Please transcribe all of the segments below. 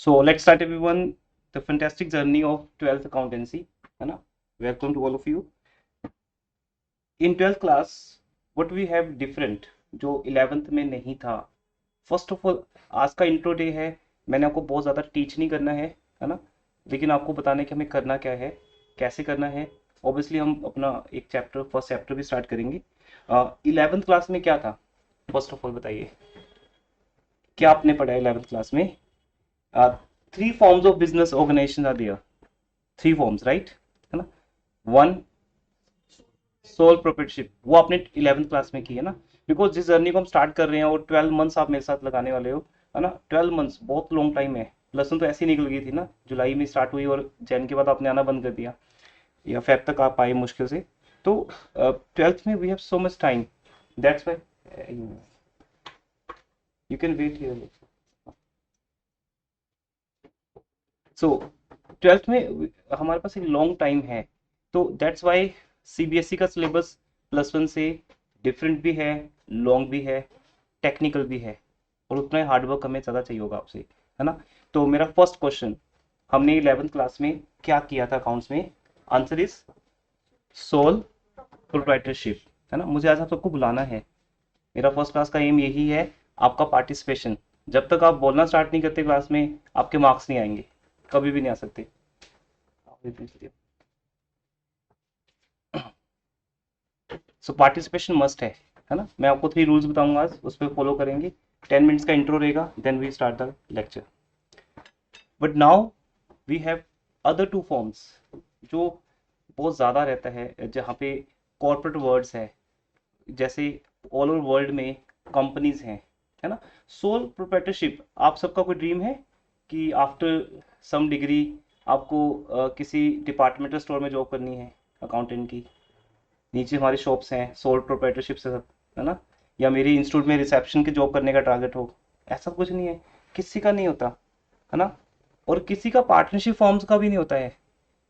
So let's start everyone the fantastic journey of 12th accountancy, है ना? Welcome to all of you. In 12th class, what we have different जो 11th में नहीं था. First of all आज का intro day है. मैंने आपको बहुत ज़्यादा टीच नहीं करना है ना? लेकिन आपको बताना है कि हमें करना क्या है, कैसे करना है. ऑब्वियसली हम अपना एक चैप्टर फर्स्ट चैप्टर भी स्टार्ट करेंगे. 11th क्लास में क्या था? फर्स्ट ऑफ ऑल बताइए क्या आपने पढ़ा है 11th क्लास में? Three forms of business organisation are there. Three forms right, है ना? वन, सोल प्रोप्राइटरशिप, वो आपने 11th क्लास में की है ना? बिकॉज जिस जर्नी को हम स्टार्ट कर रहे हैं और 12 मंथ्स आप मेरे साथ लगाने वाले हो, है ना? 12 मंथ्स बहुत लॉन्ग टाइम है. प्लस वन तो ऐसी निकल गई थी ना, जुलाई में स्टार्ट हुई और जैन के बाद आपने आना बंद कर दिया, या फेब तक आप आए मुश्किल से. तो 12th में we have so much time, that's why you can wait here. So 12th में हमारे पास एक लॉन्ग टाइम है, तो दैट्स वाई सीबीएसई का सिलेबस प्लस वन से डिफरेंट भी है, लॉन्ग भी है, टेक्निकल भी है, और उतना ही हार्डवर्क हमें ज़्यादा चाहिए होगा आपसे, है ना? तो मेरा फर्स्ट क्वेश्चन, हमने 11th क्लास में क्या किया था अकाउंट्स में? आंसर इज सोल प्रोप्राइटरशिप, है ना? मुझे आज आप सबको बुलाना है. मेरा फर्स्ट क्लास का एम यही है, आपका पार्टिसिपेशन. जब तक आप बोलना स्टार्ट नहीं करते क्लास में, आपके मार्क्स नहीं आएंगे, कभी भी नहीं आ सकते. सो पार्टिसिपेशन मस्ट है ना? मैं आपको 3 रूल्स बताऊंगा आज, उस पर फॉलो करेंगे. 10 मिनट्स का इंट्रो रहेगा, then we start the lecture. But now we have other two forms जो बहुत ज़्यादा रहता है, जहाँ पे कॉर्पोरेट वर्ड्स है, जैसे ऑल ओवर वर्ल्ड में कंपनीज हैं, है ना? सोल प्रोप्राइटरशिप, आप सबका कोई ड्रीम है कि आफ्टर सम डिग्री आपको किसी डिपार्टमेंटल स्टोर में जॉब करनी है, अकाउंटेंट की. नीचे हमारी शॉप्स हैं, सोल प्रोप्राइटरशिप से सब, है ना? या मेरी इंस्टीट्यूट में रिसेप्शन की जॉब करने का टारगेट हो, ऐसा कुछ नहीं है, किसी का नहीं होता, है ना? और किसी का पार्टनरशिप फॉर्म्स का भी नहीं होता है,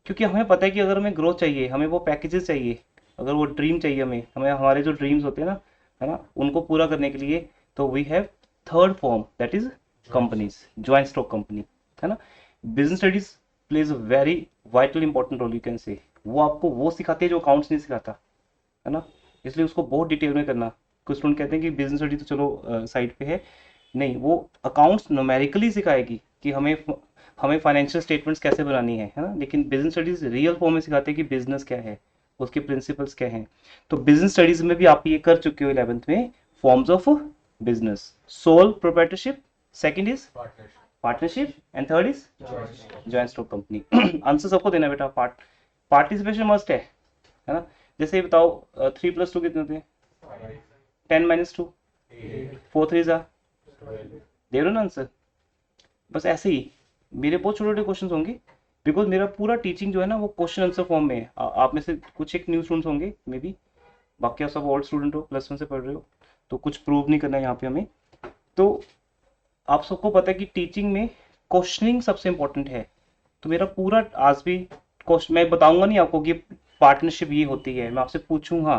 क्योंकि हमें पता है कि अगर हमें ग्रोथ चाहिए, हमें वो पैकेजेस चाहिए, अगर वो ड्रीम चाहिए हमें हमें हमारे जो ड्रीम्स होते हैं ना, है ना, उनको पूरा करने के लिए, तो we have third form, that is companies, joint stock company, है ना? Business studies plays a very vital important role, you can say. वो आपको वो सिखाते हैं जो अकाउंट्स नहीं सिखाता, है ना? इसलिए उसको बहुत डिटेल में करना. कुछ स्टूडेंट कहते हैं कि बिजनेस स्टडी तो चलो साइड पे है. नहीं, वो अकाउंट्स न्यूमेरिकली सिखाएगी कि हमें हमें फाइनेंशियल स्टेटमेंट्स कैसे बनानी है ना? लेकिन बिजनेस स्टडीज रियल फॉर्म में सिखाते हैं कि बिजनेस क्या है, उसके प्रिंसिपल्स क्या हैं. तो बिजनेस स्टडीज में भी आप ये कर चुके हो 11th में. Forms of business, sole proprietorship, second is partnership, and third is joint stock company. Answer सबको देना बेटा. पार्टिसिपेशन मस्ट है ना? जैसे ये बताओ, 3 + 2 कितने होते हैं? 10 - 2, 4 3 जा, दे रहे हो ना आंसर? बस ऐसे ही मेरे बहुत छोटे छोटे क्वेश्चन होंगे, बिकॉज मेरा पूरा टीचिंग जो है ना वो क्वेश्चन आंसर फॉर्म में है. आप में से कुछ एक न्यू स्टूडेंट्स होंगे मे बी, बाकी आप सब ओल्ड स्टूडेंट हो, प्लस वन से पढ़ रहे हो, तो कुछ प्रूव नहीं करना है यहाँ पे हमें. तो आप सबको पता है कि टीचिंग में क्वेश्चनिंग सबसे इंपॉर्टेंट है. तो मेरा पूरा आज भी क्वेश्चन, मैं बताऊंगा नहीं आपको कि पार्टनरशिप ये होती है, मैं आपसे पूछूंगा,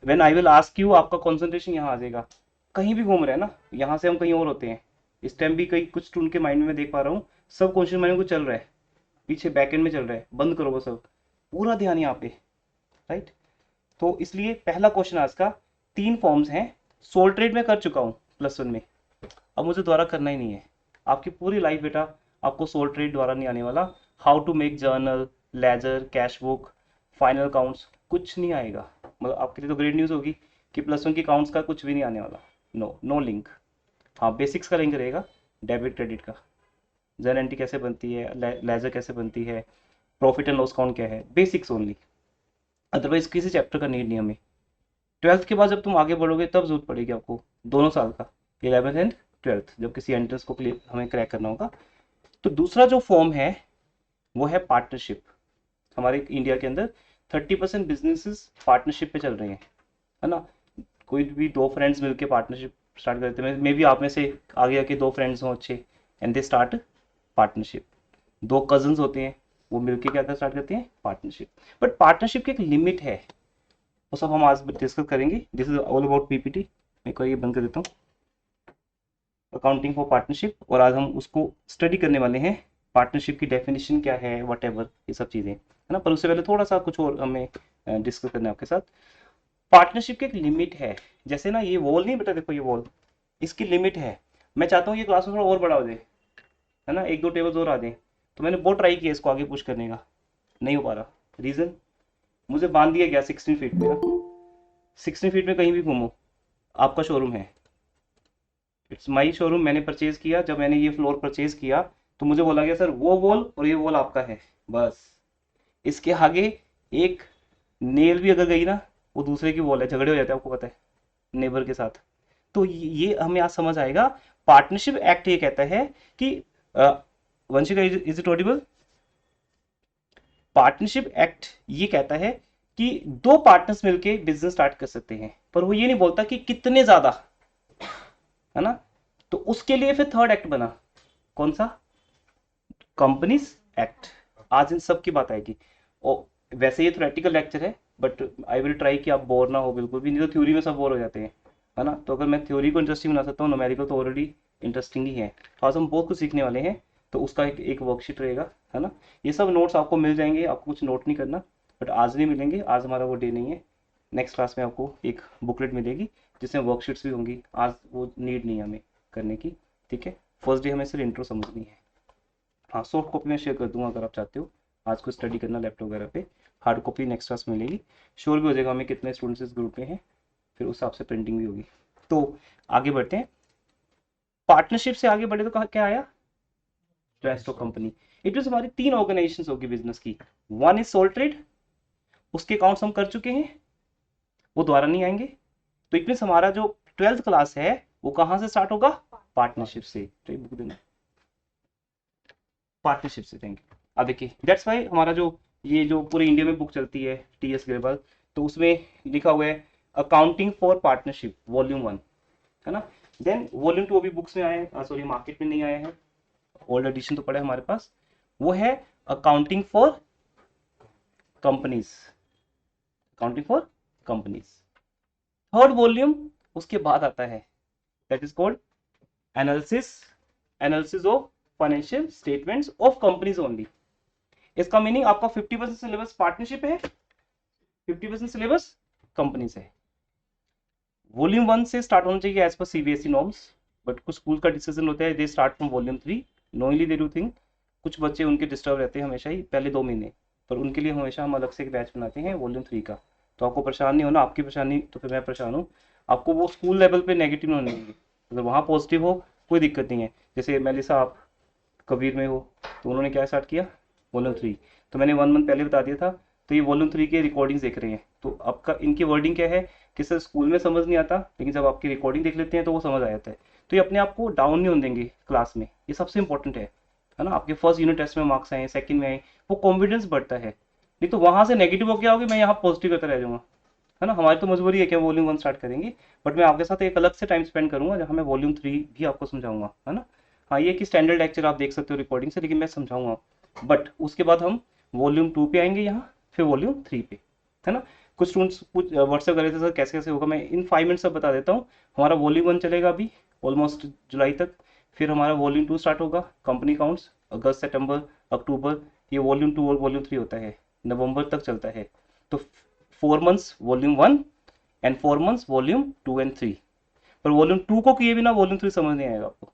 when I will ask you, आपका कंसंट्रेशन यहाँ आ जाएगा. कहीं भी घूम रहे हैं ना, यहाँ से हम कहीं और होते हैं. इस टाइम भी कई कुछ स्टूडेंट के माइंड में मैं देख पा रहा हूँ, सब क्वेश्चन माइंड को चल रहा है, पीछे बैक एंड में चल रहा है. बंद करो वो सब, पूरा ध्यान यहाँ पे, राइट? तो इसलिए पहला क्वेश्चन आज का, 3 फॉर्म्स हैं. सोल ट्रेड में कर चुका हूँ प्लस वन में, अब मुझे दोबारा करना ही नहीं है. आपकी पूरी लाइफ बेटा आपको सोल ट्रेड द्वारा नहीं आने वाला. How to make journal, ledger, cash book, final counts, कुछ नहीं आएगा. मतलब आपके लिए तो ग्रेट न्यूज़ होगी कि प्लस वन की काउंट्स का कुछ भी नहीं आने वाला. No, no link. हाँ, बेसिक्स का लिंक रहेगा, डेबिट क्रेडिट का, जर्नल एंट्री कैसे बनती है, लेजर कैसे बनती है, प्रॉफिट एंड लॉस अकाउंट क्या है, बेसिक्स ओनली. अदरवाइज किसी चैप्टर का नीड नहीं हमें. 12th के बाद जब तुम आगे बढ़ोगे तब जरूरत पड़ेगी आपको, दोनों साल का, 11th एंड 12th, जब किसी एंट्रेंस को हमें क्रैक करना होगा. तो दूसरा जो फॉर्म है वो है पार्टनरशिप. हमारे इंडिया के अंदर 30% बिजनेसेस पार्टनरशिप पे चल रहे हैं, है ना? कोई भी दो फ्रेंड्स मिलके पार्टनरशिप स्टार्ट करते हैं, मे बी आप में से आगे आके 2 फ्रेंड्स हों अच्छे, and they start partnership. 2 cousins होते हैं, वो मिलके क्या कर स्टार्ट करते हैं? पार्टनरशिप. बट पार्टनरशिप की एक लिमिट है, वो सब हम आज डिस्कस करेंगे. This is all about PPT. मैं को ये बंद कर देता हूँ. अकाउंटिंग फॉर पार्टनरशिप, और आज हम उसको स्टडी करने वाले हैं। पार्टनरशिप की डेफिनेशन क्या है, वट एवर, ये सब चीज़ें, है ना। पर उससे पहले थोड़ा सा कुछ और हमें डिस्कस करना है आपके साथ। पार्टनरशिप की एक लिमिट है। जैसे ना ये वॉल नहीं बेटा, देखो ये वॉल, इसकी लिमिट है। मैं चाहता हूँ ये क्लास में थोड़ा और बड़ा हो जाए, है ना, एक दो टेबल्स और आ जाए। तो मैंने बहुत ट्राई किया इसको आगे पुश करने का, नहीं हो पा रहा। रीज़न, मुझे बांध दिया गया 16 फीट में ना। 16 फीट में कहीं भी घूमो, आपका शोरूम है, इट्स माई शोरूम। मैंने परचेज किया, जब मैंने ये फ्लोर परचेज किया तो मुझे बोला गया सर वो वॉल और ये वॉल आपका है, बस। इसके आगे एक नेल भी अगर गई ना, वो दूसरे की वॉल है, झगड़े हो जाते हैं, आपको पता है, नेबर के साथ। तो ये हमें आज समझ आएगा। पार्टनरशिप एक्ट ये कहता है कि Vanshika, is it Audible? Partnership act ये कहता है कि दो पार्टनर्स मिलके बिजनेस स्टार्ट कर सकते हैं, पर वो ये नहीं बोलता कि कितने ज्यादा, है ना। तो उसके लिए फिर थर्ड एक्ट बना, कौन सा? Companies act. आज इन सब की बात आएगी। और वैसे ये थ्योरेटिकल लेक्चर है, बट आई विल ट्राई कि आप बोर ना हो बिल्कुल भी, नहीं तो थ्योरी में सब बोर हो जाते हैं, है ना। तो अगर मैं थ्योरी को इंटरेस्टिंग बना सकता हूँ, न्यूमेरिकल तो ऑलरेडी इंटरेस्टिंग ही है। आज हम बहुत कुछ सीखने वाले हैं, तो उसका एक वर्कशीट रहेगा, है ना। ये सब नोट्स आपको मिल जाएंगे, आपको कुछ नोट नहीं करना, बट आज नहीं मिलेंगे, आज हमारा वो डे नहीं है। नेक्स्ट क्लास में आपको एक बुकलेट मिलेगी जिसमें वर्कशीट्स भी होंगी, आज वो नीड नहीं है हमें करने की, ठीक है। फर्स्ट डे हमें सिर्फ इंट्रो समझनी है। हाँ, सॉफ्ट कॉपी में शेयर कर दूंगा अगर आप चाहते हो आज को स्टडी करना लैपटॉप वगैरह पे। हार्ड कॉपी नेक्स्ट क्लास में मिलेगी। श्योर भी हो जाएगा हमें कितने स्टूडेंट्स इस ग्रुप में हैं, फिर उस हिसाब से प्रिंटिंग भी होगी। तो आगे बढ़ते हैं। पार्टनरशिप से आगे बढ़े तो क्या आया? Trust of company. It mean हमारी तीन ऑर्गेनाइजेशन होगी बिजनेस की। वन इज सोल ट्रेड, उसके अकाउंट्स हम कर चुके हैं, वो दोबारा नहीं आएंगे। तो इट मीन हमारा जो 12th क्लास है वो कहाँ से स्टार्ट होगा? पार्टनरशिप से। तो बुक देना, पार्टनरशिप से। Thank you. अब देखिए, दैट्स वाई हमारा जो ये जो पूरे इंडिया में बुक चलती है टीएस ग्लोबल, तो उसमें लिखा हुआ है अकाउंटिंग फॉर पार्टनरशिप वॉल्यूम 1, है ना। देन वॉल्यूम 2 अभी बुक्स में आए हैं, सॉरी मार्केट में नहीं आए हैं, ओल्ड एडिशन तो पड़े हमारे पास। वो है accounting for companies, accounting for companies. Third volume उसके बाद आता है, that is called analysis, analysis of financial statements of companies only. इसका मीनिंग आपका 50% सिलेबस पार्टनरशिप है, 50% सिलेबस कंपनीज है। वॉल्यूम 1 से स्टार्ट होना चाहिए as per CBSE norms, but कुछ स्कूल का डिसीजन होता है they start from volume 3, knowingly they do think. कुछ बच्चे उनके डिस्टर्ब रहते हैं हमेशा ही पहले 2 महीने, पर उनके लिए हमेशा हम अलग से एक बैच बनाते हैं वॉल्यूम 3 का। तो आपको परेशान नहीं होना, आपकी परेशानी तो फिर मैं परेशान हूँ। आपको वो स्कूल लेवल पे नेगेटिव नहीं होने देंगे, अगर वहाँ पॉजिटिव हो कोई दिक्कत नहीं है। जैसे मेलिसा आप कबीर में हो, तो उन्होंने क्या स्टार्ट किया? वॉल्यूम 3। तो मैंने 1 मंथ पहले बता दिया था। तो ये वॉल्यूम 3 के रिकॉर्डिंग्स देख रहे हैं, तो आपका इनकी वर्डिंग क्या है कि सर स्कूल में समझ नहीं आता, लेकिन जब आपकी रिकॉर्डिंग देख लेते हैं तो वो समझ आ जाता है। तो ये अपने आप को डाउन नहीं होने देंगे क्लास में, ये सबसे इंपॉर्टेंट है ना। आपके फर्स्ट यूनिट टेस्ट में मार्क्स आए, सेकंड में आए, वो कॉन्फिडेंस बढ़ता है। नहीं तो वहां से नेगेटिव हो गया होगी, मैं यहाँ पॉजिटिव करता रह जाऊंगा, है ना। हमारी तो मजबूरी है कि हम वॉल्यूम 1 स्टार्ट करेंगे, बट मैं आपके साथ एक अलग से टाइम स्पेंड करूंगा जहाँ मैं वॉल्यूम 3 भी आपको समझाऊंगा, है ना। हाँ, ये कि स्टैंडर्ड लेक्चर आप देख सकते हो रिकॉर्डिंग से, लेकिन मैं समझाऊंगा। बट उसके बाद हम वॉल्यूम 2 पे आएंगे यहाँ, फिर वॉल्यूम 3 पे, है ना। कुछ स्टूडेंट्स कुछ व्हाट्सएप कर रहे थे सर कैसे कैसे होगा, मैं इन 5 मिनट्स सब बता देता हूँ। हमारा वॉल्यूम 1 चलेगा अभी ऑलमोस्ट जुलाई तक, फिर हमारा वॉल्यूम 2 स्टार्ट होगा, कंपनी काउंट्स, अगस्त सितंबर अक्टूबर, ये वॉल्यूम 2 और वॉल्यूम 3 होता है, नवंबर तक चलता है। तो 4 months volume 1 and 4 months volume 2 and 3। पर वॉल्यूम 2 को किए बिना वॉल्यूम 3 समझ नहीं आएगा आपको,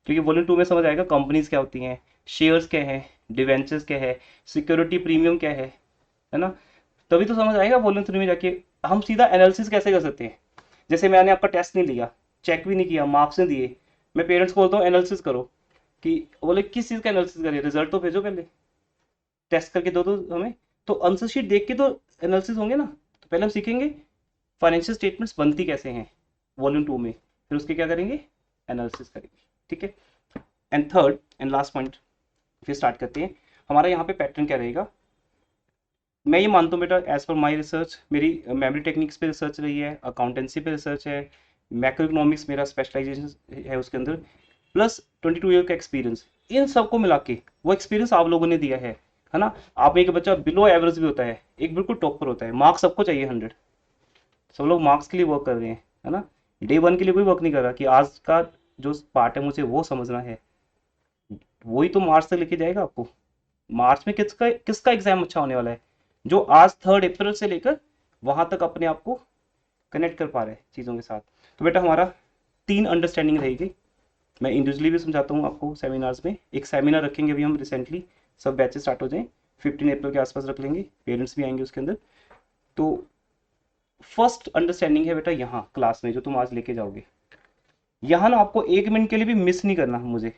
क्योंकि वॉल्यूम 2 में समझ आएगा कंपनीज क्या होती हैं, शेयर्स क्या है, डिवेंचर्स क्या है, सिक्योरिटी प्रीमियम क्या है ना। तभी तो समझ आएगा वॉल्यूम 3 में जाके हम सीधा एनालिसिस कैसे कर सकते हैं। जैसे मैंने आपका टेस्ट नहीं लिया, चेक भी नहीं किया, मार्क्स नहीं दिए, मैं पेरेंट्स को बोलता हूँ एनालिसिस करो, कि बोले किस चीज़ का एनालिसिस करिए, रिजल्ट तो भेजो पहले, टेस्ट करके दो तो हमें। तो आंसर शीट देख के तो एनालिसिस होंगे ना। तो पहले हम सीखेंगे फाइनेंशियल स्टेटमेंट्स बनती कैसे हैं वॉल्यूम 2 में, फिर उसके क्या करेंगे? एनालिसिस करेंगे, ठीक है। And third and last point फिर स्टार्ट करते हैं। हमारा यहाँ पे पैटर्न क्या रहेगा? मैं ये मानता हूँ बेटा, एज पर माई रिसर्च, मेरी मेमोरी टेक्निक्स पे रिसर्च रही है, अकाउंटेंसी पे रिसर्च है, मैक्रो इकोनॉमिक्स मेरा स्पेशलाइजेशन है उसके अंदर, प्लस 22 ईयर का एक्सपीरियंस, इन सबको मिला के वो एक्सपीरियंस आप लोगों ने दिया है ना। आप एक बच्चा बिलो एवरेज भी होता है, एक बिल्कुल टॉपर होता है, मार्क्स सबको चाहिए 100, सब लोग मार्क्स के लिए वर्क कर रहे हैं, है ना। डे 1 के लिए कोई वर्क नहीं कर रहा कि आज का जो पार्ट है मुझे वो समझना है, वही तो मार्च तक लेके जाएगा आपको। मार्च में किसका किसका एग्जाम अच्छा होने वाला है, जो आज 3 अप्रैल से लेकर वहां तक अपने आप को कनेक्ट कर पा रहे हैं चीज़ों के साथ। तो बेटा हमारा 3 अंडरस्टैंडिंग रहेगी। मैं इंडिविजुअली भी समझाता हूँ आपको सेमिनार्स में। एक सेमिनार रखेंगे अभी हम रिसेंटली, सब बैचेस स्टार्ट हो जाएं, 15 अप्रैल के आसपास रख लेंगे, पेरेंट्स भी आएंगे उसके अंदर। तो फर्स्ट अंडरस्टैंडिंग है बेटा यहाँ क्लास में जो तुम आज लेके जाओगे, यहाँ ना आपको 1 मिनट के लिए भी मिस नहीं करना मुझे।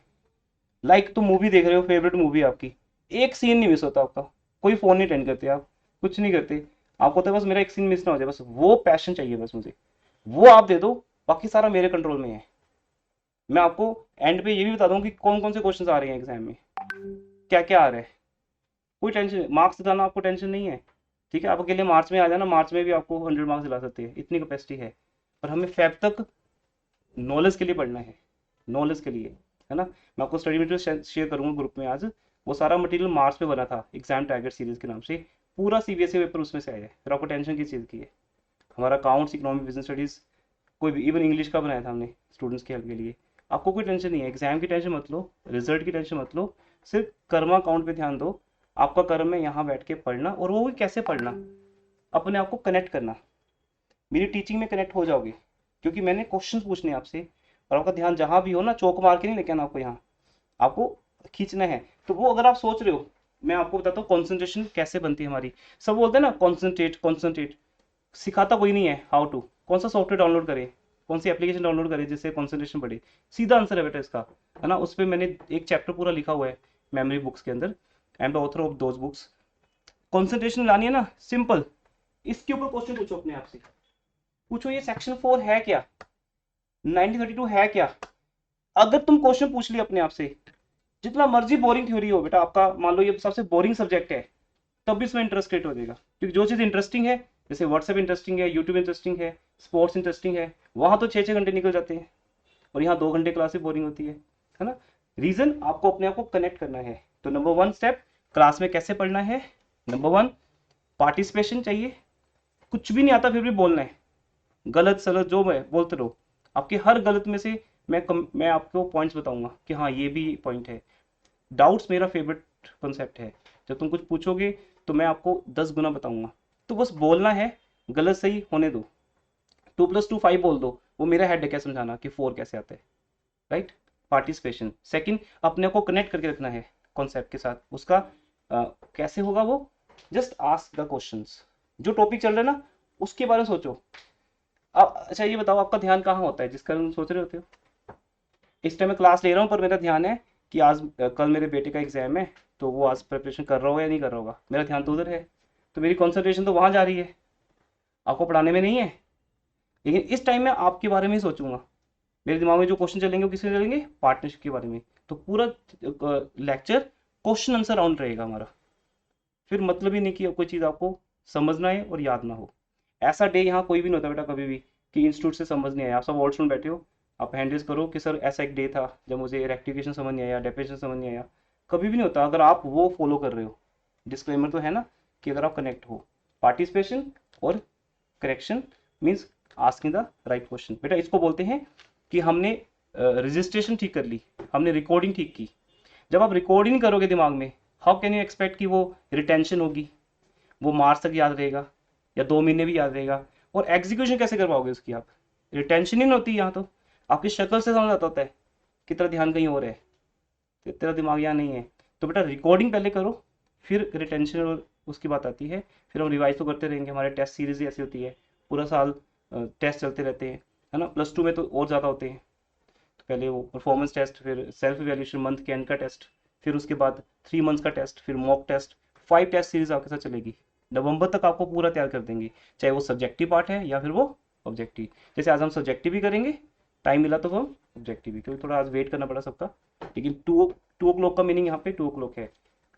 लाइक तुम मूवी देख रहे हो, फेवरेट मूवी आपकी, एक सीन नहीं मिस होता आपका, कोई फोन नहीं अटेंड करते आप, कुछ नहीं करते, आपको तो बस मेरा एक सीन मिस ना हो जाए, बस वो पैशन चाहिए बस मुझे, वो आप दे दो, बाकी सारा मेरे कंट्रोल में है। मैं आपको एंड पे ये भी बता दूं कि कौन कौन से क्वेश्चन आ रहे हैं एग्जाम में, क्या क्या आ रहा है, कोई टेंशन, मार्क्स दिलाना आपको टेंशन नहीं है। ठीक है, आप अकेले मार्च में आ जाना, मार्च में भी आपको 100 मार्क्स दिला सकते हैं, इतनी कैपेसिटी है। पर हमें फेब तक नॉलेज के लिए पढ़ना है, नॉलेज के लिए, है ना। मैं आपको स्टडी मटेरियल शेयर करूंगा ग्रुप में आज, वो सारा मटेरियल मार्च में बना था एग्जाम टारगेट सीरीज के नाम से, पूरा सीबीएसई पेपर उसमें से आया है, फिर आपको टेंशन किस चीज़ की है। हमारा अकाउंट्स, इकोनॉमिक, बिजनेस स्टडीज, कोई भी इवन इंग्लिश का बनाया था हमने स्टूडेंट्स की हेल्प के लिए। आपको कोई टेंशन नहीं है, एग्जाम की टेंशन मत लो, रिजल्ट की टेंशन मत लो, सिर्फ कर्मा अकाउंट पे ध्यान दो। आपका कर्म है यहाँ बैठ के पढ़ना, और वो भी कैसे पढ़ना, अपने आप को कनेक्ट करना। मेरी टीचिंग में कनेक्ट हो जाओगे, क्योंकि मैंने क्वेश्चन पूछने आपसे, और आपका ध्यान जहां भी हो ना, चौक मार के नहीं लेके आना आपको, यहाँ आपको खींचना है। तो वो अगर आप सोच रहे हो, मैं आपको बताता हूँ कॉन्सेंट्रेशन कैसे बनती है हमारी। सब बोलते हैं ना कॉन्सेंट्रेट कॉन्सेंट्रेट, सिखाता कोई नहीं है हाउ टू। कौन सा सॉफ्टवेयर डाउनलोड करें, कौन सी एप्लीकेशन डाउनलोड करें जिससे कॉन्सेंट्रेशन बढ़े, सीधा आंसर है बेटा इसका, है ना। उस पर मैंने एक चैप्टर पूरा लिखा हुआ है मेमोरी बुक्स के अंदर, I am the author of those books. Concentration लानी है ना, सिंपल, इसके ऊपर क्वेश्चन पूछो अपने आप से, पूछो ये सेक्शन 4 है क्या, 1932 है क्या। अगर तुम क्वेश्चन पूछ लिया अपने आप से, जितना मर्जी बोरिंग थ्योरी हो बेटा आपका, मान लो ये सबसे बोरिंग सब्जेक्ट है, तब भी इसमें इंटरेस्ट क्रिएट हो जाएगा, क्योंकि जो चीज़ इंटरेस्टिंग है, जैसे व्हाट्सएप इंटरेस्टिंग है, यूट्यूब इंटरेस्टिंग है, स्पोर्ट्स इंटरेस्टिंग है, वहां तो 6 6 घंटे निकल जाते हैं, और यहाँ 2 घंटे क्लास ही बोरिंग होती है ना। रीजन आपको अपने आप को कनेक्ट करना है। तो नंबर 1 स्टेप, क्लास में कैसे पढ़ना है, नंबर 1 पार्टिसिपेशन चाहिए, कुछ भी नहीं आता फिर भी बोलना है, गलत सलत जो मैं बोलते रहो, आपके हर गलत में से मैं आपको पॉइंट्स बताऊंगा कि हाँ ये भी पॉइंट है। डाउट्स मेरा फेवरेट कॉन्सेप्ट है, जब तुम कुछ पूछोगे तो मैं आपको 10 गुना बताऊंगा, तो बस बोलना है, गलत सही होने दो, 2 + 2 5 बोल दो, वो मेरा हेड है क्या समझाना कि 4 कैसे आता है, राइट। पार्टिसिपेशन सेकंड, अपने को कनेक्ट करके रखना है कॉन्सेप्ट के साथ, उसका कैसे होगा वो, जस्ट आस्क द क्वेश्चंस, जो टॉपिक चल रहा है ना उसके बारे में सोचो। अब अच्छा ये बताओ, आपका ध्यान कहाँ होता है जिस कारण तुम सोच रहे होते हो। इस टाइम मैं क्लास ले रहा हूँ, पर मेरा ध्यान है कि आज कल मेरे बेटे का एग्जाम है, तो वो आज प्रिपरेशन कर रहा होगा या नहीं कर रहा होगा, मेरा ध्यान तो उधर है, तो मेरी कॉन्सेंट्रेशन तो वहाँ जा रही है, आपको पढ़ाने में नहीं है। लेकिन इस टाइम मैं आपके बारे में ही सोचूंगा, मेरे दिमाग में जो क्वेश्चन चलेंगे वो किसके चलेंगे, पार्टनरशिप के बारे में। तो पूरा लेक्चर क्वेश्चन आंसर राउंड रहेगा हमारा, फिर मतलब ही नहीं कि कोई चीज़ आपको समझना है और याद ना हो। ऐसा डे यहाँ कोई भी नहीं होता बेटा कभी भी कि इंस्टीट्यूट से समझ नहीं आया, आप सब ऑल स्टूडेंट बैठे हो, आप हैंडल्स करो कि सर ऐसा एक डे था जब मुझे रेक्टिफिकेशन समझ नहीं आया, डेफिनेशन समझ नहीं आया, कभी भी नहीं होता अगर आप वो फॉलो कर रहे हो। डिस्क्लेमर तो है ना कि अगर आप कनेक्ट हो, पार्टिसिपेशन और correction means asking the right question. बेटा इसको बोलते हैं कि हमने रजिस्ट्रेशन ठीक कर ली, हमने रिकॉर्डिंग ठीक की। जब आप रिकॉर्डिंग करोगे दिमाग में, हाउ कैन यू एक्सपेक्ट कि वो रिटेंशन होगी, वो मार्च तक याद रहेगा या 2 महीने भी याद रहेगा। और एग्जीक्यूशन कैसे कर पाओगे उसकी आप, रिटेंशन ही नहीं होती यहाँ तो, आपकी शक्ल से समझ आता होता है कि तेरा ध्यान कहीं और है, तेरा दिमाग यहाँ नहीं है। तो बेटा रिकॉर्डिंग पहले करो, फिर रिटेंशन और उसकी बात आती है, फिर हम रिवाइज तो करते रहेंगे, हमारे टेस्ट सीरीज ही ऐसी होती है, पूरा साल टेस्ट चलते रहते हैं, है ना। +2 में तो और ज़्यादा होते हैं, तो पहले वो परफॉर्मेंस टेस्ट, फिर सेल्फ इवैल्यूएशन मंथ के एंड का टेस्ट, फिर उसके बाद 3 मंथ्स का टेस्ट, फिर मॉक टेस्ट, 5 टेस्ट सीरीज आपके साथ चलेगी। नवंबर तक आपको पूरा तैयार कर देंगे, चाहे वो सब्जेक्टिव पार्ट है या फिर वो ऑब्जेक्टिव। जैसे आज हम सब्जेक्टिव भी करेंगे, टाइम मिला तो हम ऑब्जेक्टिव भी, क्योंकि थोड़ा आज वेट करना पड़ा सबका। लेकिन 2 o'clock का मीनिंग यहाँ पे 2 o'clock है,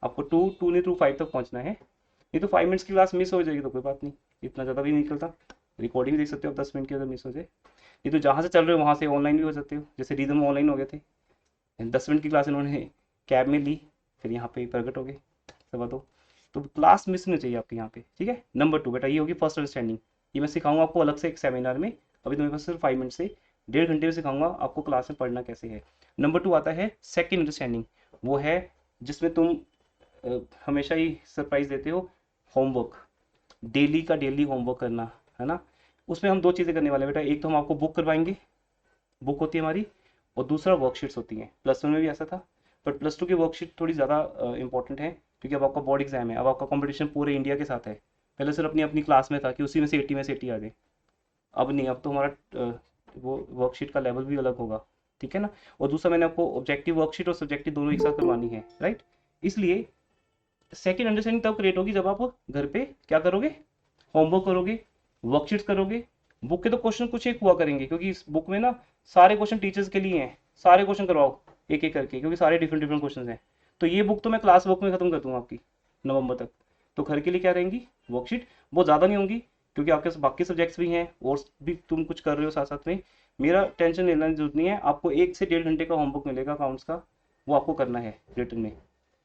आपको 2 नहीं टू 5 तक पहुँचना है। नहीं तो 5 मिनट्स की क्लास मिस हो जाएगी तो कोई बात नहीं, इतना ज़्यादा भी नहीं निकलता, रिकॉर्डिंग भी देख सकते हो 10 मिनट की अगर मिस हो जाए। ये तो जहाँ से चल रहे हो वहाँ से ऑनलाइन भी हो सकते हो, जैसे रिदम में ऑनलाइन हो गए थे, 10 मिनट की क्लास इन्होंने कैब में ली, फिर यहाँ पे प्रकट हो गए 2:15। तो क्लास मिस नहीं चाहिए आपकी यहाँ पे, ठीक है। नंबर 2 बेटा ये होगी फर्स्ट अंडरस्टैंडिंग, ये मैं सिखाऊंगा आपको अलग से एक सेमिनार में, अभी तो मेरे पास सिर्फ 5 मिनट से 1.5 घंटे में सिखाऊंगा आपको क्लास में पढ़ना कैसे है। नंबर 2 आता है सेकंड अंडरस्टैंडिंग, वो है जिसमें तुम हमेशा ही सरप्राइज देते हो, होमवर्क, डेली का डेली होमवर्क करना, है ना। उसमें हम 2 चीज़ें करने वाले हैं बेटा, एक तो हम आपको बुक करवाएंगे, बुक होती है हमारी, और दूसरा वर्कशीट्स होती हैं। +1 में भी ऐसा था, बट +2 की वर्कशीट थोड़ी ज़्यादा इंपॉर्टेंट है, क्योंकि अब आपका बोर्ड एग्जाम है, अब आपका कंपटीशन पूरे इंडिया के साथ है। पहले सिर्फ अपनी अपनी क्लास में था कि उसी में से 80 में से 80 आ जाए, अब नहीं, अब तो हमारा वो वर्कशीट का लेवल भी अलग होगा, ठीक है ना। और दूसरा मैंने आपको ऑब्जेक्टिव वर्कशीट और सब्जेक्टिव दोनों एक साथ करवानी है, राइट। इसलिए सेकंड अंडरस्टैंडिंग तब क्रिएट होगी जब आप घर पे क्या करोगे, होमवर्क करोगे, वर्कशीट्स करोगे। बुक के तो क्वेश्चन कुछ एक हुआ करेंगे, क्योंकि इस बुक में ना सारे क्वेश्चन टीचर्स के लिए हैं, सारे क्वेश्चन करवाओ एक एक करके, क्योंकि सारे डिफरेंट डिफरेंट क्वेश्चन हैं। तो ये बुक तो मैं क्लास बुक में खत्म कर दूंगा आपकी नवंबर तक। तो घर के लिए क्या रहेंगी, वर्कशीट, बहुत ज़्यादा नहीं होंगी, क्योंकि आपके बाकी सब्जेक्ट्स भी हैं और भी तुम कुछ कर रहे हो साथ साथ में। मेरा टेंशन लेने की जरूरत नहीं है, आपको 1 से 1.5 घंटे का होमवर्क मिलेगा अकाउंट्स का, वो आपको करना है रिटर्न में।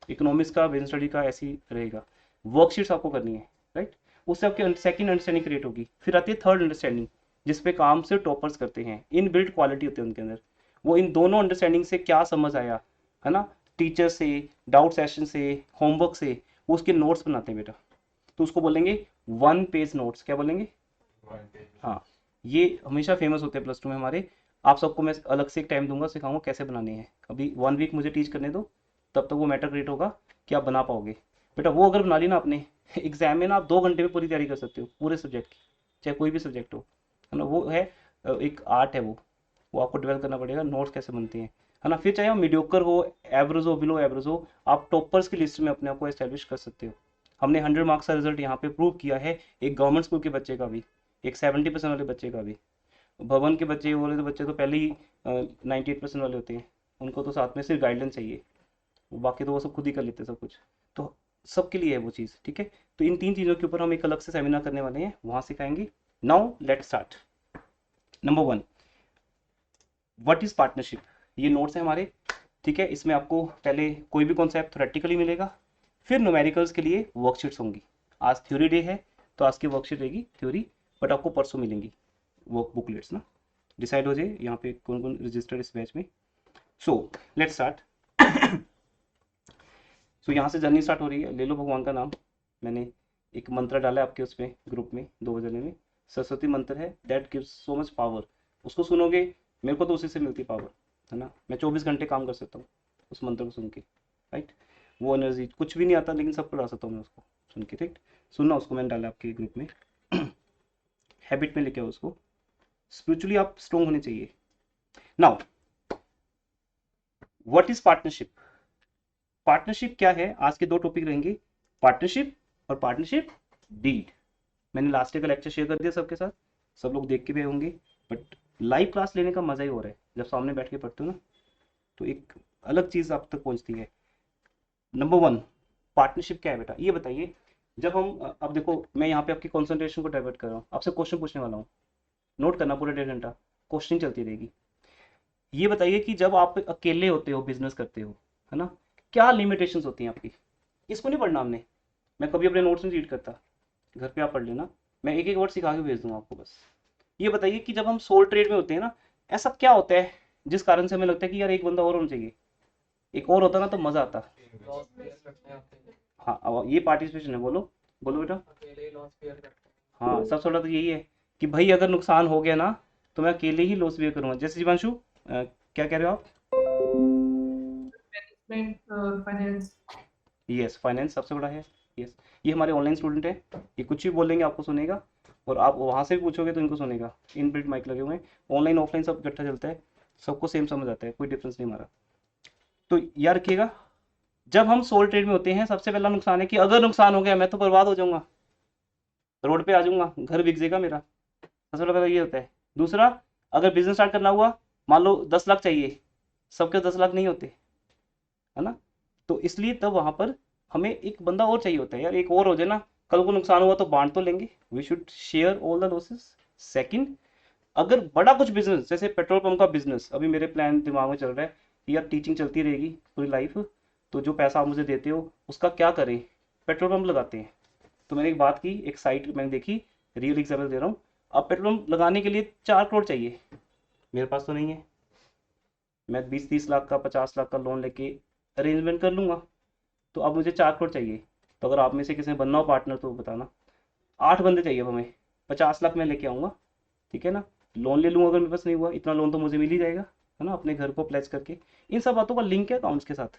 इकोनॉमिक्स का, बिजनेस स्टडी का ऐसी रहेगा, वर्कशीट्स आपको करनी है, राइट। उससे आपकी सेकंड अंडरस्टैंडिंग क्रिएट होगी। फिर आती है थर्ड अंडरस्टैंडिंग, जिसपे काम से टॉपर्स करते हैं, इन बिल्ट क्वालिटी होती है उनके अंदर। वो इन दोनों अंडरस्टैंडिंग से क्या समझ आया, है ना, टीचर से, डाउट सेशन से, होमवर्क से, वो उसके नोट्स बनाते हैं बेटा। तो उसको बोलेंगे 1 पेज नोट्स, क्या बोलेंगे, हाँ। ये हमेशा फेमस होते हैं +2 में हमारे। आप सबको मैं अलग से एक टाइम दूंगा, सिखाऊंगा कैसे बनाने हैं। अभी 1 वीक मुझे टीच करने दो, तब तक वो मैटर क्रिएट होगा कि आप बना पाओगे। बेटा वो अगर बना ली ना आपने, एग्जाम में ना आप 2 घंटे में पूरी तैयारी कर सकते हो पूरे सब्जेक्ट की, चाहे कोई भी सब्जेक्ट हो, है ना। वो है एक आर्ट है वो आपको डेवलप करना पड़ेगा, नोट्स कैसे बनते हैं, है ना। फिर चाहे आप मीडियोकर हो, एवरेज हो, बिलो एवरेज हो, आप टॉपर्स की लिस्ट में अपने आप को एस्टेब्लिश कर सकते हो। हमने 100 मार्क्स का रिजल्ट यहाँ पे प्रूव किया है, एक गवर्नमेंट स्कूल के बच्चे का भी, एक 70% वाले बच्चे का भी। भवन के बच्चे वाले तो बच्चे तो पहले ही 98% वाले होते हैं, उनको तो साथ में सिर्फ गाइडलाइन चाहिए, बाकी तो वो सब खुद ही कर लेते हैं सब कुछ। तो सबके लिए है वो चीज़, ठीक है। तो इन 3 चीज़ों के ऊपर हम एक अलग से सेमिनार करने वाले हैं, वहाँ सिखाएंगे। Now let start. Number 1, what is partnership. ये नोट्स है हमारे, ठीक है। इसमें आपको पहले कोई भी कॉन्सेप्ट थ्योरेटिकली मिलेगा, फिर न्यूमेरिकल्स के लिए वर्कशीट्स होंगी। आज थ्योरी डे है, तो आज की वर्कशीट रहेगी थ्योरी, बट आपको परसों मिलेंगी वर्क बुकलेट्स ना। डिसाइड हो जाए यहाँ पे कौन कौन रजिस्टर्ड इस बैच में। So let's start. सो यहाँ से जर्नी स्टार्ट हो रही है, ले लो भगवान का नाम। मैंने एक मंत्र डाला है आपके उसमें ग्रुप में 2 बजे में, सरस्वती मंत्र है, that gives so much power. उसको सुनोगे, मेरे को तो उसी से मिलती पावर, है ना। मैं 24 घंटे काम कर सकता हूँ उस मंत्र को सुन के, राइट। वो एनर्जी कुछ भी नहीं आता, लेकिन सब ला सकता हूँ मैं उसको सुन के, ठीक। सुनना उसको, मैंने डाला आपके ग्रुप में। हैबिट में लेके आओ उसको, स्पिरिचुअली आप स्ट्रॉन्ग होने चाहिए। Now what is partnership. Partnership क्या है, आज के 2 टॉपिक रहेंगे, पार्टनरशिप और पार्टनरशिप डीड। मैंने लास्ट ईयर का लेक्चर शेयर कर दिया सबके साथ, सब लोग देख के भी होंगे, बट लाइव क्लास लेने का मजा ही हो रहा है, जब सामने बैठ के पढ़ते हो ना, तो एक अलग चीज आप तक पहुंचती है। नंबर 1, पार्टनरशिप क्या है बेटा, ये बताइए। जब हम अब देखो, मैं यहाँ पे आपकी कॉन्सेंट्रेशन को डाइवर्ट कर रहा हूँ, आपसे क्वेश्चन पूछने वाला हूँ, नोट करना पूरे 1.5 घंटा, क्वेश्चन चलती रहेगी। ये बताइए कि जब आप अकेले होते हो, बिजनेस करते हो, है ना, क्या लिमिटेशंस होती हैं आपकी। इसको नहीं पढ़ना हमने, मैं कभी अपने नोट्स नहीं रीड करता, घर पे आप पढ़ लेना, मैं एक एक वर्ड सिखा के भेज दूंगा आपको बस। ये बताइए कि जब हम सोल ट्रेड में होते हैं ना, ऐसा क्या होता है जिस कारण से हमें लगता है कि यार एक बंदा और होना चाहिए, एक और होता ना तो मजा आता। हाँ, अब ये पार्टिसिपेशन है, बोलो बोलो बेटा। हाँ, सबसे बड़ा तो यही है कि भाई अगर नुकसान हो गया ना, तो मैं अकेले ही लॉस बेयर करूंगा। जैसे जीवांशु, क्या कह रहे हो आप। Management, finance. यस, फाइनेंस सबसे बड़ा है। यस, ये हमारे ऑनलाइन स्टूडेंट है, ये कुछ भी बोलेंगे आपको सुनेगा, और आप वहाँ से भी पूछोगे तो इनको सुनेगा। इन बिल्ट माइक लगे हुए हैं, ऑनलाइन ऑफलाइन सब इकट्ठा चलता है, सबको सेम समझ आता है, कोई डिफरेंस नहीं हमारा। तो याद रखिएगा, जब हम सोल ट्रेड में होते हैं, सबसे पहला नुकसान है कि अगर नुकसान हो गया मैं तो बर्बाद हो जाऊंगा, रोड पे आ जाऊंगा, घर बिक जाएगा मेरा, सबसे पहला ये होता है। दूसरा, अगर बिजनेस स्टार्ट करना हुआ, मान लो 10 लाख चाहिए, सबके 10 लाख नहीं होते, है ना। तो इसलिए तब वहां पर हमें एक बंदा और चाहिए होता है, यार एक और हो जाए ना, कल को नुकसान हुआ तो बांट तो लेंगे, we should share all the losses. Second, अगर बड़ा कुछ बिजनेस, जैसे पेट्रोल पंप का बिजनेस, अभी मेरे प्लान दिमाग में चल रहा है कि यार टीचिंग चलती रहेगी पूरी लाइफ, तो जो पैसा आप मुझे देते हो उसका क्या करें, पेट्रोल पंप लगाते हैं। तो मैंने एक बात की, एक साइट मैंने देखी, रियल एग्जाम्पल दे रहा हूँ। अब पेट्रोल पंप लगाने के लिए 4 करोड़ चाहिए, मेरे पास तो नहीं है, मैं 20-30 लाख का 50 लाख का लोन लेके अरेंजमेंट कर लूँगा। तो अब मुझे 4 करोड़ चाहिए। तो अगर आप में से किसी ने बनना हो पार्टनर तो बताना। 8 बंदे चाहिए अब हमें, 50 लाख मैं लेके आऊँगा, ठीक है ना। लोन ले लूँगा, अगर मेरे पास नहीं हुआ इतना लोन तो मुझे मिल ही जाएगा, है ना, अपने घर को प्लेज करके। इन सब बातों का लिंक है अकाउंट्स के साथ,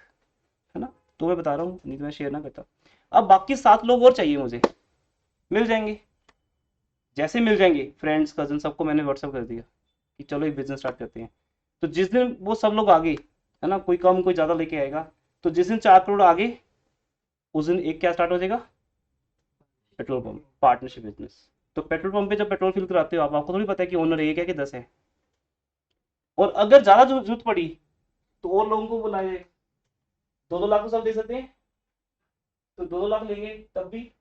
है ना, तो मैं बता रहा हूँ, नहीं तो मैं शेयर ना करता। अब बाकी 7 लोग और चाहिए मुझे, मिल जाएंगे, जैसे मिल जाएंगे फ्रेंड्स कजन सबको मैंने व्हाट्सअप कर दिया कि चलो एक बिजनेस स्टार्ट करते हैं। तो जिस दिन वो सब लोग आ गए, है ना, कोई कम कोई ज़्यादा लेके आएगा, तो जिस दिन 4 करोड़ आ गए उस दिन एक क्या स्टार्ट हो जाएगा, पेट्रोल पंप, पार्टनरशिप बिजनेस। तो पेट्रोल पंप पे जब पेट्रोल फिल कराते हो आप, आपको थोड़ी पता है कि ओनर एक है कि 10 है। और अगर ज़्यादा जरूरत पड़ी तो और लोगों को बुलाए, 2-2 लाख तो सब दे सकते हैं, तो 2-2 लाख लेंगे तब भी।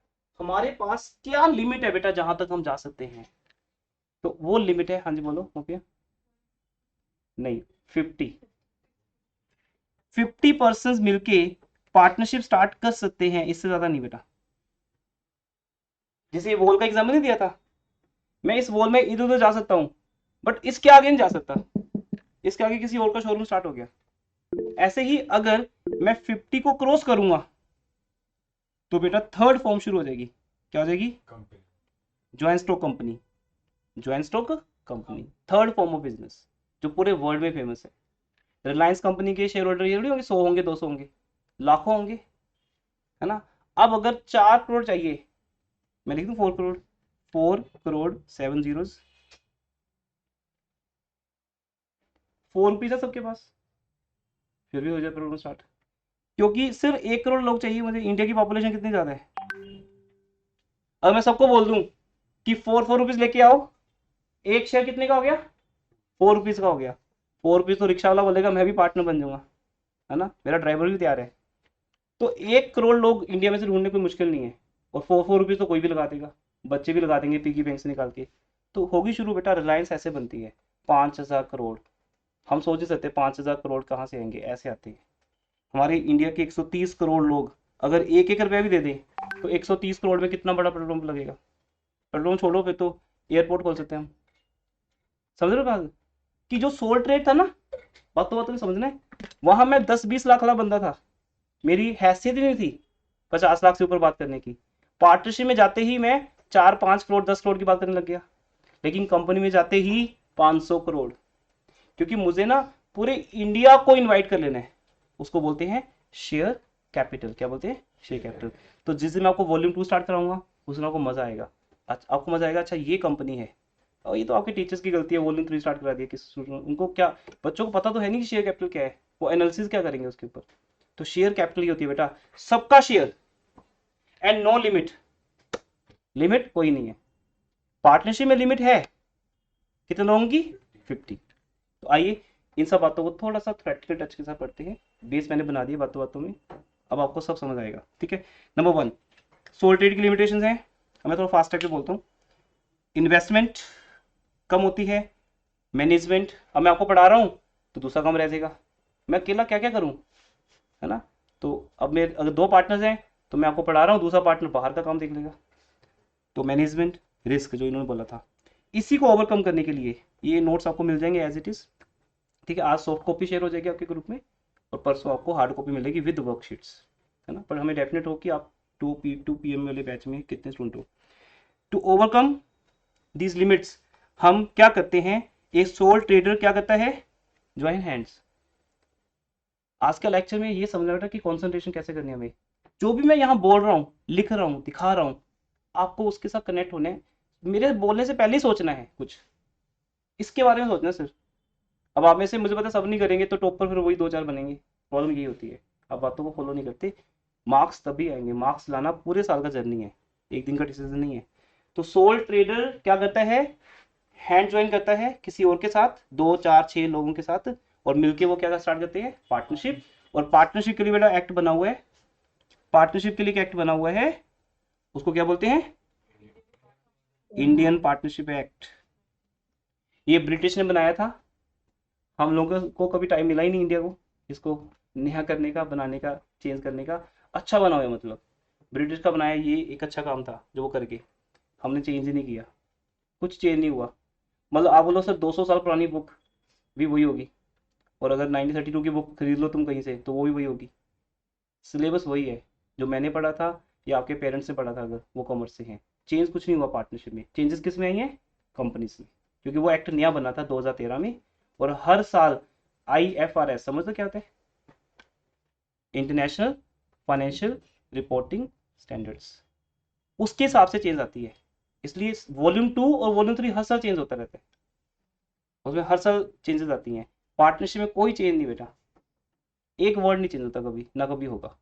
हमारे पास क्या लिमिट है बेटा जहां तक हम जा सकते हैं, तो वो लिमिट है, हाँ जी बोलो ओके। नहीं, 50 मिलके पार्टनरशिप स्टार्ट कर सकते हैं, इससे ज्यादा नहीं बेटा। जैसे ये वॉल का एग्जाम्पल नहीं दिया था, मैं इस वॉल में इधर उधर जा सकता हूँ, बट इसके आगे नहीं जा सकता, इसके आगे किसी और का शोरूम स्टार्ट हो गया। ऐसे ही अगर मैं 50 को क्रॉस करूंगा तो बेटा थर्ड फॉर्म शुरू हो जाएगी, क्या हो जाएगी, joint stock company. Joint stock company third form of business, जो पूरे वर्ल्ड में फेमस है। रिलायंस कंपनी के शेयर होल्डर ये होंगे, 100 होंगे, 200 होंगे, लाखों होंगे, है ना। अब अगर 4 करोड़ चाहिए, मैं लिख दूं 4 करोड़, 4 करोड़ 7 zeros, 4 रुपीज है सबके पास, फिर भी हो जाए प्रोग्राम स्टार्ट। क्योंकि सिर्फ 1 करोड़ लोग चाहिए मुझे, इंडिया की पॉपुलेशन कितनी ज्यादा है। अगर मैं सबको बोल दूं कि 4 रुपीज लेके आओ, एक शेयर कितने का हो गया, 4 रुपीज का हो गया। 4 रुपीज तो रिक्शा वाला बोलेगा मैं भी पार्टनर बन जाऊंगा, है ना, मेरा ड्राइवर भी तैयार है। तो 1 करोड़ लोग इंडिया में से ढूंढने कोई मुश्किल नहीं है। और 4 रुपीज तो कोई भी लगा देगा, बच्चे भी लगा देंगे पिगी बैंक से निकाल के। तो होगी शुरू बेटा, रिलायंस ऐसे बनती है, 5,000 करोड़। हम सोच ही सकते हैं 5,000 करोड़ कहाँ से आएंगे, ऐसे आते हैं। हमारे इंडिया के 130 करोड़ लोग अगर 1-1 रुपया भी दे दें तो 130 करोड़ में कितना बड़ा पेट्रोल पंप लगेगा। पेट्रोल पंप छोड़ो, फिर तो एयरपोर्ट खोल सकते हैं हम। समझ रहे हो बात, कि जो सोल ट्रेड था ना, बातों बातों में समझना है, वहां मैं 10-20 लाख वाला बंदा था, मेरी हैसियत ही नहीं थी 50 लाख से ऊपर बात करने की। पार्टनरशिप में जाते ही मैं 4-5 करोड़ 10 करोड़ की बात करने लग गया, लेकिन कंपनी में जाते ही 500 करोड़। क्योंकि मुझे ना पूरे इंडिया को इनवाइट कर लेना है, उसको बोलते हैं शेयर कैपिटल। क्या बोलते हैं, शेयर कैपिटल। तो जिस दिन मैं आपको वॉल्यूम 2 स्टार्ट कराऊंगा उस दिन आपको मजा आएगा। अच्छा आपको मजा आएगा, अच्छा ये कंपनी है। और ये तो आपके टीचर्स की गलती है, वॉल्यूम 3 स्टार्ट करा दिया किस, उनको क्या, बच्चों को पता तो है नहीं कि शेयर कैपिटल क्या है, वो एनालिसिस क्या करेंगे उसके ऊपर। तो शेयर कैपिटल ही होती है बेटा, सबका share and no limit. Limit कोई नहीं है, पार्टनरशिप में लिमिट है कितने लोगों की, 50। तो आइए इन सब बातों को थोड़ा सा प्रैक्टिकल टच के साथ पढ़ते हैं। बेस मैंने बना दिया बातों बातों में, अब आपको सब समझ आएगा, ठीक है। नंबर 1, सोल ट्रेड की लिमिटेशंस हैं। अब मैं थोड़ा फास्ट करके बोलता हूँ। इन्वेस्टमेंट कम होती है, मैनेजमेंट, अब मैं आपको पढ़ा रहा हूँ तो दूसरा काम रह जाएगा, मैं अकेला क्या क्या करूँ, है ना। तो अब मेरे अगर 2 पार्टनर्स हैं तो मैं आपको पढ़ा रहा हूँ, दूसरा पार्टनर बाहर का काम देख लेगा। तो मैनेजमेंट, रिस्क जो इन्होंने बोला था, इसी को ओवरकम करने के लिए ये नोट्स आपको मिल जाएंगे एज इट इज, ठीक है। आज सॉफ्ट कॉपी शेयर हो जाएगी आपके ग्रुप में, और परसों आपको हार्ड कॉपी मिलेगी विद वर्कशीट्स, है ना। पर हमें डेफिनेट हो कि आप 2 PM वाले बैच में कितने स्टूडेंट हो। टू ओवरकम दीज लिमिट्स हम क्या करते हैं, एक सोल ट्रेडर क्या करता है, ज्वाइन हैंड्स। आज का लेक्चर में ये समझना बेटा कि कंसंट्रेशन कैसे करनी है हमें। जो भी मैं यहाँ बोल रहा हूँ, लिख रहा हूँ, दिखा रहा हूँ, आपको उसके साथ कनेक्ट होने हैं। मेरे बोलने से पहले ही सोचना है, कुछ इसके बारे में सोचना है सिर्फ। अब आप में से मुझे पता सब नहीं करेंगे तो टॉप पर फिर वही 2-4 बनेंगे, प्रॉब्लम यही होती है, आप बातों को फॉलो नहीं करते। मार्क्स तभी आएंगे, मार्क्स लाना पूरे साल का जर्नी है, एक दिन का डिसीजन नहीं है। तो सोल ट्रेडर क्या करता है, हैंड ज्वाइन करता है किसी और के साथ, 2-4-6 लोगों के साथ, और मिलके वो क्या स्टार्ट करते हैं, पार्टनरशिप। और पार्टनरशिप के लिए बेटा एक्ट बना हुआ है, पार्टनरशिप के लिए एक्ट बना हुआ है, उसको क्या बोलते हैं, इंडियन पार्टनरशिप एक्ट। ये ब्रिटिश ने बनाया था, हम लोगों को कभी टाइम मिला ही नहीं इंडिया को इसको नया करने का, बनाने का, चेंज करने का। अच्छा बना हुआ है, मतलब ब्रिटिश का बनाया, ये एक अच्छा काम था जो वो करके, हमने चेंज ही नहीं किया, कुछ चेंज नहीं हुआ। मतलब आप बोलो सर 200 साल पुरानी बुक, भी वही होगी, और अगर 1932 की बुक खरीद लो तुम कहीं से तो वो भी वही होगी। सिलेबस वही है जो मैंने पढ़ा था या आपके पेरेंट्स ने पढ़ा था, अगर वो कॉमर्स से हैं। चेंज कुछ नहीं हुआ पार्टनरशिप में, चेंजेस किस में आई हैं, कंपनीज में, क्योंकि वो एक्ट नया बना था 2013 में। और हर साल IFRS समझ लो क्या होता है, इंटरनेशनल फाइनेंशियल रिपोर्टिंग स्टैंडर्ड्स, उसके हिसाब से चेंज आती है। इसलिए वॉल्यूम 2 और वॉल्यूम 3 हर साल चेंज होता रहता है, उसमें हर साल चेंजेस आती हैं। पार्टनरशिप में कोई चेंज नहीं बेटा, एक वर्ड नहीं चेंज होता कभी ना, कभी होगा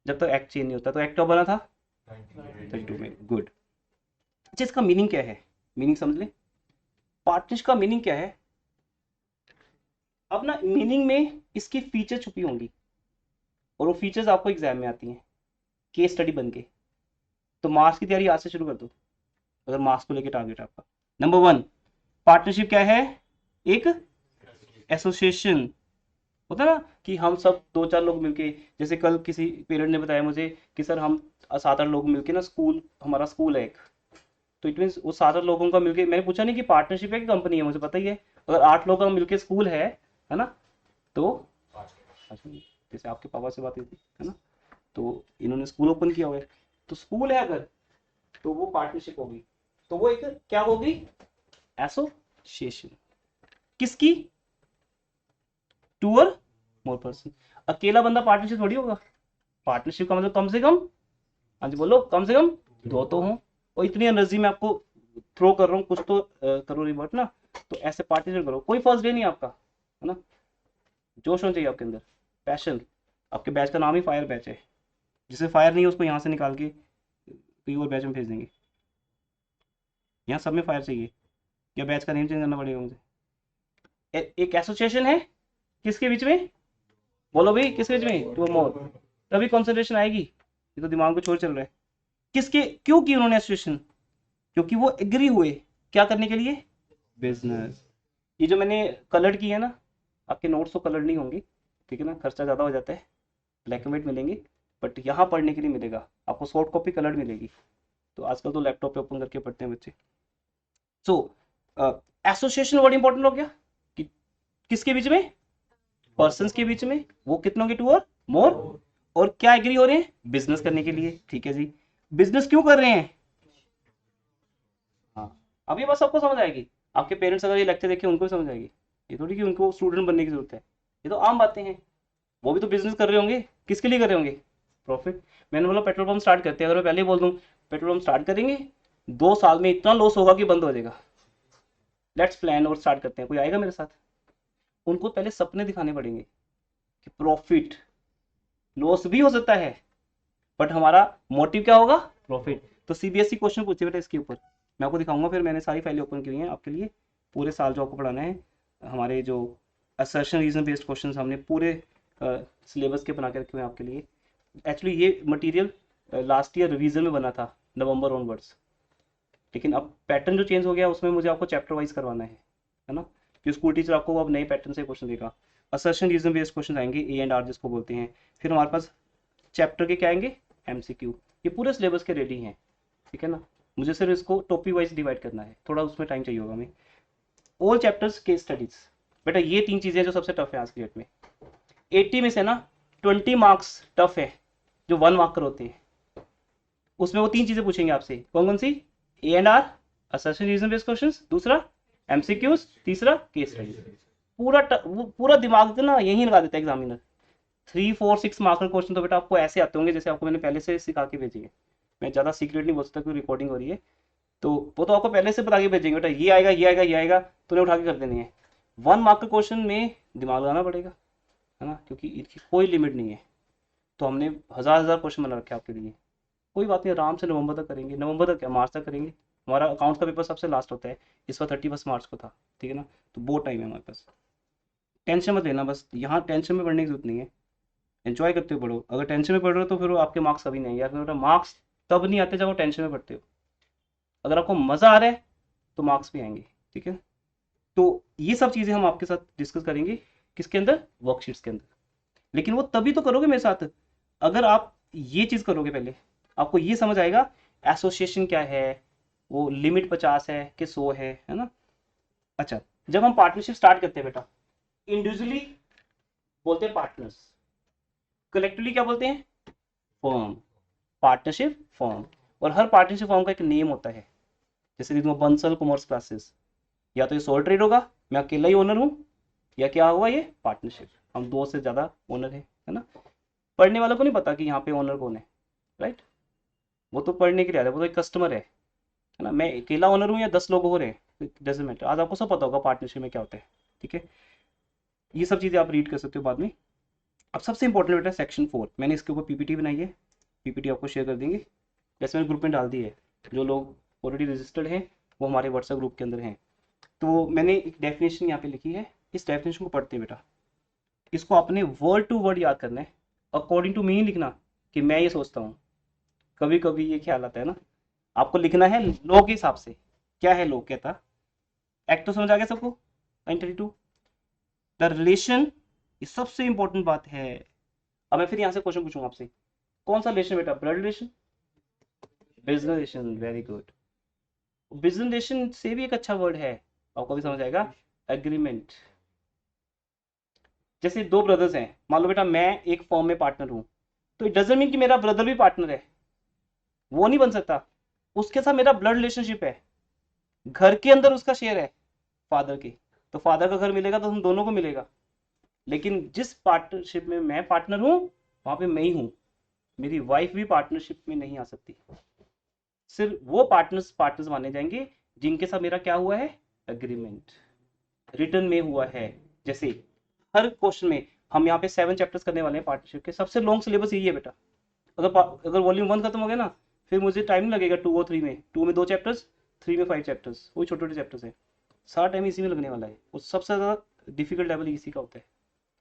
जब तक एक्ट चेंज नहीं होता। तो एक्ट कब बना था, 32 में। गुड। अच्छा, इसका मीनिंग क्या है, मीनिंग समझ लें। पार्टनरशिप का मीनिंग क्या है, अब ना मीनिंग में इसकी फीचर छुपी होंगी, और वो फीचर्स आपको एग्जाम में आती हैं केस स्टडी बन के। तो मार्क्स की तैयारी आज से शुरू कर दो, अगर मार्क्स को लेकर टारगेट आपका। नंबर 1, पार्टनरशिप क्या है, एक एसोसिएशन। होता है ना कि हम सब 2-4 लोग मिलके, जैसे कल किसी पेरेंट ने बताया मुझे कि सर हम 7-8 लोग मिलके ना, स्कूल, हमारा स्कूल है एक, तो इट मीन्स वो 7-8 लोगों का मिलके, मैंने पूछा नहीं कि पार्टनरशिप है कि कंपनी है, मुझे पता ही है। अगर 8 लोगों का मिलके स्कूल है ना, तो जैसे आपके पापा से बात हुई थी है ना, तो इन्होंने स्कूल ओपन किया हुआ है, तो स्कूल है अगर, तो वो पार्टनरशिप होगी। तो वो एक क्या होगी, एसोसिएशन। किसकी, 2 और मोर पर्सन। अकेला बंदा पार्टनरशिप थोड़ी होगा, पार्टनरशिप का मतलब कम से कम, हाँ जी बोलो, कम से कम 2 तो हों। और इतनी एनर्जी मैं आपको थ्रो कर रहा हूँ, कुछ तो करो रिवर्ट ना। तो ऐसे पार्टिसिपेट करो, कोई फर्स्ट डे नहीं आपका, है ना। जोश होना चाहिए आपके अंदर, पैशन। आपके बैच का नाम ही फायर बैच है, जिसे फायर नहीं है उसको यहाँ से निकाल के कोई और बैच में भेज देंगे। यहाँ सब में फायर चाहिए, या बैच का नेम चेंज करना पड़ेगा मुझे। एक एसोसिएशन है किसके बीच में, बोलो भाई किसके बीच में, 2 मोर, तभी कॉन्सेंट्रेशन आएगी। ये तो दिमाग को छोड़ चल रहा है। किसके, क्यों की उन्होंने एसोसिएशन, क्योंकि वो एग्री हुए क्या करने के लिए, बिजनेस। ये जो मैंने कलर्ड की है ना, आपके नोट्स तो कलर्ड नहीं होंगे, ठीक है ना, खर्चा ज़्यादा हो जाता है, ब्लैक एंड व्हाइट मिलेंगे, बट यहाँ पढ़ने के लिए मिलेगा आपको, सॉफ्ट कॉपी कलर्ड मिलेगी। तो आजकल तो लैपटॉप पे ओपन करके पढ़ते हैं बच्चे। सो एसोसिएशन वर्ड इंपॉर्टेंट हो गया कि किसके बीच में, पर्सन्स के बीच में, वो कितनों के, 2 और मोर, और क्या एग्री हो रहे हैं, बिजनेस करने के लिए। ठीक है जी, बिजनेस क्यों कर रहे हैं, हाँ, अब ये बात सबको समझ आएगी। आपके पेरेंट्स अगर ये लेक्चर देखें उनको भी समझ आएगी, ये थोड़ी कि उनको स्टूडेंट बनने की जरूरत है, ये तो आम बातें हैं। वो भी तो बिजनेस कर रहे होंगे, किसके लिए कर रहे होंगे, प्रॉफिट। मैंने बोला पेट्रोल पंप स्टार्ट करते हैं, अगर मैं पहले ही बोल दूं पेट्रोल पंप स्टार्ट करेंगे, 2 साल में इतना लॉस होगा कि बंद हो जाएगा, लेट्स प्लान और स्टार्ट करते हैं, कोई आएगा मेरे साथ। उनको पहले सपने दिखाने पड़ेंगे कि प्रॉफिट, लॉस भी हो सकता है, बट हमारा मोटिव क्या होगा, प्रॉफिट। तो CBSE क्वेश्चन पूछे बेटा इसके ऊपर, मैं आपको दिखाऊंगा, फिर मैंने सारी फाइलें ओपन की हुई हैं आपके लिए, पूरे साल जो आपको पढ़ाना है। हमारे जो असर्शन रीजन बेस्ड क्वेश्चन हमने पूरे सिलेबस के बना के रखे हुए हैं आपके लिए। एक्चुअली ये मटेरियल लास्ट ईयर रिवीजन में बना था, नवंबर ऑनवर्ड्स, लेकिन अब पैटर्न जो चेंज हो गया उसमें मुझे आपको चैप्टर वाइज करवाना है ना, कि स्कूल टीचर आपको अब नए पैटर्न से क्वेश्चन देगा। असर्शन रीजन बेस्ड क्वेश्चन आएंगे, A&R जिसको बोलते हैं। फिर हमारे पास चैप्टर के क्या आएंगे, MCQ। ये पूरे सिलेबस के रेडी हैं, ठीक है ना। मुझे सिर्फ इसको टॉपिक वाइज डिवाइड करना है, थोड़ा उसमें टाइम चाहिए होगा हमें। ऑल चैप्टर्स केस स्टडीज, बेटा ये 3 चीजें जो सबसे टफ है आज की डेट में। 80 में से ना 20 मार्क्स टफ है, जो 1 मार्कर होते हैं, उसमें वो 3 चीजें पूछेंगे आपसे, कौन कौन सी, A&R, assertion reason based questions, दूसरा MCQs, तीसरा केस स्टडी। वो पूरा दिमाग ना यहीं लगा देता है एग्जामिनर। 3, 4, 6 मार्कर क्वेश्चन तो बेटा आपको ऐसे आते होंगे जैसे आपको मैंने पहले से सिखा के भेजी है। मैं ज़्यादा सीक्रेट नहीं बोल सकता क्योंकि रिकॉर्डिंग हो रही है, तो वो तो आपको पहले से बता के भेजेंगे बेटा, ये आएगा, ये आएगा, ये आएगा, तो उन्हें उठा के कर देनी है। 1 मार्कर क्वेश्चन में दिमाग लगाना पड़ेगा, है ना, क्योंकि इसकी कोई लिमिट नहीं है। तो हमने हज़ार क्वेश्चन बना रखे आपके लिए। कोई बात नहीं, आराम से नवंबर तक करेंगे, नवंबर तक क्या, मार्च तक करेंगे। हमारा अकाउंट्स का पेपर सबसे लास्ट होता है, इस बार 31 मार्च को था, ठीक है ना, तो बहुत टाइम है हमारे पास। टेंशन मत लेना, बस यहाँ टेंशन में पढ़ने की जरूरत नहीं है, एंजॉय करते हो पढ़ो। अगर टेंशन में पढ़ रहे हो तो फिर वो आपके मार्क्स कभी नहीं आएंगे, यार मार्क्स तब नहीं आते जब वो टेंशन में पढ़ते हो। अगर आपको मजा आ रहा है तो मार्क्स भी आएंगे, ठीक है। तो ये सब चीजें हम आपके साथ डिस्कस करेंगे, किसके अंदर, वर्कशीट्स के अंदर। लेकिन वो तभी तो करोगे मेरे साथ अगर आप ये चीज करोगे पहले, आपको ये समझ आएगा एसोसिएशन क्या है, वो लिमिट 50 है कि 100 है ना। अच्छा, जब हम पार्टनरशिप स्टार्ट करते हैं बेटा, इंडिविजुअली बोलते हैं पार्टनर्स, कलेक्टिवली क्या बोलते हैं? Firm, partnership firm. और हर पार्टनरशिप फर्म का एक नेम होता है। जैसे लिखूंगा बंसल कॉमर्स क्लासेस, या तो ये सोल ट्रेड होगा, मैं अकेला ही ओनर हूँ, या क्या हुआ ये पार्टनरशिप, हम दो से ज्यादा ओनर है ना। पढ़ने वालों को नहीं पता कि यहाँ पे ओनर कौन है, राइट? वो तो पढ़ने के लिए आता है, वो तो एक कस्टमर है ना। मैं अकेला ओनर हूँ या 10 लोग हो रहे हैं, डजंट मैटर। आज आपको सब पता होगा पार्टनरशिप में क्या होता है, ठीक है। ये सब चीज़ें आप रीड कर सकते हो बाद में। अब सबसे इंपॉर्टेंट बेटा सेक्शन 4, मैंने इसके ऊपर पीपीटी बनाई है, पीपीटी आपको शेयर कर देंगे, जैसे मैंने ग्रुप में डाल दी है। जो लोग ऑलरेडी रजिस्टर्ड हैं वो हमारे व्हाट्सएप ग्रुप के अंदर हैं। तो मैंने एक डेफिनेशन यहाँ पे लिखी है, इस डेफिनेशन को पढ़ते हैं बेटा, इसको आपने वर्ड टू वर्ड याद करना है, अकॉर्डिंग टू मी लिखना कि मैं ये सोचता हूँ। कभी कभी ये ख्याल आता है ना, आपको लिखना है लॉ के हिसाब से, क्या है लॉ कहता। एक्ट तो समझ आ गया सबको, 932। द रिलेशन, ये सबसे इंपॉर्टेंट बात है। अब मैं फिर यहाँ से क्वेश्चन पूछूंगा आपसे, कौन सा रिलेशन बेटा? Blood relation, business relation, very good. Business relation से भी एक अच्छा वर्ड है, आपको भी समझ आएगा, एग्रीमेंट। जैसे दो ब्रदर्स हैं, मान लो बेटा मैं एक फॉर्म में पार्टनर हूं, तो इट डजंट मीन कि मेरा ब्रदर भी पार्टनर है, वो नहीं बन सकता। उसके साथ मेरा ब्लड रिलेशनशिप है, घर के अंदर उसका शेयर है फादर की, तो फादर का घर मिलेगा तो हम दोनों को मिलेगा। लेकिन जिस पार्टनरशिप में मैं पार्टनर हूं वहां पे मैं ही हूं, मेरी वाइफ भी पार्टनरशिप में नहीं आ सकती। सिर्फ वो पार्टनर्स पार्टनर्स माने जाएंगे जिनके साथ मेरा क्या हुआ है, एग्रीमेंट, रिटर्न में हुआ है। जैसे हर क्वेश्चन में हम यहाँ पे 7 चैप्टर्स करने वाले हैं पार्टनरशिप के, सबसे लॉन्ग सिलेबस यही है बेटा। अगर वॉल्यूम 1 खत्म हो गया ना, फिर मुझे टाइम नहीं लगेगा 2 और 3 में, 2 में 2 चैप्टर्स, 3 में 5 चैप्टर्स, वही छोटे छोटे चैप्टर्स है, सारा टाइम इसी में लगने वाला है। और सबसे ज़्यादा डिफिकल्ट लेवल इसी का होता है,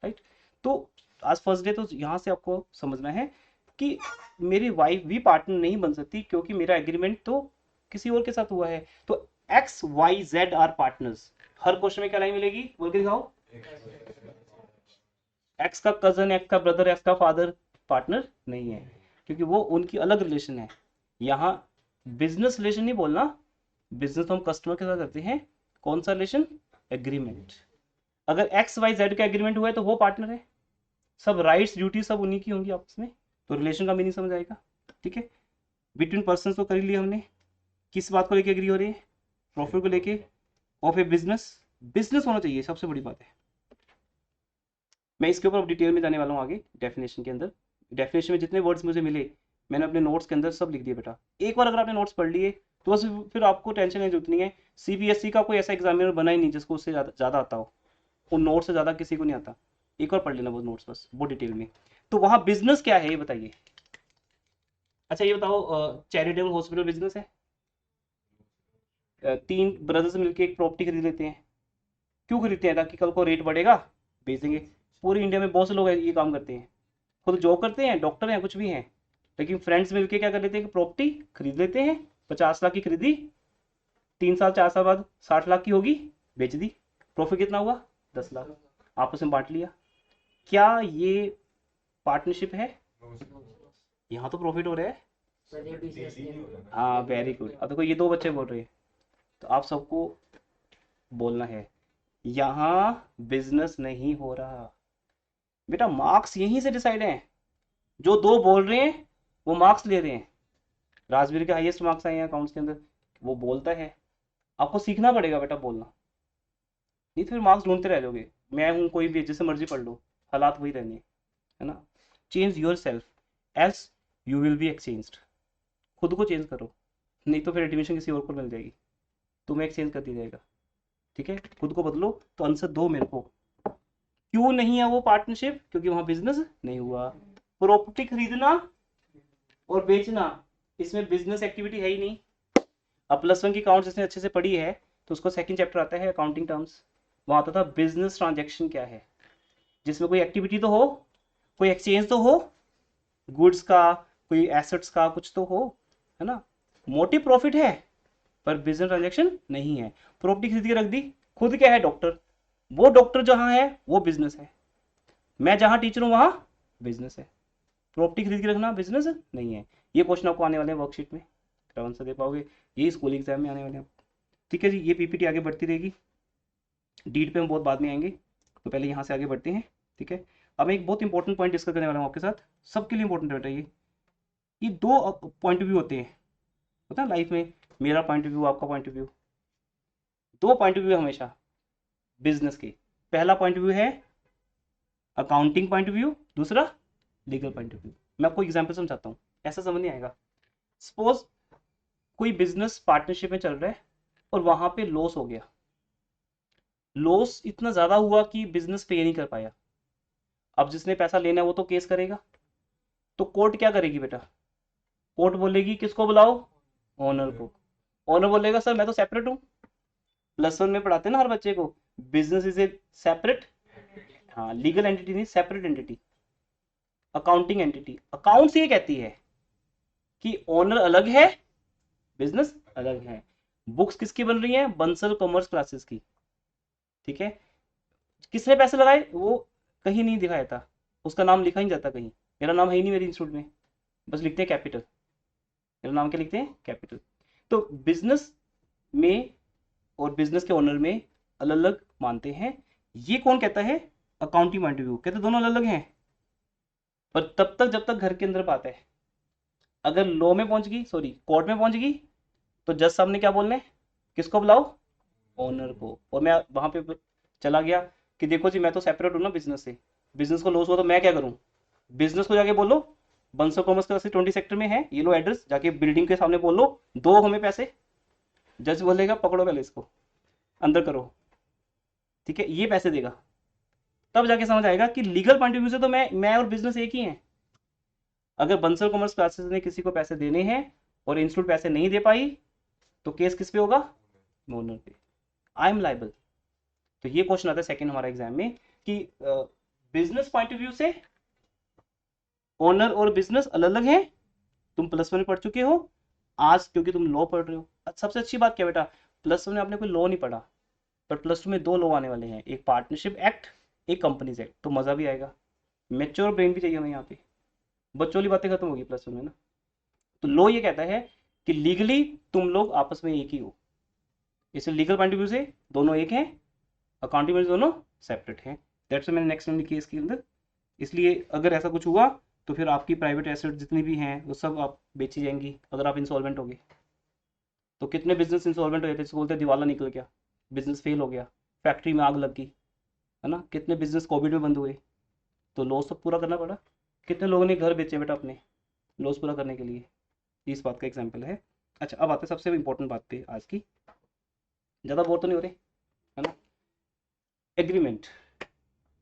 राइट। तो आज फर्स्ट डे, तो यहाँ से आपको समझना है कि मेरी वाइफ भी पार्टनर नहीं बन सकती, क्योंकि मेरा एग्रीमेंट तो किसी और के साथ हुआ है। तो X Y Z are partners, हर क्वेश्चन में क्या लाइन मिलेगी बोल के दिखाओ। एक्स का कजन, एक्स का ब्रदर, एक्स का फादर पार्टनर नहीं है, क्योंकि वो उनकी अलग रिलेशन है। यहाँ बिजनेस रिलेशन नहीं बोलना, बिजनेस तो हम कस्टमर के साथ करते हैं, कौन सा रिलेशन, एग्रीमेंट। अगर एक्स वाई जेड का एग्रीमेंट हुआ है तो वो पार्टनर है, सब राइट्स ड्यूटी सब उन्हीं की होंगी आपस में, तो रिलेशन का मीनिंग समझ आएगा, ठीक है। बिटवीन पर्सन तो कर ही लिया हमने, किस बात को लेके एग्री हो रही है, प्रॉफिट को लेके, ऑफ ए बिजनेस, बिजनेस होना चाहिए, सबसे बड़ी बात है। मैं इसके ऊपर डिटेल में जाने वाला हूँ आगे डेफिनेशन के अंदर। डेफिनेशन में जितने वर्ड्स मुझे मिले मैंने अपने नोट्स के अंदर सब लिख दिए बेटा। एक बार अगर आपने नोट्स पढ़ लिए तो बस फिर आपको टेंशन नहीं जरूरत नहीं है। सीबीएसई का कोई ऐसा एग्जामिनर बना ही नहीं जिसको उससे ज़्यादा आता हो, उन नोट्स से ज़्यादा किसी को नहीं आता। एक बार पढ़ लेना वो नोट्स बस, वो डिटेल में। तो वहाँ बिजनेस क्या है ये बताइए। अच्छा ये बताओ, चैरिटेबल हॉस्पिटल बिजनेस है? 3 ब्रदर्स मिलकर एक प्रॉपर्टी खरीद लेते हैं, क्यों खरीदते हैं? ताकि कल को रेट बढ़ेगा, बेचेंगे। पूरे इंडिया में बहुत से लोग ये काम करते हैं, खुद जॉब करते हैं, डॉक्टर हैं, कुछ भी हैं, लेकिन फ्रेंड्स मिलके क्या कर लेते हैं कि प्रॉपर्टी खरीद लेते हैं। 50 लाख की खरीदी, 3 साल 4 साल बाद 60 लाख की होगी, बेच दी, प्रॉफिट कितना हुआ, 10 लाख, आपस में बांट लिया। क्या ये पार्टनरशिप है? यहाँ तो प्रॉफिट हो रहा है। हाँ वेरी गुड। अब देखो ये 2 बच्चे बोल रहे हैं, तो आप सबको बोलना है यहाँ बिजनेस नहीं हो रहा बेटा, मार्क्स यहीं से डिसाइड हैं। जो 2 बोल रहे हैं वो मार्क्स ले रहे हैं। राजवीर के हाईएस्ट मार्क्स आए हैं अकाउंट्स के अंदर, वो बोलता है। आपको सीखना पड़ेगा बेटा बोलना, नहीं तो फिर मार्क्स ढूंढते रह जाओगे। मैं हूँ कोई भी, जैसे मर्जी पढ़ लो, हालात वही रहने, है ना। Change your self else you will be exchanged. खुद को चेंज करो, नहीं तो फिर एडमिशन किसी और को मिल जाएगी, तुम्हें एक्सचेंज कर दिया जाएगा, ठीक है। खुद को बदलो। तो आंसर दो मेरे को, क्यों नहीं है वो पार्टनरशिप? क्योंकि वहां बिजनेस नहीं हुआ। प्रॉपर्टी खरीदना और बेचना, इसमें बिजनेस एक्टिविटी है ही नहीं। अब +1 की अकाउंट जिसने अच्छे से पढ़ी है तो उसको सेकंड चैप्टर आता है अकाउंटिंग टर्म्स, वहां आता था बिजनेस ट्रांजैक्शन क्या है, जिसमें कोई एक्टिविटी तो हो, कोई एक्सचेंज तो हो, गुड्स का, कोई एसेट्स का कुछ तो हो, है ना। मोटी प्रॉफिट है पर बिजनेस ट्रांजैक्शन नहीं है। प्रॉपर्टी खरीद के रख दी, खुद क्या है, डॉक्टर। वो डॉक्टर जहां है वो बिजनेस है, मैं जहां टीचर हूं वहां बिजनेस है। प्रॉपर्टी खरीद के रखना बिजनेस नहीं है। ये क्वेश्चन आपको आने वाले हैं वर्कशीट में, आंसर दे पाओगे, ये स्कूल एग्जाम में आने वाले हैं। ठीक है जी, ये पीपीटी आगे बढ़ती रहेगी, डीट पे हम बहुत बाद में आएंगे। तो पहले यहाँ से आगे बढ़ते हैं, ठीक है। अब मैं एक बहुत इंपॉर्टेंट पॉइंट डिस्कस करने वाला हूँ आपके साथ, सबके लिए इंपॉर्टेंट बेटा ये दो पॉइंट ऑफ व्यू होते हैं, होता है लाइफ में, मेरा पॉइंट ऑफ व्यू, आपका पॉइंट ऑफ व्यू, दो पॉइंट ऑफ व्यू हमेशा बिजनेस के। पहला पॉइंट ऑफ व्यू है अकाउंटिंग पॉइंट ऑफ व्यू, दूसरा लीगल पॉइंट ऑफ व्यू। मैं आपको एग्जांपल समझाता हूँ, ऐसा समझ नहीं आएगा। सपोज कोई बिजनेस पार्टनरशिप में चल रहा है और वहां पे लॉस हो गया, लॉस इतना ज्यादा हुआ कि बिजनेस पे नहीं कर पाया। अब जिसने पैसा लेना है वो तो केस करेगा, तो कोर्ट क्या करेगी बेटा, कोर्ट बोलेगी किसको बुलाओ, ओनर को। ओनर बोलेगा सर मैं तो सेपरेट हूँ, +1 में पढ़ाते हैं ना हर बच्चे को, बिजनेस इज ए सेपरेट, हाँ लीगल एंटिटी नहीं, separate entity, accounting entity. Accounts ये कहती है कि ओनर अलग है, बिजनेस अलग है। बुक्स किसकी बन रही है, बंसल कॉमर्स क्लासेस की, ठीक है। किसने पैसे लगाए वो कहीं नहीं दिखाया था, उसका नाम लिखा ही नहीं जाता कहीं, मेरा नाम है ही नहीं मेरी इंस्टीट्यूट में, बस लिखते हैं कैपिटल, मेरा नाम क्या लिखते हैं, कैपिटल। तो बिजनेस में और बिजनेस के ओनर में अलग अलग मानते हैं। ये कौन कहता है, अकाउंटिंग पॉइंट ऑफ व्यू कहते दोनों अलग अलग हैं, पर तब तक जब तक घर के अंदर बात है। अगर लॉ में पहुंच गई, सॉरी कोर्ट में पहुंच गई, तो जज साहब ने क्या बोलना है, किसको बुलाओ, ओनर को। और मैं वहां पे चला गया कि देखो जी मैं तो सेपरेट हूं ना बिजनेस से, बिजनेस को लॉस हुआ तो मैं क्या करूं, बिजनेस को जाके बोलो बंसल कॉमर्स क्लास 20 सेक्टर में है, ये लो एड्रेस, जाके बिल्डिंग के सामने बोल लो, दो हमें पैसे। जज बोलेगा पकड़ो पहले इसको, अंदर करो, ठीक है, ये पैसे देगा। तब जाके समझ आएगा कि लीगल पॉइंट ऑफ व्यू से तो मैं और बिजनेस एक ही हैं। अगर बंसल कॉमर्स क्लासेस ने किसी को पैसे देने हैं और इंस्टीट्यूट पैसे नहीं दे पाई, तो केस किस पे होगा, ओनर पे, आई एम लाइबल। तो ये क्वेश्चन आता है सेकंड हमारा एग्जाम में कि बिजनेस पॉइंट ऑफ व्यू से ओनर और बिजनेस अलग अलग हैं। तुम +1 में पढ़ चुके हो आज, क्योंकि तुम लॉ पढ़ रहे हो। सबसे अच्छी बात क्या बेटा, +1 में आपने कोई लॉ नहीं पढ़ा, पर +2 में दो लॉ आने वाले हैं, एक पार्टनरशिप एक्ट, एक कंपनीज एक्ट, तो मजा भी आएगा। मेच्योर ब्रेन भी चाहिए हमें यहाँ पे, बच्चों वाली बातें खत्म होगी +1 में ना। तो लॉ ये कहता है कि लीगली तुम लोग आपस में एक ही हो, इसलिए लीगल पॉइंट ऑफ व्यू से दोनों एक हैं, अकाउंटिंग में दोनों सेपरेट हैं। दैट्स मैंने नेक्स्ट लाइन लिखी है इसके अंदर। इसलिए अगर ऐसा कुछ हुआ तो फिर आपकी प्राइवेट एसेट जितनी भी हैं वो सब आप बेची जाएंगी अगर आप इंसॉल्वेंट हो गए। तो कितने बिजनेस इंसॉल्वेंट हो जाते हैं, बोलते हैं दिवाला निकल गया, बिजनेस फेल हो गया, फैक्ट्री में आग लग गई, है ना, कितने बिजनेस कोविड में बंद हुए, तो लॉस तो पूरा करना पड़ा। कितने लोगों ने घर बेचे बेटा अपने लॉस पूरा करने के लिए, इस बात का एग्जाम्पल है। अच्छा अब आते हैं सबसे इंपॉर्टेंट बात पे आज की, ज़्यादा बोर तो नहीं हो रहे, है ना। एग्रीमेंट,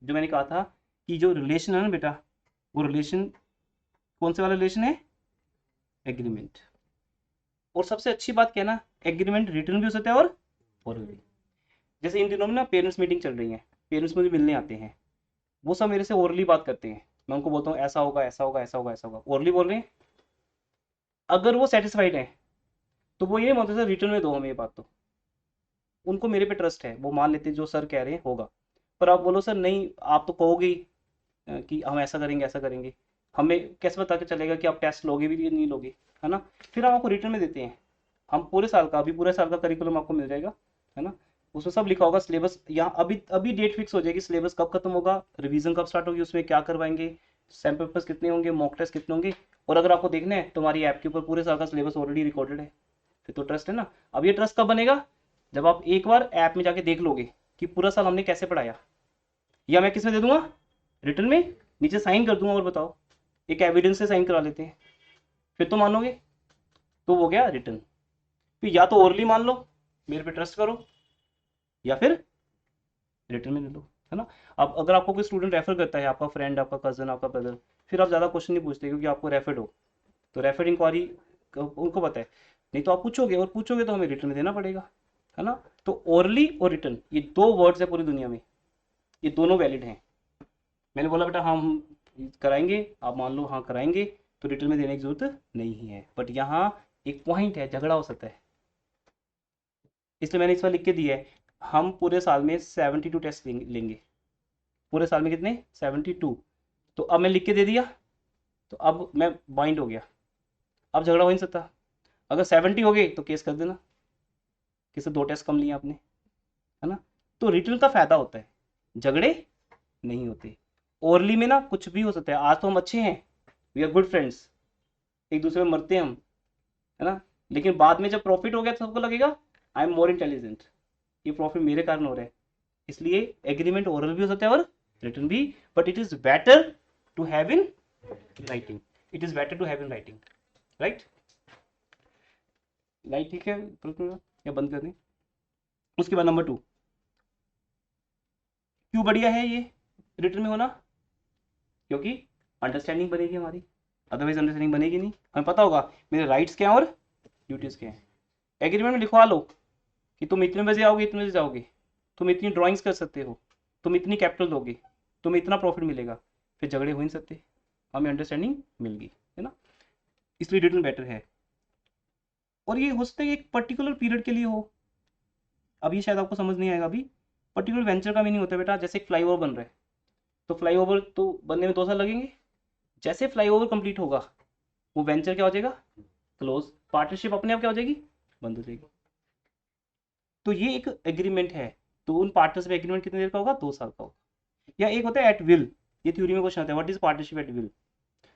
जो मैंने कहा था कि जो रिलेशन है ना बेटा, वो रिलेशन कौन से वाला रिलेशन है, एग्रीमेंट। और सबसे अच्छी बात क्या है ना, एग्रीमेंट रिटर्न भी हो सकता है और ओरल भी। जैसे इन दिनों में ना पेरेंट्स मीटिंग चल रही है, पेरेंट्स मुझे मिलने आते हैं, वो सब मेरे से ओरली बात करते हैं, मैं उनको बोलता हूँ ऐसा होगा ऐसा होगा ऐसा होगा ऐसा होगा, ओरली बोल रहे हैं। अगर वो सेटिस्फाइड है तो वो ये बोलते हैं रिटर्न में दो हमें ये बात, तो उनको मेरे पे ट्रस्ट है, वो मान लेते हैं जो सर कह रहे हैं होगा। पर आप बोलो सर नहीं, आप तो कहोगे ही, कि हम ऐसा करेंगे ऐसा करेंगे, हमें कैसे पता के चलेगा कि आप टेस्ट लोगे भी नहीं लोगे, है ना। फिर हम आपको रिटर्न में देते हैं, हम पूरे साल का, अभी पूरे साल का करिकुलम आपको मिल जाएगा, है ना। उसमें सब लिखा होगा, सिलेबस यहाँ अभी अभी डेट फिक्स हो जाएगी, सिलेबस कब खत्म होगा, रिवीजन कब स्टार्ट होगी, उसमें क्या करवाएंगे, सैम्पल पेपर्स कितने होंगे, मॉक टेस्ट कितने होंगे। और अगर आपको देखना है तुम्हारी ऐप के ऊपर पूरे साल का सिलेबस ऑलरेडी रिकॉर्डेड है, फिर तो ट्रस्ट है ना। अब ये ट्रस्ट कब बनेगा, जब आप एक बार ऐप में जाके देख लोगे कि पूरा साल हमने कैसे पढ़ाया। या मैं किस में दे दूंगा, रिटर्न में, नीचे साइन कर दूंगा, और बताओ एक एविडेंस से साइन करा लेते हैं, फिर तो मानोगे, तो वो गया रिटर्न। फिर या तो ओरली मान लो, मेरे पे ट्रस्ट करो, या फिर रिटर्न में ले लो, है ना। अब अगर आपको कोई स्टूडेंट रेफर करता है, आपका फ्रेंड, आपका कजन, आपका ब्रदर, फिर आप ज़्यादा क्वेश्चन नहीं पूछते क्योंकि आपको रेफर्ड हो, तो रेफर्ड इंक्वायरी उनको पता है। नहीं तो आप पूछोगे, और पूछोगे तो हमें रिटर्न में देना पड़ेगा, है ना। तो ओरली और रिटर्न ये दो वर्ड्स है पूरी दुनिया में, ये दोनों वैलिड हैं। मैंने बोला बेटा हाँ हम कराएंगे, आप मान लो हाँ कराएंगे, तो रिटर्न में देने की जरूरत नहीं है। बट यहाँ एक पॉइंट है, झगड़ा हो सकता है, इसलिए मैंने इस पर लिख के दिया है, हम पूरे साल में 72 टेस्ट लेंगे। पूरे साल में कितने, 72। तो अब मैं लिख के दे दिया, तो अब मैं बाइंड हो गया, अब झगड़ा हो नहीं सकता। अगर 70 हो गए तो केस कर देना, किसी 2 टेस्ट कम लिए आपने, है ना। तो रिटर्न का फायदा होता है, झगड़े नहीं होते। ओरली में ना कुछ भी हो सकता है, आज तो हम अच्छे हैं, वी आर गुड फ्रेंड्स, एक दूसरे में मरते हैं हम, है ना, लेकिन बाद में जब प्रॉफिट हो गया तो सबको लगेगा आई एम मोर इंटेलिजेंट, ये प्रॉफिट मेरे कारण हो रहा है। इसलिए एग्रीमेंट ओरल भी हो सकता है और रिटन भी, but it is better to have in writing, it is better to have in writing, right. Light ठीक है या बंद कर दें। उसके बाद नंबर 2, क्यों बढ़िया है ये रिटर्न में होना, क्योंकि अंडरस्टैंडिंग बनेगी हमारी, अदरवाइज अंडरस्टैंडिंग बनेगी नहीं, हमें पता होगा मेरे राइट्स क्या हैं और ड्यूटीज क्या हैं। एग्रीमेंट में लिखवा लो कि तुम इतने बजे आओगे, इतने बजे जाओगे, तुम इतनी ड्राइंग्स कर सकते हो, तुम इतनी कैपिटल दोगे, तुम्हें इतना प्रॉफिट मिलेगा, फिर झगड़े हो नहीं सकते, हमें अंडरस्टैंडिंग मिल गई, है ना, इसलिए रिटर्न बेटर है। और ये हो सकता है एक पर्टिकुलर पीरियड के लिए हो, अब ये शायद आपको समझ नहीं आएगा अभी। पर्टिकुलर वेंचर का मीनिंग होता है बेटा, जैसे एक फ्लाईओवर बन रहा है, तो फ्लाईओवर तो बनने में 2 साल लगेंगे, जैसे फ्लाईओवर कंप्लीट होगा वो वेंचर क्या हो जाएगा, क्लोज, पार्टनरशिप अपने आप क्या हो जाएगी, बंद हो जाएगी। तो ये एक एग्रीमेंट है, तो उन पार्टनर्स में एग्रीमेंट कितनी देर का होगा, 2 साल का होगा। या एक होता है एट विल, ये थ्योरी में क्वेश्चन आता है, what is partnership at will.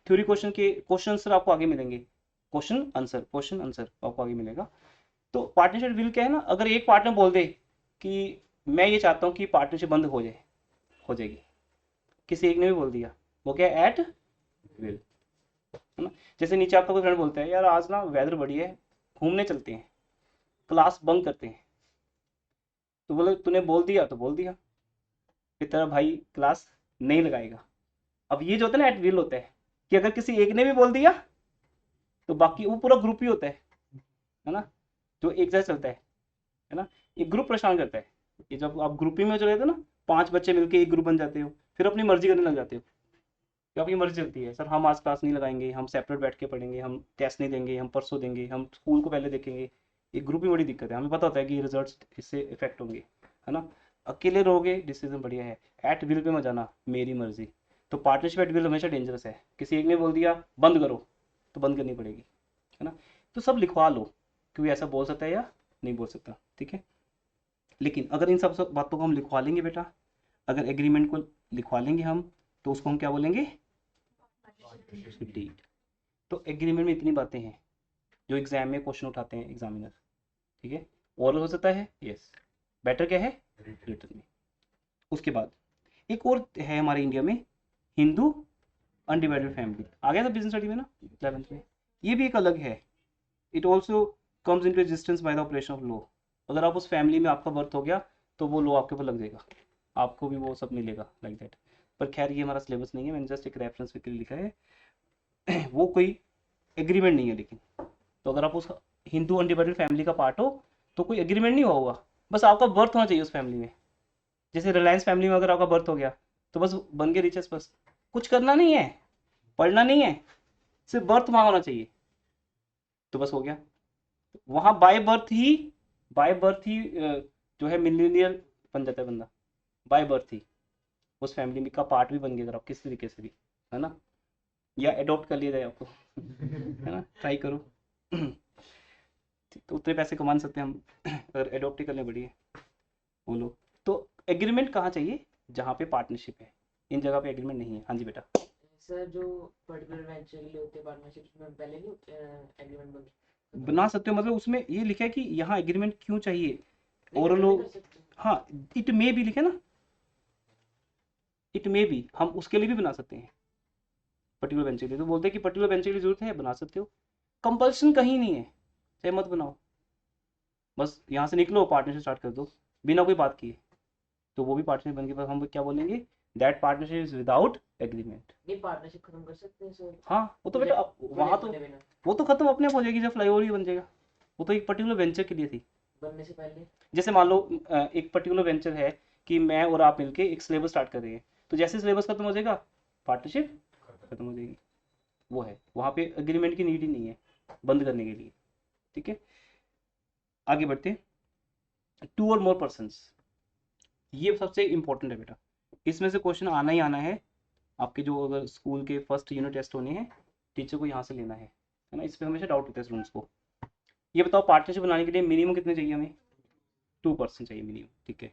Theory question के क्वेश्चन आंसर आपको आगे मिलेंगे, क्वेश्चन आंसर आपको आगे मिलेगा। तो पार्टनरशिप विल क्या है ना, अगर एक पार्टनर बोल दे कि मैं ये चाहता हूँ कि पार्टनरशिप बंद हो जाए, हो जाएगी, किसी एक ने भी बोल दिया, वो क्या है, एट विल, है ना। जैसे नीचे आपका कोई फ्रेंड बोलता है यार आज ना वेदर बढ़िया है, घूमने चलते हैं, क्लास बंक करते हैं, तो बोले तूने बोल दिया तो बोल दिया, फिर तेरा भाई क्लास नहीं लगाएगा। अब ये जो होता है ना एट विल होता है, कि अगर किसी एक ने भी बोल दिया तो बाकी वो पूरा ग्रुप ही होता है ना, जो एक साथ चलता है ना, ये ग्रुप परेशान करता है। ये जब आप ग्रुपिंग में चले जाते हो ना, 5 बच्चे मिलकर एक ग्रुप बन जाते हो, फिर अपनी मर्जी करने लग जाते हो, कि आपकी मर्जी चलती है, सर हम आज क्लास नहीं लगाएंगे, हम सेपरेट बैठ के पढ़ेंगे, हम टेस्ट नहीं देंगे, हम परसों देंगे, हम स्कूल को पहले देखेंगे। ये ग्रुप में बड़ी दिक्कत है, हमें पता होता है कि रिजल्ट इससे इफेक्ट होंगे, है ना। अकेले रहोगे डिसीजन बढ़िया है, एट विल पे मत जाना, मेरी मर्जी। तो पार्टनरशिप एट विल हमेशा डेंजरस है, किसी एक ने बोल दिया बंद करो तो बंद करनी पड़ेगी, है ना। तो सब लिखवा लो, क्योंकि ऐसा बोल सकता है या नहीं बोल सकता, ठीक है। लेकिन अगर इन सब बातों को हम लिखवा लेंगे बेटा, अगर एग्रीमेंट को लिखवा लेंगे हम, तो उसको हम क्या बोलेंगे, डीड। तो एग्रीमेंट में इतनी बातें हैं जो एग्जाम में क्वेश्चन उठाते हैं एग्जामिनर, ठीक है। ओरल हो सकता है, यस, बेटर क्या है, रिटन में। उसके बाद एक और है हमारे इंडिया में, हिंदू अनडिवाइडेड फैमिली, आ गया था बिजनेस स्टडी में ना 11th में, ये भी एक अलग है। It also comes into existence by the operation of law. अगर आप उस फैमिली में आपका बर्थ हो गया तो वो लॉ आपके ऊपर लग जाएगा, आपको भी वो सब मिलेगा लाइक दैट। पर खैर ये हमारा सिलेबस नहीं है, मैंने जस्ट एक रेफरेंस के लिए लिखा है वो कोई एग्रीमेंट नहीं है। लेकिन तो अगर आप उस हिंदू अनडिवाइडेड फैमिली का पार्ट हो तो कोई एग्रीमेंट नहीं हुआ होगा, बस आपका बर्थ होना चाहिए उस फैमिली में। जैसे रिलायंस फैमिली में अगर आपका बर्थ हो गया तो बस बन के रिचेस, बस कुछ करना नहीं है, पढ़ना नहीं है, सिर्फ बर्थ वहां होना चाहिए तो बस हो गया। वहां बाय बर्थ ही जो है मिलीनियर बन जाता है बंदा, बाय बर्थ ही उस फैमिली का पार्ट भी बन गया अगर आप किसी तरीके से भी, है ना, या एडॉप्ट कर लिया जाए आपको है ना, ट्राई करो तो उतने पैसे कमा सकते हैं हम अगर एडॉप्ट ही करने बढ़िया बोलो। तो एग्रीमेंट कहाँ चाहिए, जहाँ पे पार्टनरशिप है, इन जगह पे एग्रीमेंट नहीं है। हाँ जी बेटा। सर जो पर्टिकुलर वेंचर के लिए होते हैं पार्टनरशिप में पहले नहीं एग्रीमेंट बना सकते हो, मतलब उसमें ये लिखा है कि यहाँ एग्रीमेंट क्यों चाहिए, ओरल नहीं हो, कर सकते। हाँ, इट मे भी लिखे ना, इट मे भी, हम उसके लिए भी बना सकते हैं पर्टिकुलर बेंच के लिए, तो बोलते हैं कि पर्टिकुलर बेंच के लिए जरूरत है, बना सकते हो, कंपल्सन कहीं नहीं है, चाहे मत बनाओ, बस यहाँ से निकलो पार्टनरशिप स्टार्ट कर दो बिना कोई बात किए, तो वो भी पार्टनरशिप बन के बाद हम क्या बोलेंगे, that partnership is without agreement. नहीं पार्टनरशिप खत्म कर सकते हैं सर, हाँ वो तो बेटा वहाँ तो वो तो खत्म अपने आप हो जाएगी जब फ्लाईओवर ही बन जाएगा, वो तो एक पर्टिकुलर वेंचर के लिए थी। बनने से पहले जैसे मान लो एक पर्टिकुलर वेंचर है कि मैं और आप मिलके एक सिलेबस स्टार्ट कर रहे हैं, तो जैसे सिलेबस खत्म हो जाएगा पार्टनरशिप खत्म हो जाएगी, वो है वहाँ पे एग्रीमेंट की नीड ही नहीं है बंद करने के लिए, ठीक है। आगे बढ़ते हैं, 2 और मोर पर्सन, ये सबसे इंपॉर्टेंट है बेटा, इसमें से क्वेश्चन आना ही आना है आपके, जो अगर स्कूल के फर्स्ट यूनिट टेस्ट होने हैं टीचर को यहाँ से लेना है ना, इस पर हमेशा डाउट होता है स्टूडेंट्स को। ये बताओ पार्टनरशिप बनाने के लिए मिनिमम कितने चाहिए हमें, 2% चाहिए मिनिमम, ठीक है।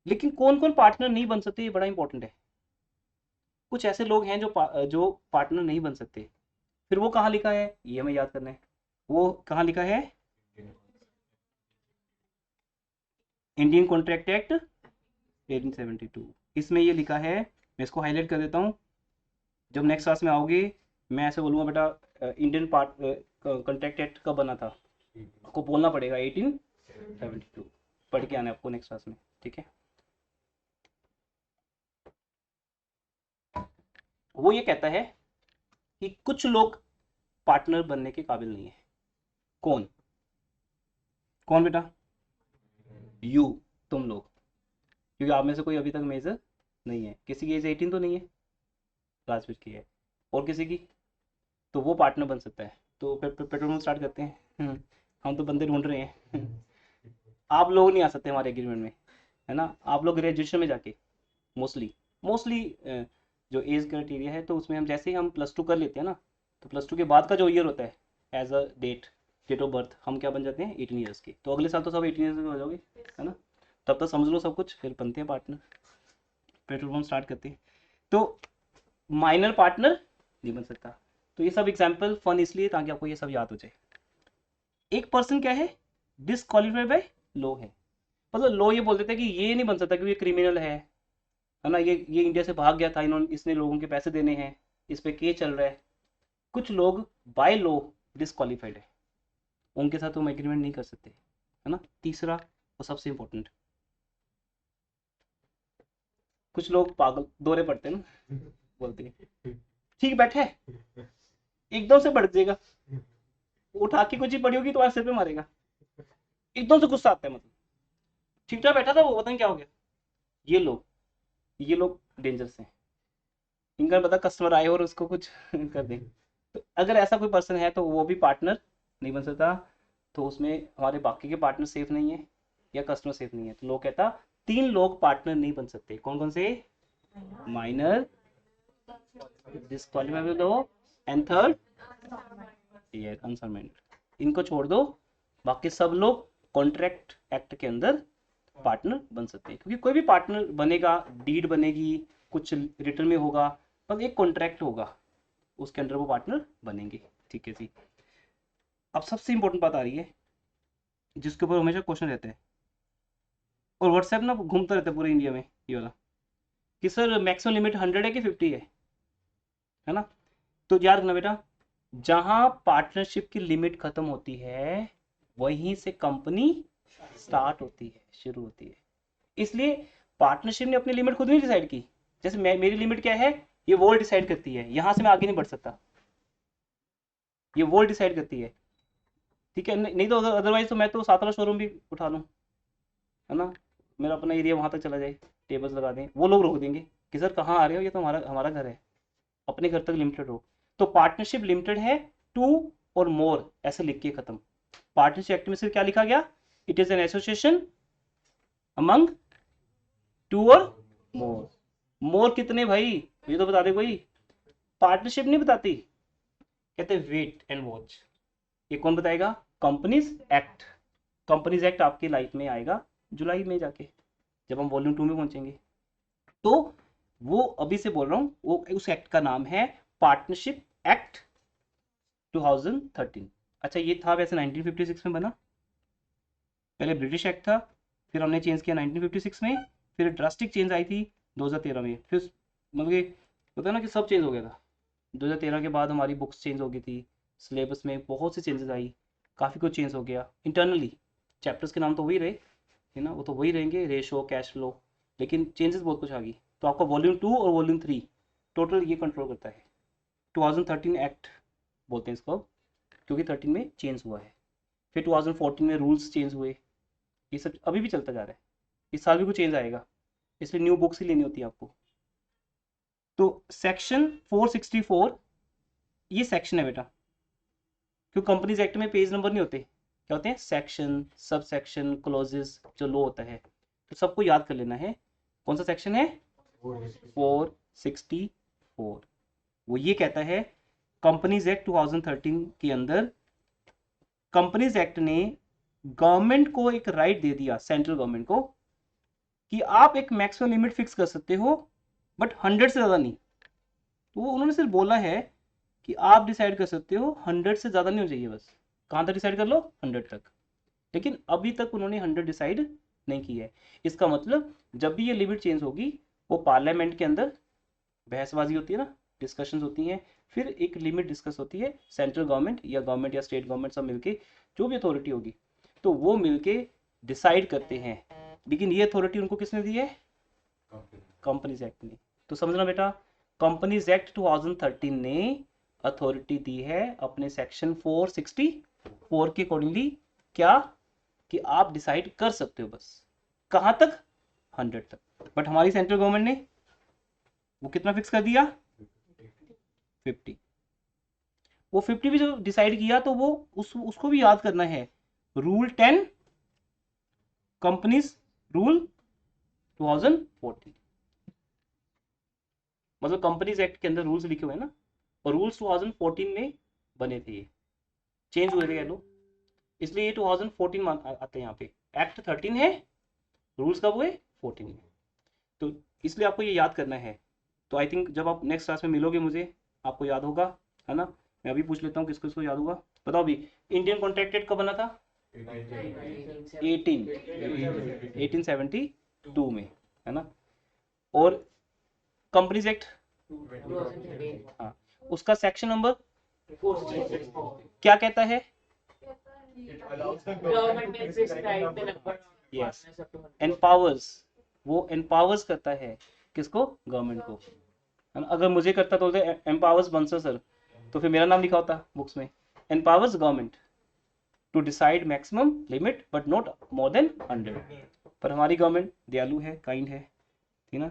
लेकिन कौन कौन पार्टनर नहीं बन सकते ये बड़ा इंपॉर्टेंट है। कुछ ऐसे लोग हैं जो पार्टनर नहीं बन सकते। फिर वो कहाँ लिखा है ये हमें याद करना है। वो कहाँ लिखा है? इंडियन कॉन्ट्रैक्ट एक्ट 1872, इसमें ये लिखा है। मैं इसको हाईलाइट कर देता हूँ। जब नेक्स्ट क्लास में आओगे मैं ऐसे बोलूँगा बेटा इंडियन पार्ट कॉन्ट्रैक्ट एक्ट कब बना था, आपको बोलना पड़ेगा 1872। पढ़ के आना है आपको नेक्स्ट क्लास में, ठीक है। वो ये कहता है कि कुछ लोग पार्टनर बनने के काबिल नहीं है। कौन? कौन बेटा? यू, तुम लोग, क्योंकि आप में से कोई अभी तक मेजर नहीं है। किसी की एज 18 तो नहीं है, राजवीर की है, और किसी की, तो वो पार्टनर बन सकता है। तो पेट्रोल पंप स्टार्ट करते हैं। हम तो बंदे ढूंढ रहे हैं। आप लोग नहीं आ सकते हमारे एग्रीमेंट में, है ना। आप लोग ग्रेजुएशन में जाके मोस्टली मोस्टली जो एज क्राइटेरिया है, तो उसमें हम जैसे ही हम +2 कर लेते हैं ना, तो +2 के बाद का जो ईयर होता है as a date of birth, हम क्या बन जाते हैं 18 ईयर्स के। तो अगले साल तो सब 18 ईयर्स के हो जाओगे, है ना। तब तक समझ लो सब कुछ, फिर बनते हैं पार्टनर, पेट्रोल पंप स्टार्ट करते हैं। तो माइनर पार्टनर नहीं बन सकता। तो ये सब एग्जाम्पल फन इसलिए ताकि आपको ये सब याद हो जाए। एक पर्सन क्या है? डिसक्वालीफाइड बाय लॉ है। मतलब लॉ ये बोल देते हैं कि ये नहीं बन सकता क्योंकि ये क्रिमिनल है ना। ये इंडिया से भाग गया था, इन्होंने इसने लोगों के पैसे देने हैं, इस पे केस चल रहा है। कुछ लोग बाय लॉ डिसक्वालीफाइड है, उनके साथ तुम एग्रीमेंट नहीं कर सकते, है ना। तीसरा और सबसे इंपॉर्टेंट, कुछ लोग पागल दौरे पड़ते हैं ना, बोलते हैं ठीक बैठे एकदम से भड़क जाएगा, उठा के कुछ ही पड़ी होगी तो सिर पे मारेगा, एकदम से गुस्सा आता है। मतलब ठीक ठाक बैठा था वो, पता नहीं क्या हो गया। ये लोग डेंजरस हैं। इनका पता कस्टमर आए और उसको कुछ कर दें। तो अगर ऐसा कोई पर्सन है तो वो भी पार्टनर नहीं बन सकता। तो उसमें हमारे बाकी के पार्टनर सेफ नहीं है या कस्टमर सेफ नहीं है। तो लोग कहता 3 लोग पार्टनर नहीं बन सकते। कौन कौन से? माइनर, डिस्क्वालीफाइड हो, एंड थर्ड ये अनसर्मेंट। इनको छोड़ दो, बाकी सब लोग कॉन्ट्रैक्ट एक्ट के अंदर पार्टनर बन सकते हैं। क्योंकि कोई भी पार्टनर बनेगा, डीड बनेगी, कुछ रिटर्न में होगा, बस एक कॉन्ट्रैक्ट होगा, उसके अंदर वो पार्टनर बनेंगे, ठीक है जी। अब सबसे इंपॉर्टेंट बात आ रही है जिसके ऊपर हमेशा क्वेश्चन रहते हैं, और व्हाट्सएप ना घूमता रहता है पूरे इंडिया में ये वाला, कि सर मैक्सिमम लिमिट 100 है कि 50 है ना। तो याद रखना बेटा, जहां पार्टनरशिप की लिमिट खत्म होती है वहीं से कंपनी स्टार्ट होती है, शुरू होती है। इसलिए पार्टनरशिप ने अपनी लिमिट खुद नहीं डिसाइड की। जैसे मेरी लिमिट क्या है, ये वोल्ट डिसाइड करती है, यहां से मैं आगे नहीं बढ़ सकता, ये वोल्ट डिसाइड करती है, ठीक है। नहीं तो अदरवाइज तो मैं तो सात वाला शोरूम भी उठा लूँ, है ना। मेरा अपना एरिया वहां तक चला जाए, टेबल्स लगा दें, वो लोग रोक देंगे कि सर कहाँ आ रहे हो, ये तो हमारा हमारा घर है, अपने घर तक लिमिटेड हो। तो पार्टनरशिप लिमिटेड है 2 और मोर, ऐसे लिख के खत्म। पार्टनरशिप एक्ट में सिर्फ क्या लिखा गया? It is an association among 2 और मोर। मोर कितने भाई, ये तो बता दे कोई। पार्टनरशिप नहीं बताती, कहते वेट एंड वॉच। ये कौन बताएगा? Companies act. कंपनीज एक्ट आपकी लाइफ में आएगा जुलाई में जाके, जब हम वॉल्यूम 2 में पहुंचेंगे। तो वो अभी से बोल रहा हूँ, वो उस एक्ट का नाम है पार्टनरशिप एक्ट 2013। अच्छा ये था वैसे 1956 में बना, पहले ब्रिटिश एक्ट था, फिर हमने चेंज किया 1956 में, फिर ड्रास्टिक चेंज आई थी 2013 में। फिर मतलब कि होता है ना कि सब चेंज हो गया था। 2013 के बाद हमारी बुक्स चेंज हो गई थी, सिलेबस में बहुत सी चेंजेस आई, काफ़ी कुछ चेंज हो गया इंटरनली। चैप्टर्स के नाम तो वही रहे, है ना, वो तो वही रहेंगे, रेशो, कैश फ्लो, लेकिन चेंजेस बहुत कुछ आ गई। तो आपका वॉल्यूम 2 और वॉल्यूम 3 टोटल ये कंट्रोल करता है। 2013 एक्ट बोलते हैं इसको, क्योंकि 13 में चेंज हुआ है। फिर 2014 में रूल्स चेंज हुए, ये सब अभी भी चलता जा रहा है। इस साल भी कुछ चेंज आएगा, इसलिए न्यू बुक्स ही लेनी होती है आपको। तो सेक्शन 464 ये सेक्शन है बेटा, क्योंकि कंपनीज एक्ट में पेज नंबर नहीं होते, क्या होते हैं? सेक्शन, सब सेक्शन, क्लोजेस, जो लो होता है। तो सबको याद कर लेना है कौन सा सेक्शन है? 464। वो ये कहता है कंपनीज एक्ट 2013 के अंदर कंपनीज एक्ट ने गवर्नमेंट को एक राइट दे दिया, सेंट्रल गवर्नमेंट को, कि आप एक मैक्सिमम लिमिट फिक्स कर सकते हो बट 100 से ज़्यादा नहीं। तो वो उन्होंने सिर्फ बोला है कि आप डिसाइड कर सकते हो 100 से ज़्यादा नहीं हो चाहिए, बस कहाँ तक डिसाइड कर लो 100 तक। लेकिन अभी तक उन्होंने 100 डिसाइड नहीं किया है। इसका मतलब जब भी ये लिमिट चेंज होगी वो पार्लियामेंट के अंदर बहसबाजी होती है ना, डिस्कशंस होती हैं, फिर एक लिमिट डिस्कस होती है, सेंट्रल गवर्नमेंट या स्टेट गवर्नमेंट सब मिलके, जो भी अथॉरिटी होगी तो वो मिलके डिसाइड करते हैं। लेकिन ये अथॉरिटी उनको किसने दी है? कंपनीज एक्ट ने। तो समझना बेटा, कंपनीज एक्ट 2013 ने अथॉरिटी दी है अपने सेक्शन 464 के अकॉर्डिंगली, क्या कि आप डिसाइड कर सकते हो बस कहां तक, 100 तक। बट हमारी सेंट्रल गवर्नमेंट ने वो कितना फिक्स कर दिया? 50। वो 50 भी जो डिसाइड किया तो वो उसको भी याद करना है, रूल 10 कंपनीज रूल 2014, मतलब कंपनीज एक्ट के अंदर रूल्स लिखे हुए हैं ना, और रूल्स 2014 में बने थे, ये चेंज हुए थे कह लो, इसलिए ये 2014 आते हैं यहाँ पे। एक्ट 13 है, रूल्स कब हुए? 14 में। तो इसलिए आपको ये याद करना है। तो आई थिंक जब आप नेक्स्ट क्लास में मिलोगे मुझे आपको याद होगा, है ना। मैं अभी पूछ लेता हूँ किसको किसको याद होगा, बताओ अभी। इंडियन कॉन्ट्रैक्ट एक्ट कब बना था? 1872 में, है ना। और कंपनीज एक्ट, 2013 हाँ, उसका सेक्शन नंबर क्या कहता है? गवर्नमेंट ने prescribe the number of yes, partners up to 100। Empowers, वो एम्पावर्स करता है किसको? गवर्नमेंट को, है ना। अगर मुझे करता तो एम्पावर्स बंसल सर, तो फिर मेरा नाम लिखा होता बुक्स में, empowers government to decide maximum limit but not more than 100। पर हमारी गवर्नमेंट दयालु है, काइंड है, ठीक ना।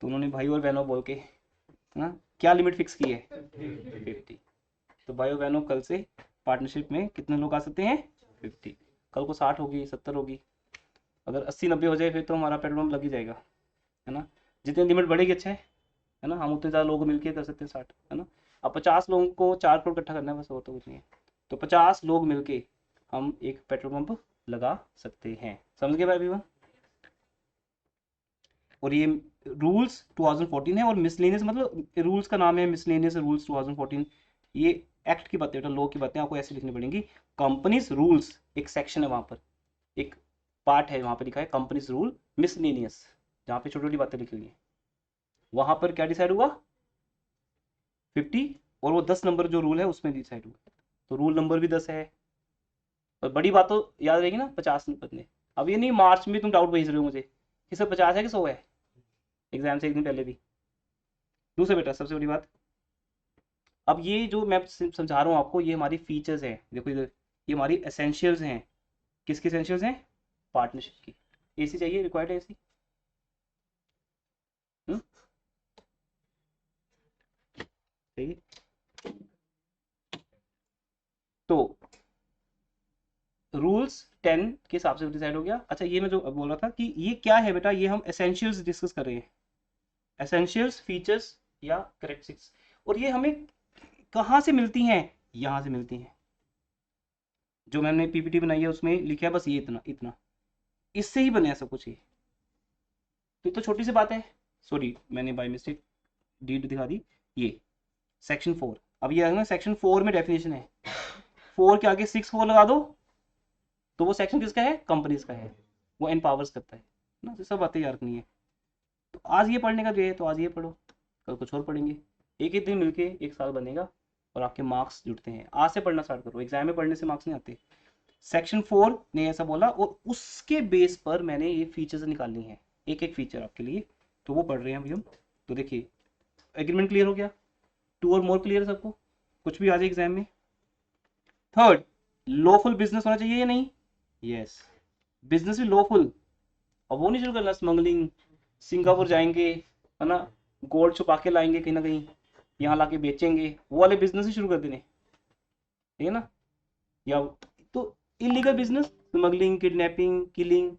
तो उन्होंने भाई और बहनों बोल के, है ना, क्या लिमिट फिक्स की है? 50। तो भाई और बहनों कल से पार्टनरशिप में कितने लोग आ सकते हैं? 50। कल को 60 होगी, 70 होगी, अगर 80-90 हो जाए फिर तो हमारा पेट्रोल पंप लग ही जाएगा, है ना। जितनी लिमिट बढ़ेगी अच्छा है ना, हम उतने ज़्यादा लोग मिलकर कर सकते हैं 60, है ना। अब 50 लोगों को 4 करोड़ इकट्ठा करना है बस, और तो कुछ नहीं है। तो 50 लोग मिलके हम एक पेट्रोल पंप लगा सकते हैं, समझ गए भाई भीवन। और ये रूल्स 2014 है, और मिसलेनियस मतलब रूल्स का नाम है मिसलेनियस रूल्स 2014। ये एक्ट की बातें, लॉ की बातें आपको ऐसे लिखनी पड़ेंगी। कंपनीज रूल्स एक सेक्शन है, वहां पर एक पार्ट है, वहां पर लिखा है कंपनीज रूल मिसलेनियस, जहाँ पे छोटी छोटी बातें लिखी हुई है। वहां पर क्या डिसाइड हुआ? 50, और वो 10 नंबर जो रूल है उसमें डिसाइड हुआ। तो रूल नंबर भी 10 है, और बड़ी बात तो याद रहेगी ना, 50 बदले। अब ये नहीं मार्च में तुम डाउट भेज रहे हो मुझे कि सर 50 है कि 100 है, एग्जाम से एक दिन पहले भी। दूसरा बेटा सबसे बड़ी बात, अब ये जो मैं समझा रहा हूँ आपको, ये हमारी फीचर्स हैं, देखो इधर, ये हमारी एसेंशियल्स हैं। किसकी एसेंशियल्स हैं? पार्टनरशिप की। एसी चाहिए, रिक्वायर्ड है एसी? चाहिए। तो रूल्स 10 के हिसाब से डिसाइड हो गया। अच्छा, ये मैं जो बोल रहा था कि ये क्या है बेटा, ये हम एसेंशियल्स डिस्कस कर रहे हैं, एसेंशियल्स, फीचर्स या करेक्टरिस्टिक्स। और ये हमें कहाँ से मिलती हैं? यहाँ से मिलती हैं। जो मैंने पीपीटी बनाई है उसमें लिखा है बस ये इतना इतना, इससे ही बने सब कुछ। ये तो छोटी सी बात है, सॉरी मैंने बाय मिस्टेक डीड दिखा दी। ये सेक्शन 4, अब ये ना सेक्शन 4 में डेफिनेशन है, 4 के आगे 6-4 लगा दो तो वो सेक्शन किसका है? कंपनीज का है, वो एम्पावर्स करता है ना। तो सब बातें याद रखनी है। तो आज ये पढ़ने का जो है तो आज ये पढ़ो, कल कुछ और पढ़ेंगे, एक एक दिन मिलके एक साल बनेगा और आपके मार्क्स जुड़ते हैं। आज से पढ़ना स्टार्ट करो, एग्जाम में पढ़ने से मार्क्स नहीं आते। सेक्शन 4 ने ऐसा बोला और उसके बेस पर मैंने ये फीचर्स निकालनी है, एक एक फीचर आपके लिए, तो वो पढ़ रहे हैं अभी हम। तो देखिए, एग्रीमेंट क्लियर हो गया, 2 और मोर क्लियर है सबको, कुछ भी आ जाए एग्जाम में। थर्ड, लॉफुल बिजनेस होना चाहिए या नहीं? यस, बिजनेस भी लॉफुल। अब वो नहीं शुरू करना स्मगलिंग, सिंगापुर जाएंगे, है ना, गोल्ड छुपा के लाएंगे कहीं ना कहीं, यहाँ लाके बेचेंगे, वो वाले बिजनेस ही शुरू कर देने, ठीक है ना। या तो illegal business, smuggling, kidnapping, killing,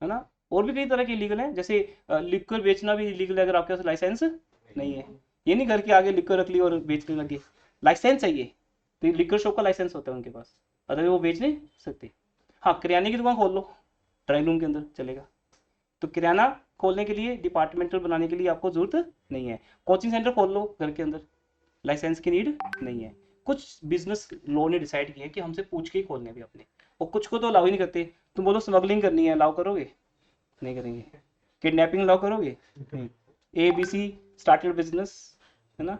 है ना। और भी कई तरह के इलीगल है, जैसे लिक्वर बेचना भी इलीगल है अगर आपके पास लाइसेंस नहीं है। ये नहीं घर के आगे लिक्वर रख ली और बेचने लगे, लाइसेंस चाहिए। तो लिक्वर शॉप का लाइसेंस होता है उनके पास, अदरवाइज वो बेच नहीं सकते। हाँ, किराने की दुकान खोल लो ड्राइंग रूम के अंदर, चलेगा। तो किराना खोलने के लिए, डिपार्टमेंटल बनाने के लिए आपको जरूरत नहीं है। कोचिंग सेंटर खोल लो घर के अंदर, लाइसेंस की नीड नहीं है। कुछ बिजनेस लॉ ने डिसाइड किया है कि हमसे पूछ के ही खोलने भी अपने, और कुछ को तो अलाउ ही नहीं करते। तुम बोलो स्मगलिंग करनी है, अलाउ करोगे? नहीं करेंगे। किडनैपिंग अलाउ करोगे? नहीं। ABC स्टार्टेड बिजनेस, है ना,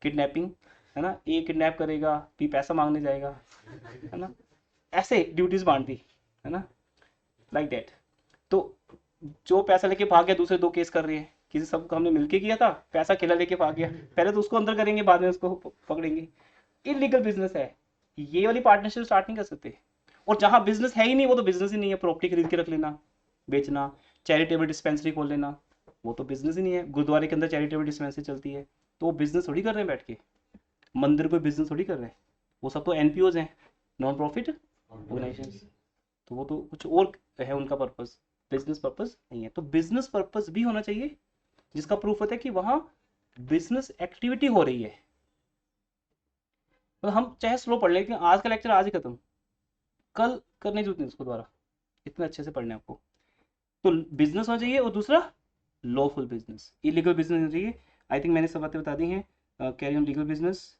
किडनैपिंग, है ना, ए किडनैप करेगा, बी पैसा मांगने जाएगा, है ना, ऐसे ड्यूटीज बांट दी, है ना, लाइक दैट। तो जो पैसा लेके भाग गया, दूसरे 2 केस कर रहे हैं, किसी सबको हमने मिलके किया था, पैसा खिला लेके भाग गया, पहले तो उसको अंदर करेंगे, बाद में उसको पकड़ेंगे। इलीगल बिजनेस है, ये वाली पार्टनरशिप स्टार्ट नहीं कर सकते। और जहां बिजनेस है ही नहीं, वो तो बिजनेस ही नहीं है। प्रॉपर्टी खरीद के रख लेना, बेचना, चैरिटेबल डिस्पेंसरी खोल लेना, वो तो बिजनेस ही नहीं है। गुरुद्वारे के अंदर चैरिटेबल डिस्पेंसरी चलती है, तो वो बिजनेस थोड़ी कर रहे हैं बैठ के, मंदिर कोई बिजनेस थोड़ी कर रहे हैं, वो सब तो NPOs हैं, नॉन प्रॉफिट ऑर्गेनाइजेशन। तो वो तो कुछ और है उनका पर्पस, बिजनेस पर्पस नहीं है। तो बिजनेस पर्पस भी होना चाहिए जिसका प्रूफ होता है कि वहां बिजनेस एक्टिविटी हो रही है। तो हम चाहे स्लो पढ़ लें, लेकिन आज का लेक्चर आज ही खत्म, कल करने की जरूरत नहीं उसको दोबारा, इतने अच्छे से पढ़ने आपको। तो बिजनेस होना चाहिए, और दूसरा लॉफुल बिजनेस, इलीगल बिजनेस होना चाहिए। आई थिंक मैंने सब बातें बता दी हैं। Carry on legal business,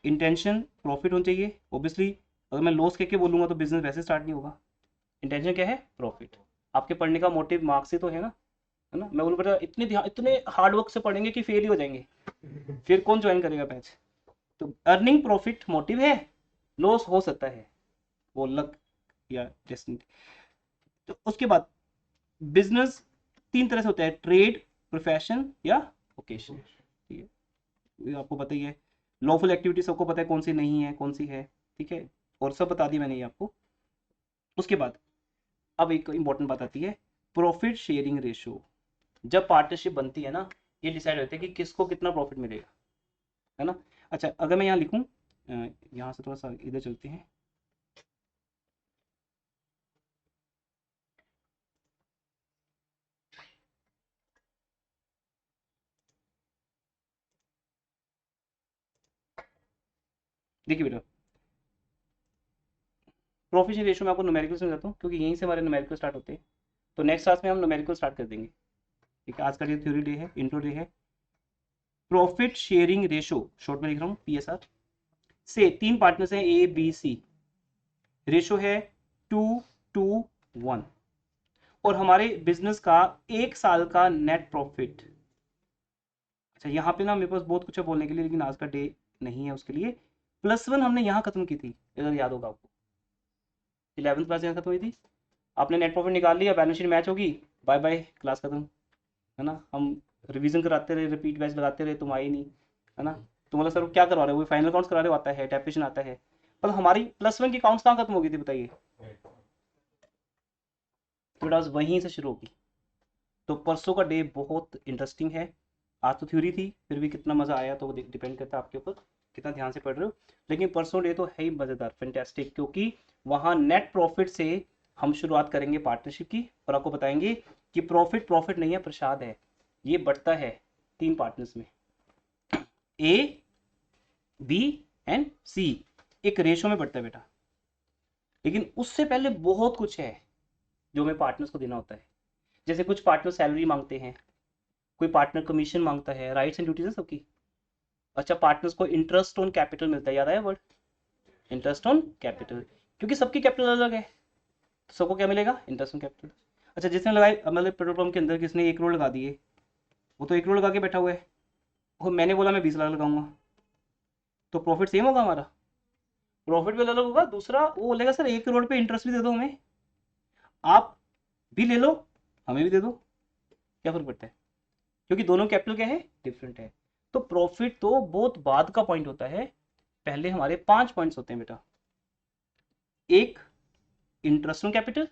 intention profit होना चाहिए ऑब्वियसली। अगर मैं लॉस कह के बोलूंगा तो बिजनेस वैसे स्टार्ट नहीं होगा। इंटेंशन क्या है? प्रॉफिट। आपके पढ़ने का मोटिव मार्क्स से तो है ना, है ना। मैं बोलूँ बेटा इतने ध्यान, इतने हार्ड वर्क से पढ़ेंगे कि फेल ही हो जाएंगे, फिर कौन ज्वाइन करेगा बैच? तो अर्निंग प्रॉफिट मोटिव है, लॉस हो सकता है, वो लक या डेस्टिनी। तो उसके बाद बिजनेस 3 तरह से होता है, ट्रेड, प्रोफेशन या वोकेशन। ठीक है, ये आपको पता ही है। लॉफुल एक्टिविटी सबको पता है कौन सी नहीं है, कौन सी है, ठीक है, और सब बता दी मैंने ये आपको। उसके बाद अब एक इंपॉर्टेंट बात आती है, प्रॉफिट शेयरिंग रेशियो। जब पार्टनरशिप बनती है ना, ये डिसाइड होता है कि किसको कितना प्रॉफिट मिलेगा, है ना। अच्छा, अगर मैं यहाँ लिखूँ, यहाँ से थोड़ा सा इधर चलते हैं। देखिए बेटा, प्रॉफिट शेयरिंग रेशियो में आपको न्यूमेरिकल समझाता हूँ, क्योंकि यहीं से हमारे न्यूमेरिकल स्टार्ट होते हैं। तो नेक्स्ट क्लास में हम न्यूमेरिकल स्टार्ट कर देंगे, ठीक है। आज का ये थ्योरी डे है, इंट्रो डे है। प्रॉफिट शेयरिंग रेशियो, शॉर्ट में लिख रहा हूँ PSR, से 3 पार्टनर्स हैं ABC, रेशियो है 2:1, और हमारे बिजनेस का 1 साल का नेट प्रॉफिट। अच्छा, यहाँ पे ना मेरे पास बहुत कुछ है बोलने के लिए, लेकिन आज का डे नहीं है उसके लिए। +1 हमने यहाँ खत्म की थी, अगर याद होगा आपको, 11th क्लास यहाँ खत्म हुई थी। आपने नेट प्रॉफिट निकाल लिया, बैलेंस शीट मैच होगी, बाय बाय, क्लास खत्म, है ना। हम रिवीजन कराते रहे, रिपीट बैच लगाते रहे, तुम आई नहीं, है ना। तो मतलब सर क्या करवा रहे हो, वो फाइनल अकाउंट्स करा रहे हो, आता है टैपेशन आता है, पर हमारी +1 की अकाउंट्स कहाँ खत्म हो गई थी बताइए? थोड़ा वहीं से शुरू होगी। तो परसों का डे बहुत इंटरेस्टिंग है। आज तो थ्योरी थी, फिर भी कितना मज़ा आया तो वो डिपेंड करता है आपके ऊपर, कितना ध्यान से पढ़ रहे हो। लेकिन परसों डे तो है ही मज़ेदार, फैंटास्टिक, क्योंकि वहाँ नेट प्रॉफिट से हम शुरुआत करेंगे पार्टनरशिप की, और आपको बताएंगे कि प्रॉफिट प्रॉफिट नहीं है, प्रसाद है। ये बढ़ता है 3 पार्टनर्स में, A, B एंड C, एक रेशो में बढ़ता है बेटा। लेकिन उससे पहले बहुत कुछ है जो हमें पार्टनर्स को देना होता है। जैसे कुछ पार्टनर सैलरी मांगते हैं, कोई पार्टनर कमीशन मांगता है, राइट्स एंड ड्यूटीज है सबकी। अच्छा, पार्टनर्स को इंटरेस्ट ऑन कैपिटल मिलता है, याद आया वर्ड, इंटरेस्ट ऑन कैपिटल, क्योंकि सबकी कैपिटल अलग है, तो सबको क्या मिलेगा? Interest on capital. अच्छा, जिसने लगाए, मतलब पेट्रोल पंप के अंदर किसने 1 करोड़ लगा दिए, वो तो 1 करोड़ लगा के बैठा हुआ है, वो मैंने बोला मैं 20 लाख लगाऊंगा, तो प्रॉफिट सेम होगा हमारा? प्रॉफिट भी अलग होगा। दूसरा वो बोलेगा सर 1 करोड़ पे इंटरेस्ट भी दे दो हमें, आप भी ले लो, हमें भी दे दो, क्या फर्क पड़ता है? क्योंकि दोनों कैपिटल क्या है? डिफरेंट है। तो प्रॉफिट तो बहुत बाद का पॉइंट होता है, पहले हमारे 5 पॉइंट्स होते हैं बेटा। एक, इंटरेस्ट ऑन कैपिटल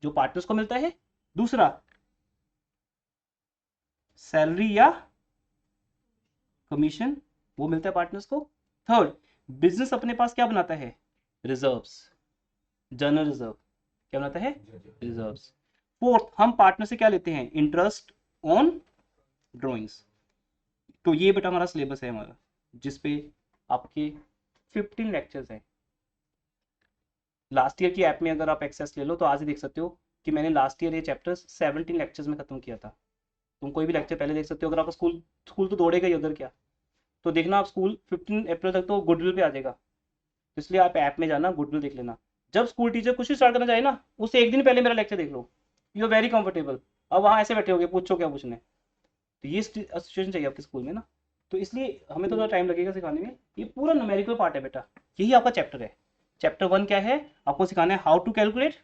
जो पार्टनर्स को मिलता है। दूसरा, सैलरी या कमीशन, वो मिलता है पार्टनर्स को। थर्ड, बिजनेस अपने पास क्या बनाता है? रिजर्व्स, जनरल रिजर्व, क्या बनाता है? रिजर्व्स। फोर्थ, हम पार्टनर से क्या लेते हैं? Interest on drawings. तो ये बेटा हमारा सिलेबस है हमारा, जिसपे आपके 15 लेक्चर्स हैं। लास्ट ईयर की ऐप में अगर आप एक्सेस ले लो तो आज ही देख सकते हो, कि मैंने लास्ट ईयर ये चैप्टर 17 लेक्चर्स में खत्म किया था। तुम कोई भी लेक्चर पहले देख सकते हो, अगर आपका स्कूल स्कूल तो दौड़ेगा ही, अगर क्या तो देखना आप स्कूल 15 अप्रैल तक तो गुडविल पे आ जाएगा, तो इसलिए आप ऐप में जाना, गुडविल देख लेना। जब स्कूल टीचर कुछ भी स्टार्ट करना चाहे ना, उससे एक दिन पहले मेरा लेक्चर देख लो, यू आर वेरी कंफर्टेबल। अब वहाँ ऐसे बैठे होगे, पूछो क्या पूछना है, तो ये सिचुएशन चाहिए आपके स्कूल में ना, तो इसलिए हमें थोड़ा टाइम लगेगा सिखाने में। ये पूरा न्यूमेरिकल पार्ट है बेटा, यही आपका चैप्टर है। चैप्टर 1 क्या है, आपको सिखाना है how to calculate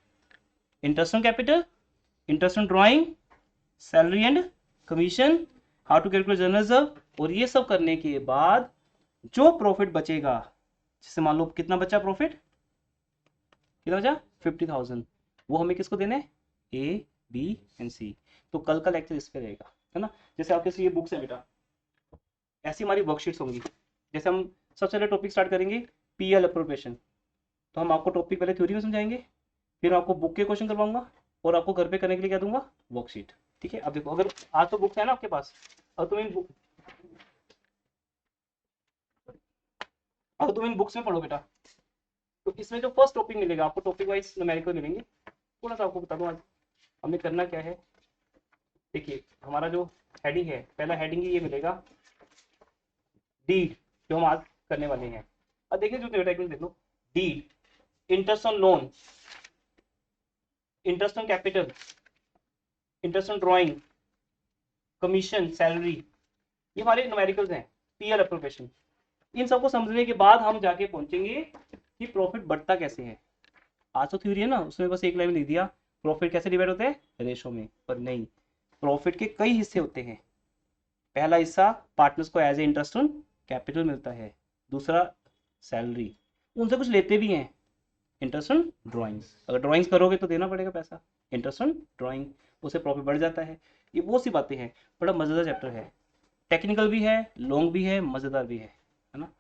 interest on capital, interest on drawing, salary and commission, how to calculate general reserve, और ये सब करने के बाद जो प्रॉफिट बचेगा, जैसे मान लो कितना बचा प्रॉफिट, कितना बचा 50,000, वो हमें किसको देने, ए बी एंड सी। तो कल का लेक्चर इस पे रहेगा, है ना। जैसे आपके ये बुक्स है बेटा, ऐसी हमारी वर्कशीट्स होंगी। जैसे हम सबसे पहले टॉपिक स्टार्ट करेंगे पीएल अप्रोप्रिएशन, तो हम आपको टॉपिक पहले थ्योरी में समझाएंगे, फिर आपको बुक के क्वेश्चन करवाऊंगा, और आपको घर पे करने के लिए क्या दूंगा, वर्कशीट। ठीक है, अब देखो, अगर आज तो बुक्स है ना आपके पास, अगर तुम इन बुक्स में पढ़ो बेटा, तो इसमें जो फर्स्ट टॉपिक मिलेगा आपको, टॉपिक वाइज न्यूमेरिकल मिलेंगे। थोड़ा सा आपको बता दूं आज हमने करना क्या है। देखिए हमारा जो हेडिंग है, पहला हेडिंग ये मिलेगा डीड, जो हम आज करने वाले हैं। अब देखिए जो टाइटल देख लो, deed, interest on loan, interest on capital, interest on drawing, commission, salary, ये हमारे न्यूमेरिकल्स हैं, पीएल अप्रोप्रिएशन। इन सबको समझने के बाद हम जाके पहुंचेंगे कि प्रॉफिट बढ़ता कैसे है। आज तो थ्योरी है ना, उसमें बस एक लाइन लिख दिया प्रॉफिट कैसे डिवाइड होते हैं, रेशो में, पर नहीं, प्रॉफिट के कई हिस्से होते हैं। पहला हिस्सा पार्टनर्स को as a interest on capital मिलता है, दूसरा सैलरी, उनसे कुछ लेते भी हैं, इंटरेस्ट ऑन ड्राइंग्स, अगर ड्राइंग्स करोगे तो देना पड़ेगा पैसा, इंटरेस्ट ऑन ड्राइंग, उससे प्रॉफिट बढ़ जाता है। ये बहुत सी बातें हैं, बड़ा मजेदार चैप्टर है, टेक्निकल भी है, लॉन्ग भी है, मजेदार भी है ना।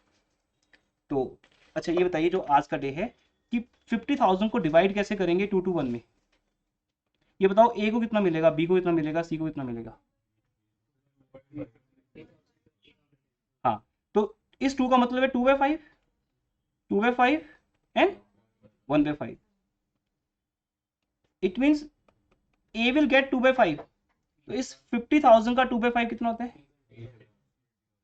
तो अच्छा ये बताइए जो आज का डे है कि 50,000 को डिवाइड कैसे करेंगे 2 to 1 में, ये बताओ, ए को कितना मिलेगा, बी को कितना मिलेगा, सी को कितना मिलेगा। हाँ, तो इस 2 का मतलब है 2/5, 2/5 and 1/5, it means A will get 2/5। तो इस 50,000 का 2/5 कितना होता है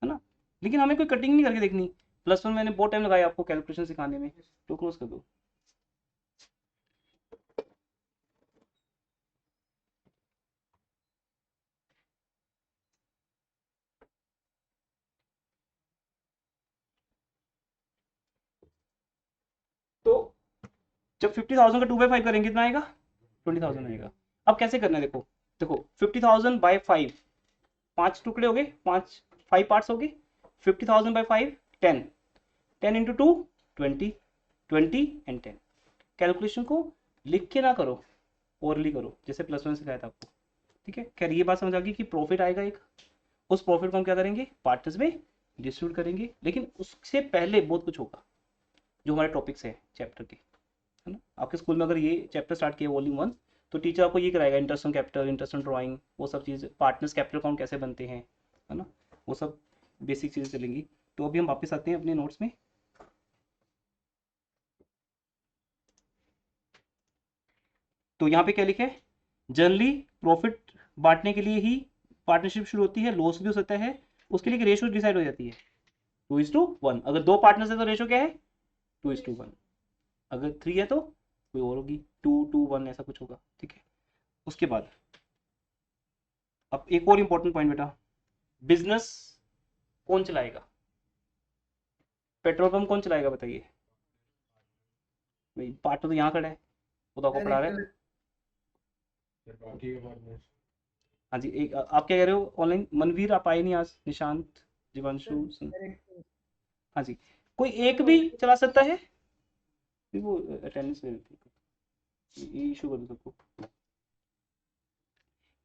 ना। लेकिन हमें कोई कटिंग नहीं करके देखनी, +1 मैंने बहुत टाइम लगाया आपको कैलकुलेशन सिखाने में, तो क्लोज कर दो। तो जब 50,000 का 2/5 करेंगे कितना आएगा, 20,000 आएगा। अब कैसे करना है, देखो देखो 50,000 बाय 5, 5 टुकड़े हो गए, 5 पार्ट्स हो गए, 50,000 बाय 5 10, 10 इंटू 2 20, 20 एंड 10। कैलकुलेशन को लिख के ना करो, ओरली करो, जैसे +1 सिखाया था आपको। ठीक है, खैर ये बात समझ आ गई कि प्रॉफिट आएगा एक, उस प्रॉफिट को हम क्या करेंगे, पार्टनर्स में डिस्ट्रीब्यूट करेंगे, लेकिन उससे पहले बहुत कुछ होगा जो हमारे टॉपिक्स है चैप्टर के, है ना। आपके स्कूल में अगर ये चैप्टर स्टार्ट किया वॉल्यूम 1, तो टीचर आपको ये कराएगा interest on capital, interest on drawing, वो सब चीज़, पार्टनर्स कैपिटल अकाउंट कैसे बनते हैं, है ना, वो सब बेसिक चीज़ें चलेंगी। तो अभी हम वापस आते हैं अपने नोट्स में। तो यहाँ पे क्या लिखा है, जनरली प्रॉफिट बांटने के लिए ही पार्टनरशिप शुरू होती है, लॉस भी हो सकता है, उसके लिए रेशो डिसाइड हो जाती है 2:1। अगर 2 पार्टनर्स है तो रेशो क्या है, 2:1। अगर 3 है तो कोई और होगी, 2:1 ऐसा कुछ होगा। ठीक है, उसके बाद अब एक और इंपॉर्टेंट पॉइंट बेटा, बिजनेस कौन चलाएगा, पेट्रोल पंप कौन चलाएगा बताइए। भाई पार्टनर तो यहाँ खड़ा है, वो तो आपको पढ़ा रहा है। हाँ जी, एक आप क्या कह रहे हो ऑनलाइन, मनवीर आप आए नहीं आज, निशांत, जीवांशु, हाँ जी, कोई एक भी चला सकता है, वो अटेंडेंस ले लेती है, ये इशू कर दो सबको।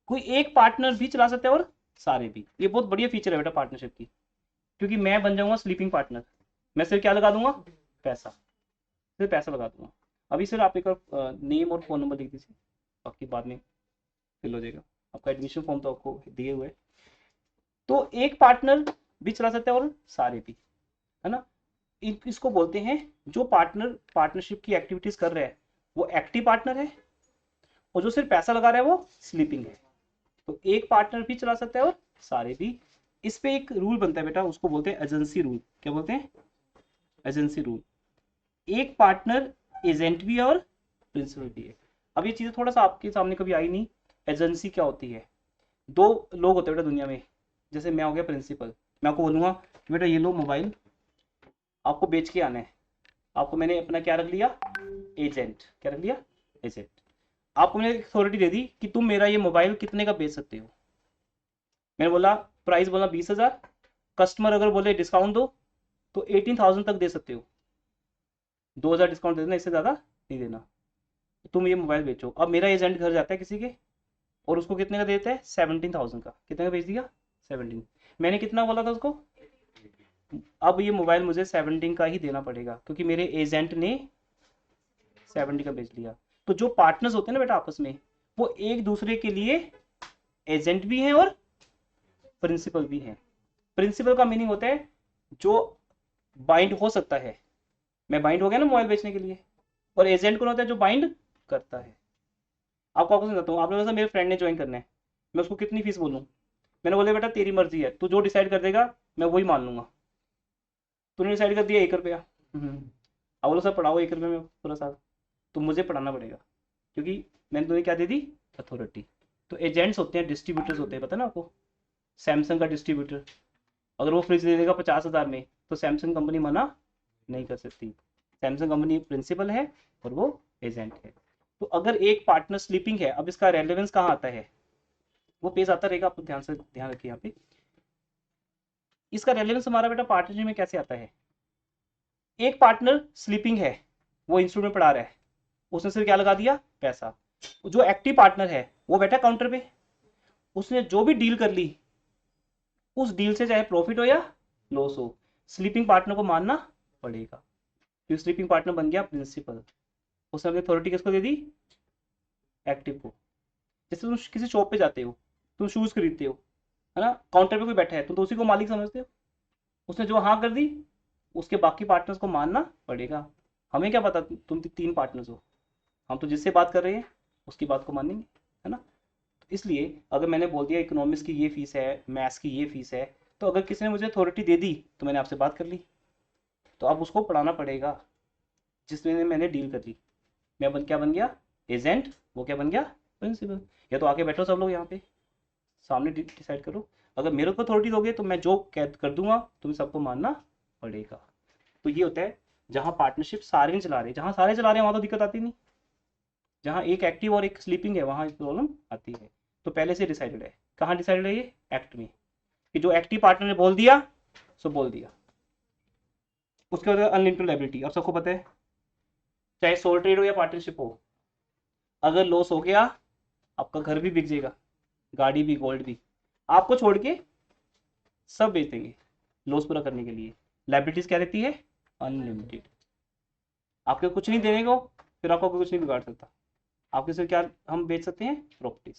कोई एक पार्टनर भी चला सकता है और सारे भी, ये बहुत बढ़िया फीचर है बेटा पार्टनरशिप की, क्योंकि मैं बन जाऊंगा स्लीपिंग पार्टनर, मैं सिर्फ क्या लगा दूंगा, पैसा, सिर्फ पैसा लगा दूंगा। अभी सर आप एक नेम और फ़ोन नंबर लिख दीजिए, बाकी बाद में फिल हो जाएगा, आपका एडमिशन फॉर्म तो आपको दिए हुए। तो एक पार्टनर भी चला सकता है और सारे भी, है ना। इसको बोलते हैं जो पार्टनर पार्टनरशिप की एक्टिविटीज कर रहे हैं वो एक्टिव पार्टनर है, और जो सिर्फ पैसा लगा रहा है वो स्लीपिंग है। तो एक पार्टनर भी चला सकता है और सारे भी। इस पे एक रूल बनता है बेटा, उसको बोलते हैं एजेंसी रूल। क्या बोलते हैं? Agency rule. एक पार्टनर एजेंट भी है और प्रिंसिपल भी है। अब ये चीजें थोड़ा सा आपके सामने कभी आई नहीं। एजेंसी क्या होती है? दो लोग होते हैं बेटा दुनिया में। जैसे मैं हो गया प्रिंसिपल, मैं आपको बोलूंगा कि बेटा ये लो मोबाइल, आपको बेच के आना है। आपको मैंने अपना क्या रख लिया? एजेंट। क्या रख लिया? एजेंट। आपको मैंने अथॉरिटी दे दी कि तुम मेरा ये मोबाइल कितने का बेच सकते हो। मैंने बोला प्राइस बोला 20,000, कस्टमर अगर बोले डिस्काउंट दो तो 18,000 तक दे सकते हो, 2,000 डिस्काउंट दे देना, इससे ज़्यादा नहीं देना। तुम ये मोबाइल बेचो। अब मेरा एजेंट घर जाता है किसी के और उसको कितने का देता है? 17,000 का। कितने का बेच दिया? 17। मैंने कितना बोला था उसको? अब ये मोबाइल मुझे 17 का ही देना पड़ेगा क्योंकि मेरे एजेंट ने 70 का बेच लिया। तो जो पार्टनर्स होते हैं ना बेटा आपस में, वो एक दूसरे के लिए एजेंट भी हैं और प्रिंसिपल भी हैं। प्रिंसिपल का मीनिंग होता है जो बाइंड हो सकता है। मैं बाइंड हो गया ना मोबाइल बेचने के लिए। और एजेंट कौन होता है? जो बाइंड करता है। आपको समझाता हूँ। आपने बोला मेरे फ्रेंड ने ज्वाइन करना है, मैं उसको कितनी फीस बोलूँ? मैंने बोला बेटा तेरी मर्जी है, तू जो डिसाइड कर देगा मैं वही मान लूंगा। तूने डिसाइड कर दिया 1 रुपया, अब बोलो सर पढ़ाओ 1 रुपये में पूरा साल, तो मुझे पढ़ाना पड़ेगा क्योंकि मैंने तुम्हें क्या दे दी? अथॉरिटी। तो एजेंट्स होते हैं, डिस्ट्रीब्यूटर्स होते हैं, पता ना आपको? सैमसंग का डिस्ट्रीब्यूटर अगर वो फ्रिज दे देगा 50,000 में तो सैमसंग कंपनी मना नहीं कर सकती। सैमसंग कंपनी प्रिंसिपल है और वो एजेंट है। तो अगर एक पार्टनर स्लीपिंग है, अब इसका रेलेवेंस कहाँ आता है? वो पेज आता रहेगा, आपको ध्यान से ध्यान रखिए यहाँ पे। इसका रेलेवेंस हमारा बेटा पार्टनरशिप में कैसे आता है? एक पार्टनर स्लीपिंग है, वो इंस्ट्रूमेंट पढ़ा रहा है, उसने सिर्फ क्या लगा दिया? पैसा। जो एक्टिव पार्टनर है वो बैठा काउंटर पे, उसने जो भी डील कर ली उस डील से चाहे प्रॉफिट हो या लॉस हो, स्लीपिंग पार्टनर को मानना पड़ेगा। तो स्लीपिंग पार्टनर बन गया प्रिंसिपल। उसने अपनी अथॉरिटी किसको दे दी? एक्टिव को। जैसे तुम किसी शॉप पे जाते हो, तुम शूज खरीदते हो, है ना? काउंटर पे कोई बैठा है, तुम तो उसी को मालिक समझते हो। उसने जो हाँ कर दी उसके बाकी पार्टनर्स को मानना पड़ेगा। हमें क्या पता तुम 3 पार्टनर्स हो, हम तो जिससे बात कर रहे हैं उसकी बात को मानेंगे, है ना? तो इसलिए अगर मैंने बोल दिया इकोनॉमिक्स की ये फीस है, मैथ्स की ये फीस है, तो अगर किसी ने मुझे अथॉरिटी दे दी तो मैंने आपसे बात कर ली, तो अब उसको पढ़ाना पड़ेगा जिसमें मैंने डील कर ली। क्या बन गया? एजेंट। वो क्या बन गया? प्रिंसिपल। या तो आके बैठो सब लोग यहाँ पे सामने डिसाइड करो। अगर मेरे को अथॉरिटी दोगे तो मैं जो कर दूंगा तुम्हें सबको मानना पड़ेगा। तो ये होता है जहाँ पार्टनरशिप सारे नहीं चला रहे। जहाँ सारे चला रहे हैं वहाँ तो दिक्कत आती नहीं, जहाँ एक एक्टिव और एक स्लीपिंग है वहाँ प्रॉब्लम आती है। तो पहले से डिसाइडेड है। कहाँ डिसाइडेड है? ये एक्ट में, कि जो एक्टिव पार्टनर ने बोल दिया सो बोल दिया। उसके बाद अनलिमिटेड लायबिलिटी। अब सबको पता है चाहे सोल ट्रेड हो या पार्टनरशिप हो, अगर लॉस हो गया आपका घर भी बिक जाएगा, गाड़ी भी, गोल्ड भी, आपको छोड़ के सब बेच देंगे लॉस पूरा करने के लिए। लायबिलिटीज क्या रहती है? अनलिमिटेड। आपके कुछ नहीं देने को, फिर आपको कुछ नहीं बिगाड़ सकता। आपके से क्या हम बेच सकते हैं? प्रॉपर्टीज।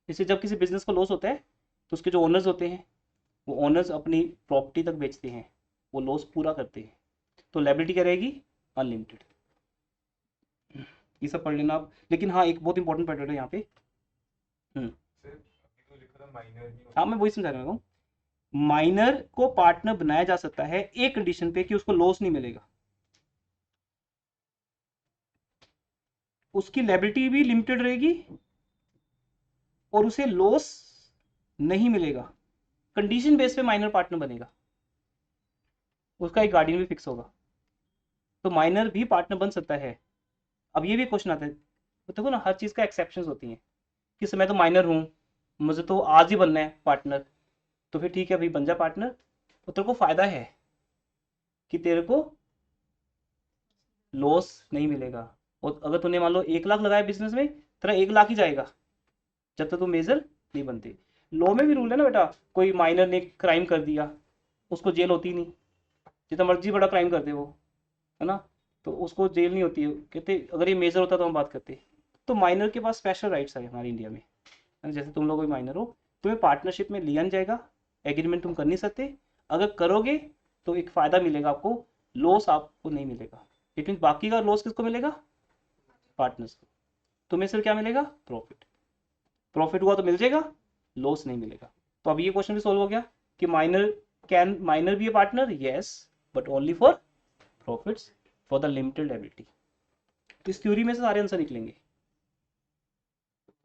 इससे जब किसी बिजनेस को लॉस होता है तो उसके जो ओनर्स होते हैं वो ओनर्स अपनी प्रॉपर्टी तक बेचते हैं, वो लॉस पूरा करते हैं। तो लायबिलिटी क्या रहेगी? अनलिमिटेड। ये सब पढ़ लेना आप। लेकिन हाँ एक बहुत इंपॉर्टेंट पॉइंट है यहाँ पे। हाँ मैं वही समझा रहा हूँ। माइनर को पार्टनर बनाया जा सकता है एक कंडीशन पे कि उसको लॉस नहीं मिलेगा, उसकी लायबिलिटी भी लिमिटेड रहेगी और उसे लॉस नहीं मिलेगा। कंडीशन बेस पे माइनर पार्टनर बनेगा, उसका एक गार्डियन भी फिक्स होगा। तो माइनर भी पार्टनर बन सकता है। अब ये भी क्वेश्चन आता है, तो देखो ना हर चीज का एक्सेप्शंस होती हैं। कि मैं तो माइनर हूँ, मुझे तो आज ही बनना है पार्टनर, तो फिर ठीक है भाई बन जा पार्टनर। तो तेरे को फायदा है कि तेरे को लॉस नहीं मिलेगा। और अगर तूने मान लो 1 लाख लगाया बिजनेस में, तेरा 1 लाख ही जाएगा जब तक तू मेजर नहीं बनते। लॉ में भी रूल है ना बेटा, कोई माइनर ने क्राइम कर दिया उसको जेल होती नहीं, जितना मर्जी बड़ा क्राइम कर दे वो, है ना? तो उसको जेल नहीं होती है। कहते अगर ये मेजर होता तो हम बात करते। तो माइनर के पास स्पेशल राइट्स है हमारे इंडिया में। जैसे तुम लोग कोई माइनर हो, तुम्हें पार्टनरशिप में लिया नहीं जाएगा, एग्रीमेंट तुम कर नहीं सकते। अगर करोगे तो एक फायदा मिलेगा आपको, लॉस आपको नहीं मिलेगा। इट मीन बाकी का लॉस किसको मिलेगा? पार्टनर्स को। तुम्हें सिर्फ क्या मिलेगा, प्रॉफिट। प्रॉफिट हुआ तो मिल जाएगा, लॉस नहीं मिलेगा। तो अब ये क्वेश्चन भी सोल्व हो गया कि minor be a partner, yes, but only for profits for the limited liability. तो इस थ्योरी में से सारे आंसर निकलेंगे।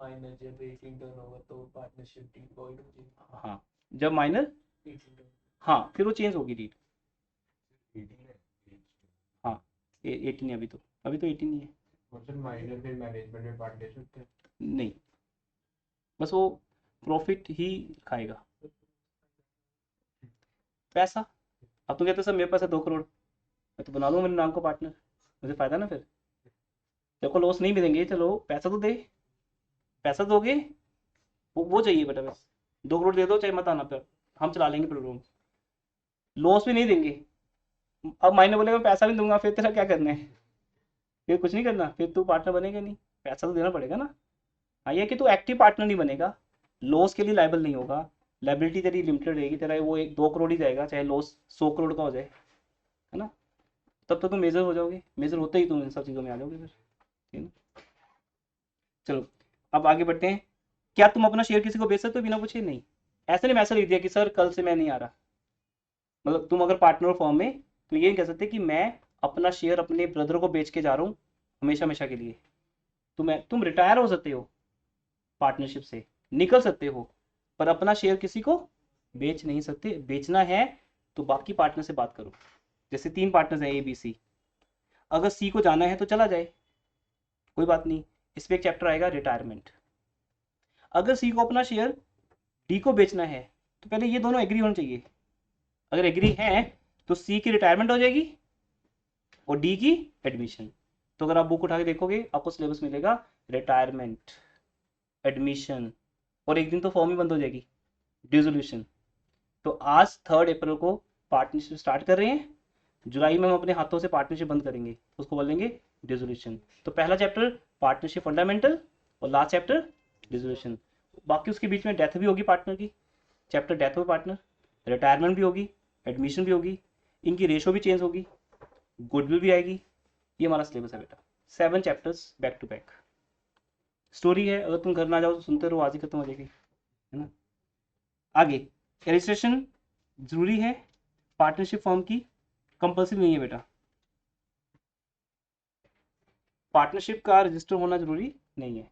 माइनर जब 18 टर्न होगा तो पार्टनरशिप डीड वॉइड हो जाएगी। हाँ, जब माइनर 18 टर्न। हाँ फिर वो चेंज होगी डीड। हाँ 18 है अभी तो 18 ही है। मतलब माइनर फिर मैनेजमेंट में बांट ले सकते हैं? नहीं, बस वो प्रॉफिट ही खाएगा, पैसा। अब तुम कहते हो सर मेरे पास है 2 करोड़, मैं तो बना लूँ मेरे नाम को पार्टनर, मुझे फायदा ना। फिर देखो लॉस नहीं मिलेंगे, चलो पैसा तो दे, पैसा दोगे, वो चाहिए बेटा, बस 2 करोड़ दे दो चाहे मत आना, पर हम चला लेंगे प्रोग्राम। लॉस भी नहीं देंगे। अब माइनर बोलेगा पैसा भी दूंगा, फिर तेरा क्या करना है, फिर कुछ नहीं करना, फिर तू पार्टनर बनेगा नहीं, पैसा तो देना पड़ेगा ना। हाँ ये कि तू एक्टिव पार्टनर नहीं बनेगा, लॉस के लिए लायबल नहीं होगा, लायबिलिटी तेरी लिमिटेड रहेगी, तेरा वो 1-2 करोड़ ही जाएगा, चाहे लॉस 100 करोड़ का हो जाए, है ना। तब तो तुम मेजर हो जाओगे, मेजर होते ही तुम इन सब चीज़ों में आ जाओगे फिर, ठीक है ना। चलो अब आगे बढ़ते हैं। क्या तुम अपना शेयर किसी को बेच सकते हो बिना पूछे? नहीं। ऐसे नहीं मैसेज लिख दिया कि सर कल से मैं नहीं आ रहा। मतलब तुम अगर पार्टनर फॉर्म में, तो ये नहीं कह सकते कि मैं अपना शेयर अपने ब्रदर को बेच के जा रहा हूँ हमेशा हमेशा के लिए। तुम रिटायर हो सकते हो, पार्टनरशिप से निकल सकते हो, पर अपना शेयर किसी को बेच नहीं सकते। बेचना है तो बाकी पार्टनर से बात करो। जैसे 3 पार्टनर्स हैं ABC, अगर C को जाना है तो चला जाए, कोई बात नहीं, इस पर एक चैप्टर आएगा रिटायरमेंट। अगर C को अपना शेयर D को बेचना है तो पहले ये दोनों एग्री होने चाहिए। अगर एग्री हैं तो C की रिटायरमेंट हो जाएगी और D की एडमिशन। तो अगर आप बुक उठा के देखोगे आपको सिलेबस मिलेगा रिटायरमेंट, एडमिशन, और एक दिन तो फॉर्म ही बंद हो जाएगी, डिसोल्यूशन। तो आज 3 अप्रैल को पार्टनरशिप स्टार्ट कर रहे हैं, जुलाई में हम अपने हाथों से पार्टनरशिप बंद करेंगे, उसको बोलेंगे डिसोल्यूशन। तो पहला चैप्टर पार्टनरशिप फंडामेंटल और लास्ट चैप्टर डिसोल्यूशन। बाकी उसके बीच में डेथ भी होगी पार्टनर की, chapter death of partner, retirement भी होगी, एडमिशन भी होगी, इनकी रेशो भी चेंज होगी, गुडविल भी आएगी। ये हमारा सिलेबस है बेटा, 7 chapters back to back. Story है, अगर तुम घर ना जाओ तो सुनते रहो, आज ही खत्म हो जाएगी, है ना। आगे रजिस्ट्रेशन जरूरी है, पार्टनरशिप फॉर्म की कंपल्सरी नहीं है बेटा। पार्टनरशिप का रजिस्टर होना जरूरी नहीं है।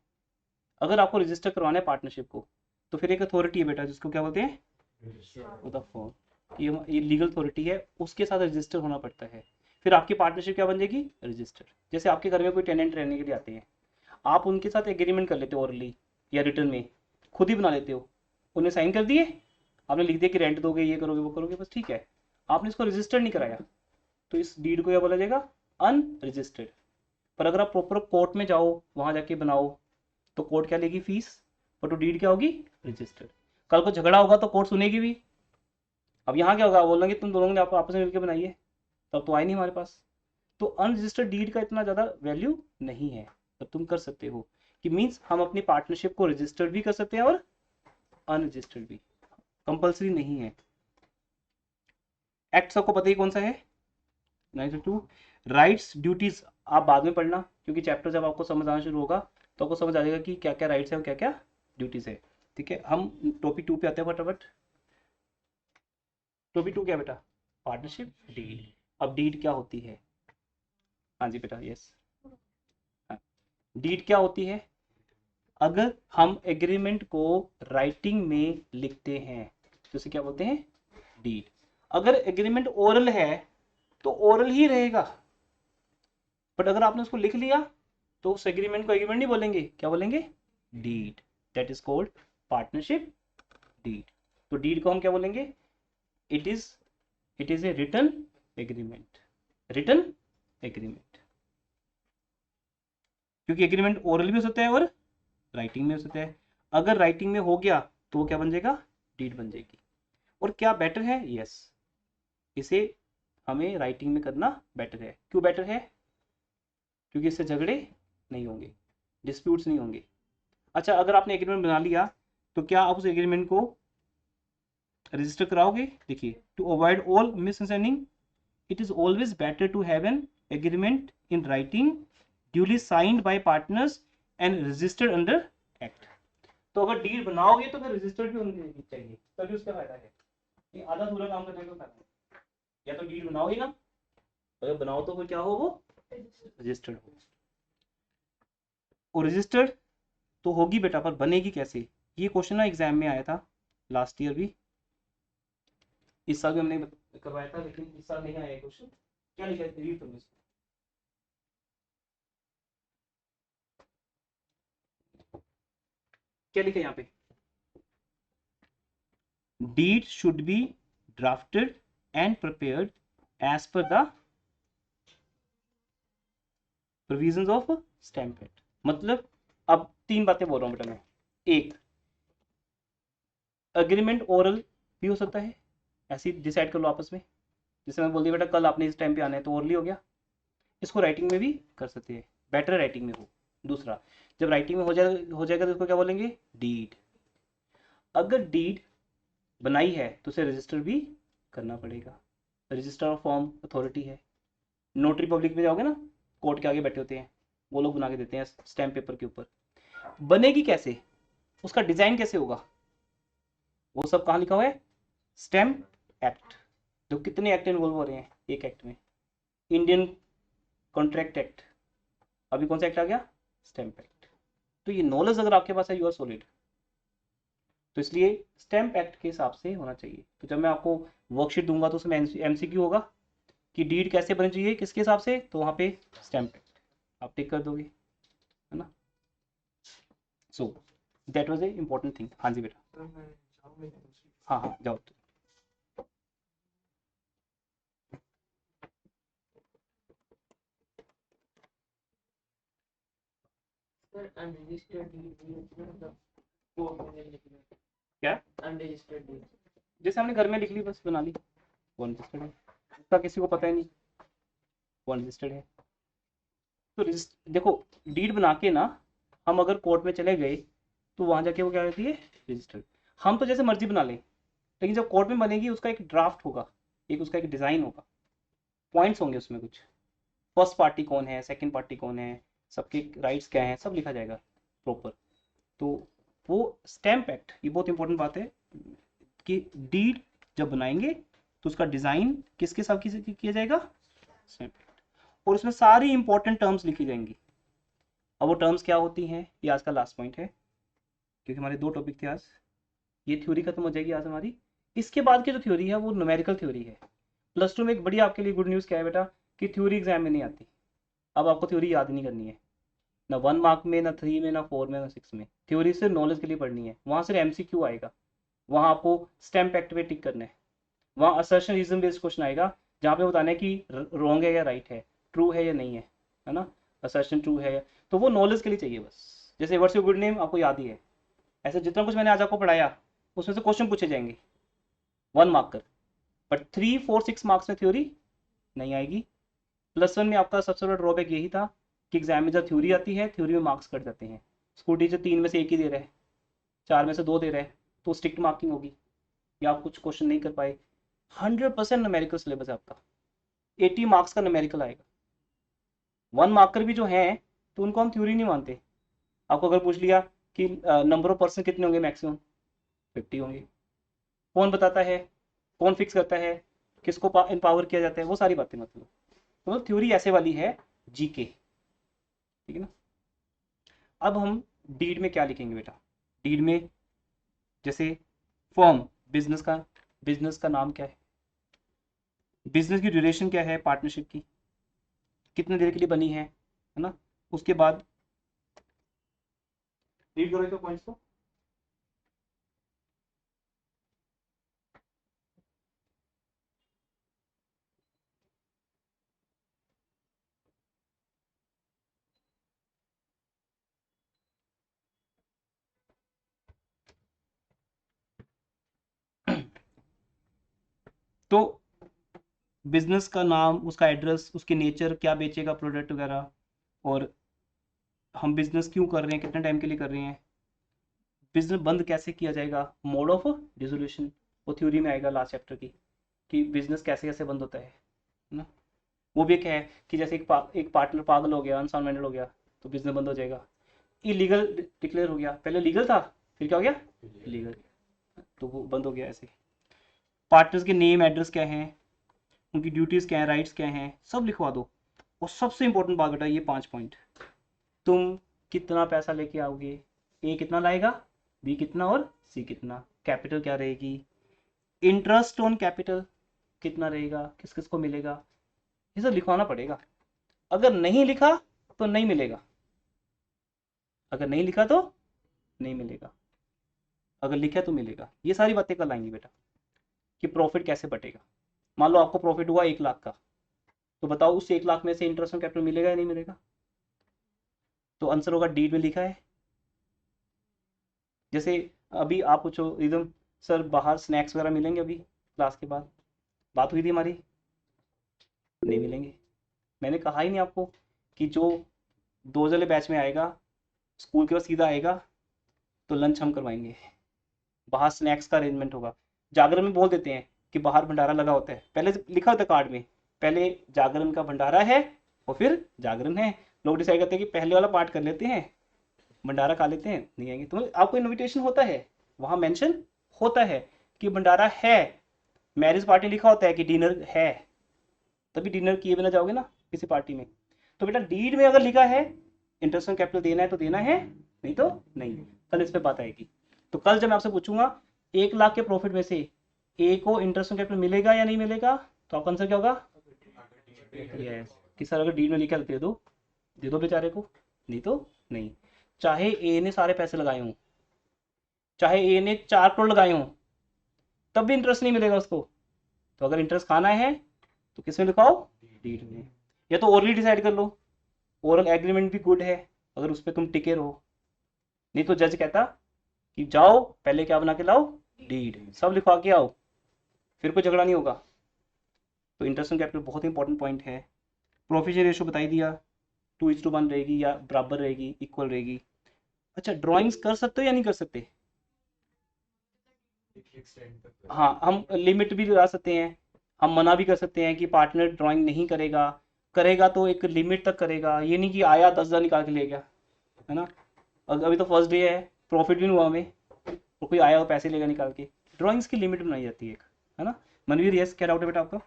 अगर आपको रजिस्टर करवाना है पार्टनरशिप को तो फिर एक अथॉरिटी है बेटा, जिसको क्या बोलते हैं, फॉर्म। ये लीगल अथॉरिटी है, उसके साथ रजिस्टर होना पड़ता है, फिर आपकी पार्टनरशिप क्या बन जाएगी, रजिस्टर। जैसे आपके घर में कोई टेनेंट रहने के लिए आते हैं, आप उनके साथ एग्रीमेंट कर लेते हो ओरली या रिटर्न में, खुद ही बना लेते हो, उन्हें साइन कर दिए, आपने लिख दिया कि रेंट दोगे, ये करोगे वो करोगे, बस ठीक है, आपने इसको रजिस्टर नहीं कराया, तो इस डीड को क्या बोला जाएगा, अनरजिस्टर्ड। पर अगर आप प्रॉपर कोर्ट में जाओ, वहां जाके बनाओ, तो कोर्ट क्या लेगी, फीस, पर तो डीड क्या होगी, रजिस्टर्ड। कल को झगड़ा होगा तो कोर्ट सुनेगी भी। अब यहाँ क्या होगा, बोलेंगे तुम दोनों ने आपस में मिलकर बनाई है, तब तो आए नहीं हमारे पास। तो अनरजिस्टर्ड डीड का इतना ज़्यादा वैल्यू नहीं है, तो तुम कर सकते हो कि मीन्स हम अपनी पार्टनरशिप को रजिस्टर्ड भी कर सकते हैं और अनरजिस्टर्ड भी, कंपल्सरी नहीं है। एक्ट सबको पता ही कौन सा है, 902। राइट्स ड्यूटीज आप बाद में पढ़ना, क्योंकि चैप्टर जब आपको समझ आना शुरू होगा तो आपको समझ आ जाएगा कि क्या क्या राइट्स है और क्या क्या ड्यूटीज है, ठीक है। हम टॉपिक 2 पे आते हैं फटाफट। टॉपिक 2 क्या बेटा, पार्टनरशिप डीड। अब डीड क्या होती है, हाँ जी बेटा, यस, डीड क्या होती है, अगर हम एग्रीमेंट को राइटिंग में लिखते हैं तो उसे क्या बोलते हैं, डीड। अगर एग्रीमेंट ओरल है तो ओरल ही रहेगा, बट अगर आपने उसको लिख लिया तो उस एग्रीमेंट को एग्रीमेंट नहीं बोलेंगे, क्या बोलेंगे, deed. That is called partnership deed. तो डीड को हम क्या बोलेंगे, it is a written agreement, written agreement. क्योंकि एग्रीमेंट ओरल भी हो सकता है और राइटिंग में हो सकता है। अगर राइटिंग में हो गया तो वो क्या बन जाएगा, डीड बन जाएगी। और क्या बेटर है, यस, इसे हमें राइटिंग में करना बेटर है। क्यों बेटर है, क्योंकि इससे झगड़े नहीं होंगे, डिस्प्यूट्स नहीं होंगे। अच्छा, अगर आपने एग्रीमेंट बना लिया तो क्या आप उस एग्रीमेंट को रजिस्टर कराओगे, देखिए, to avoid all misunderstanding it is always better to have an agreement in writing duly signed by partners and registered under act. तो अगर डीड बनाओगे तो फिर रजिस्टर्ड भी होनी चाहिए, तभी उसका फायदा है। ये आधा पूरा काम करने का फायदा है। या तो डीड बनाओ ही ना, अगर बनाओ तो फिर क्या हो, वो रजिस्टर्ड हो। और रजिस्टर्ड तो होगी बेटा, पर बनेगी कैसे? ये क्वेश्चन ना एग्जाम में आया था लास्ट ईयर भी, इस साल भी हमने करवाया था, लेकिन इस साल नहीं आया क्वेश्चन। क्या लिखा है, रीड करो इसको। क्या लिखा है यहाँ पे? Deed should be drafted and prepared as per the provisions of stamp act. मतलब अब 3 बातें बोल रहा हूँ बेटा मैं। एक, एग्रीमेंट ओरल भी हो सकता है, ऐसे डिसाइड कर लो आपस में। जैसे मैं बोल दिया बेटा कल आपने इस टाइम पे आना है, तो ओरली हो गया। इसको राइटिंग में भी कर सकते हैं, बेटर राइटिंग में हो। दूसरा, जब राइटिंग में हो जाएगा तो इसको क्या बोलेंगे, डीड। अगर डीड बनाई है तो उसे रजिस्टर भी करना पड़ेगा। रजिस्टर ऑफ फॉर्म अथॉरिटी है। नोटरी पब्लिक में जाओगे ना, कोर्ट के आगे बैठे होते हैं, वो लोग बना के देते हैं स्टैम्प पेपर के ऊपर। बनेगी कैसे, उसका डिजाइन कैसे होगा, वो सब कहाँ लिखा हुआ है, स्टैम्प एक्ट। जो कितने एक्ट इन्वॉल्व हो रहे हैं एक एक्ट में, इंडियन कॉन्ट्रैक्ट एक्ट, अभी कौन सा एक्ट आ गया, स्टैम्प एक्ट। तो ये नॉलेज अगर आपके पास है, यू आर सॉलिड। तो इसलिए स्टैम्प एक्ट के हिसाब से होना चाहिए। तो जब मैं आपको वर्कशीट दूंगा तो उसमें एमसीक्यू होगा कि डीड कैसे बननी चाहिए, किसके हिसाब से, तो वहाँ पे स्टैम्प एक्ट आप टिक कर दोगे, है ना। So that was a important thing. हाँ जी बेटा, हाँ हाँ जाओ। सर अनरजिस्टर्ड डीड मतलब कोर्ट में लिखना है। क्या? अनरजिस्टर्ड डीड जैसे हमने घर में लिख ली, बस बना ली, वो रजिस्टर्ड है। उसका किसी को पता ही नहीं, वो रजिस्टर्ड है। तो देखो, डीड बना के ना हम अगर कोर्ट में चले गए तो वहां जाके वो क्या रहती है, रजिस्टर्ड। हम तो जैसे मर्जी बना लें, लेकिन जब कोर्ट में बनेगी उसका एक ड्राफ्ट होगा, एक उसका एक डिजाइन होगा, पॉइंट्स होंगे उसमें कुछ, फर्स्ट पार्टी कौन है, सेकंड पार्टी कौन है, सबके राइट्स क्या हैं, सब लिखा जाएगा प्रॉपर। तो वो स्टैम्प एक्ट, ये बहुत इंपॉर्टेंट बात है कि डीड जब बनाएंगे तो उसका डिजाइन किसके साथ किया जाएगा, स्टैम्प एक्ट। और उसमें सारी इंपॉर्टेंट टर्म्स लिखी जाएंगी। अब वो टर्म्स क्या होती हैं, ये आज का लास्ट पॉइंट है, क्योंकि हमारे 2 टॉपिक थे आज। ये थ्योरी खत्म हो जाएगी आज हमारी। इसके बाद की जो थ्योरी है वो न्यूमेरिकल थ्योरी है। +2 में एक बड़ी आपके लिए गुड न्यूज़ क्या है बेटा, कि थ्योरी एग्जाम में नहीं आती। अब आपको थ्योरी याद नहीं करनी है, ना 1 मार्क में, ना 3 में, ना 4 में, ना 6 में। थ्योरी सिर्फ नॉलेज के लिए पढ़नी है, वहाँ सिर्फ एमसीक्यू आएगा, वहाँ आपको स्टैम्प एक्ट पे टिक करना है। वहाँ असर्शन रीजन बेस्ड क्वेश्चन आएगा, जहाँ पे बताना है कि रॉन्ग है या राइट है, ट्रू है या नहीं है ना, असर्शन ट्रू है। तो वो नॉलेज के लिए चाहिए बस। जैसे व्हाट्स योर गुड नेम आपको याद ही है, ऐसे जितना कुछ मैंने आज आपको पढ़ाया उसमें से क्वेश्चन पूछे जाएंगे 1 मार्क कर। बट 3, 4, 6 मार्क्स में थ्योरी नहीं आएगी। +1 में आपका सबसे बड़ा ड्रॉबैक यही था कि एग्जाम में जब थ्योरी आती है, थ्योरी में मार्क्स कट जाते हैं। स्कूल टीचर 3 में से 1 ही दे रहे हैं, 4 में से 2 दे रहे हैं, तो स्ट्रिक्ट मार्किंग होगी, या आप कुछ क्वेश्चन नहीं कर पाए। 100% न्यूमेरिकल सिलेबस है आपका, 80 मार्क्स का न्यूमेरिकल आएगा। 1 मार्कर भी जो है तो उनको हम थ्योरी नहीं मानते। आपको अगर पूछ लिया कि नंबर ऑफ पर्सन कितने होंगे, मैक्सिमम 50 होंगे, कौन बताता है, कौन फिक्स करता है, किसको एम्पावर किया जाता है, वो सारी बातें मतलब। तो थ्योरी ऐसे वाली है, जीके, ठीक है ना। अब हम डीड में क्या लिखेंगे बेटा, डीड में जैसे फॉर्म, बिजनेस का नाम क्या है, बिजनेस की ड्यूरेशन क्या है, पार्टनरशिप की कितने देर के लिए बनी है ना। उसके बाद रीड करो तो पॉइंट्स को। तो बिजनेस का नाम, उसका एड्रेस, उसके नेचर, क्या बेचेगा प्रोडक्ट वगैरह, और हम बिजनेस क्यों कर रहे हैं, कितने टाइम के लिए कर रहे हैं, बिजनेस बंद कैसे किया जाएगा, मोड ऑफ डिसोल्यूशन, वो थ्योरी में आएगा लास्ट चैप्टर की, कि बिजनेस कैसे कैसे बंद होता है ना। वो भी एक है कि जैसे एक पार्टनर पागल हो गया, अनसाउंड माइंडेड हो गया, तो बिजनेस बंद हो जाएगा। इलीगल डिक्लेयर हो गया, पहले लीगल था फिर क्या हो गया इलीगल, तो वो बंद हो गया ऐसे। पार्टनर्स के नेम एड्रेस क्या है, उनकी ड्यूटीज क्या है, राइट्स क्या हैं, सब लिखवा दो। और सबसे इंपॉर्टेंट बात बेटा ये 5 पॉइंट, तुम कितना पैसा लेके आओगे, ए कितना लाएगा, बी कितना और सी कितना, कैपिटल क्या रहेगी, इंटरेस्ट ऑन कैपिटल कितना रहेगा, किस किस को मिलेगा, ये सब लिखवाना पड़ेगा। अगर नहीं लिखा तो नहीं मिलेगा, अगर नहीं लिखा तो नहीं मिलेगा, अगर लिखा तो मिलेगा। ये सारी बातें कल आएंगी बेटा कि प्रॉफिट कैसे बटेगा। मान लो आपको प्रॉफिट हुआ 1 लाख का, तो बताओ उस 1 लाख में से इंटरेस्ट ऑन कैपिटल मिलेगा या नहीं मिलेगा, तो आंसर होगा डीड में लिखा है। जैसे अभी आप पूछो एकदम सर बाहर स्नैक्स वगैरह मिलेंगे अभी क्लास के बाद, बात हुई थी हमारी, नहीं मिलेंगे। मैंने कहा ही नहीं आपको कि जो 2 वाले बैच में आएगा स्कूल के बाद सीधा आएगा तो लंच हम करवाएंगे, बाहर स्नैक्स का अरेंजमेंट होगा। जागरण में बोल देते हैं कि बाहर भंडारा लगा होता है, पहले लिखा होता है कार्ड में, पहले जागरण का भंडारा है और फिर जागरण है। लोग डिसाइड करते हैं कि पहले वाला पार्ट कर लेते हैं, भंडारा खा लेते हैं, नहीं आएंगे। तो आपको इनविटेशन होता है, वहाँ मेंशन होता है कि भंडारा है, मैरिज पार्टी लिखा होता है कि डिनर है, तभी डिनर किए बिना जाओगे ना किसी पार्टी में। तो बेटा डीड में अगर लिखा है इंटरेस्ट ऑन कैपिटल देना है तो देना है, नहीं तो नहीं। कल इस पे बात आएगी। तो कल जब मैं आपसे पूछूंगा 1 लाख के प्रॉफिट में से ए को इंटरेस्ट ऑन कैपिटल मिलेगा या नहीं मिलेगा, तो आपका आंसर क्या होगा, यस। कि सर अगर डीड में लिखा दे दो बेचारे को, नहीं तो नहीं। चाहे ए ने सारे पैसे लगाए हों, चाहे ए ने 4 करोड़ लगाए हों, तब भी इंटरेस्ट नहीं मिलेगा उसको। तो अगर इंटरेस्ट खाना है तो किस में लिखाओ, डीड में। या तो ओरली डिसाइड कर लो, ओरल एग्रीमेंट भी गुड है अगर उस पर तुम टिके रहो, नहीं तो जज कहता कि जाओ पहले क्या बना के लाओ, डीड, सब लिखवा के आओ, फिर कोई झगड़ा नहीं होगा। तो इंटरेस्ट ऑन कैपिटल बहुत इंपॉर्टेंट पॉइंट है। प्रोफिशिएंट रेशो बता ही दिया, 2:1 रहेगी या बराबर रहेगी, इक्वल रहेगी। अच्छा ड्राइंग्स कर सकते हो या नहीं कर सकते, हाँ हम लिमिट भी लगा सकते हैं, हम मना भी कर सकते हैं कि पार्टनर ड्राइंग नहीं करेगा, करेगा तो एक लिमिट तक करेगा, ये नहीं कि आया 10,000 निकाल के ले गया, है ना। अभी तो फर्स्ट डे है, प्रॉफिट भी नहीं हुआ हमें, तो कोई आया और पैसे लेगा निकाल के। ड्राइंग्स की लिमिट बनाई जाती है एक, है ना। मनवीर यस, क्या डाउट है बेटा आपका।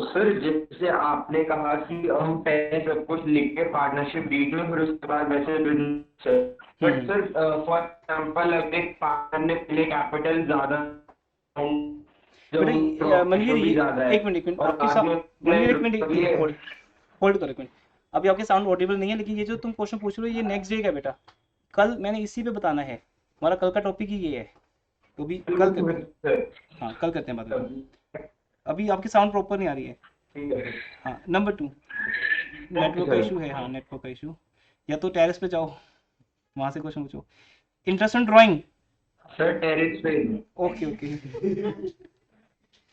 सर जैसे आपने कहा कि हम पहले सब कुछ लिख के पार्टनरशिप डीड में, फिर उसके बाद वैसे बट सर फॉर एग्जांपल अगर एक पार्टनर ने पहले कैपिटल ज्यादा बेटा मनवीर एक मिनट मनवीर एक मिनट होल्ड करो एक मिनट। अभी आपके साउंड ऑडिबल नहीं है, लेकिन ये जो तुम क्वेश्चन पूछ रहे हो ये नेक्स्ट डे का बेटा, कल मैंने इसी पे बताना है, हमारा कल का टॉपिक ही ये है, तो भी कल करते हैं, हाँ कल करते हैं बाद में। अभी आपकी साउंड प्रॉपर नहीं आ रही है। हाँ नंबर 2 नेटवर्क का इशू है, हाँ नेटवर्क का इशू, या तो टेरेस पे जाओ वहां से क्वेश्चन पूछो। Interest on drawing sir terrace पे ओके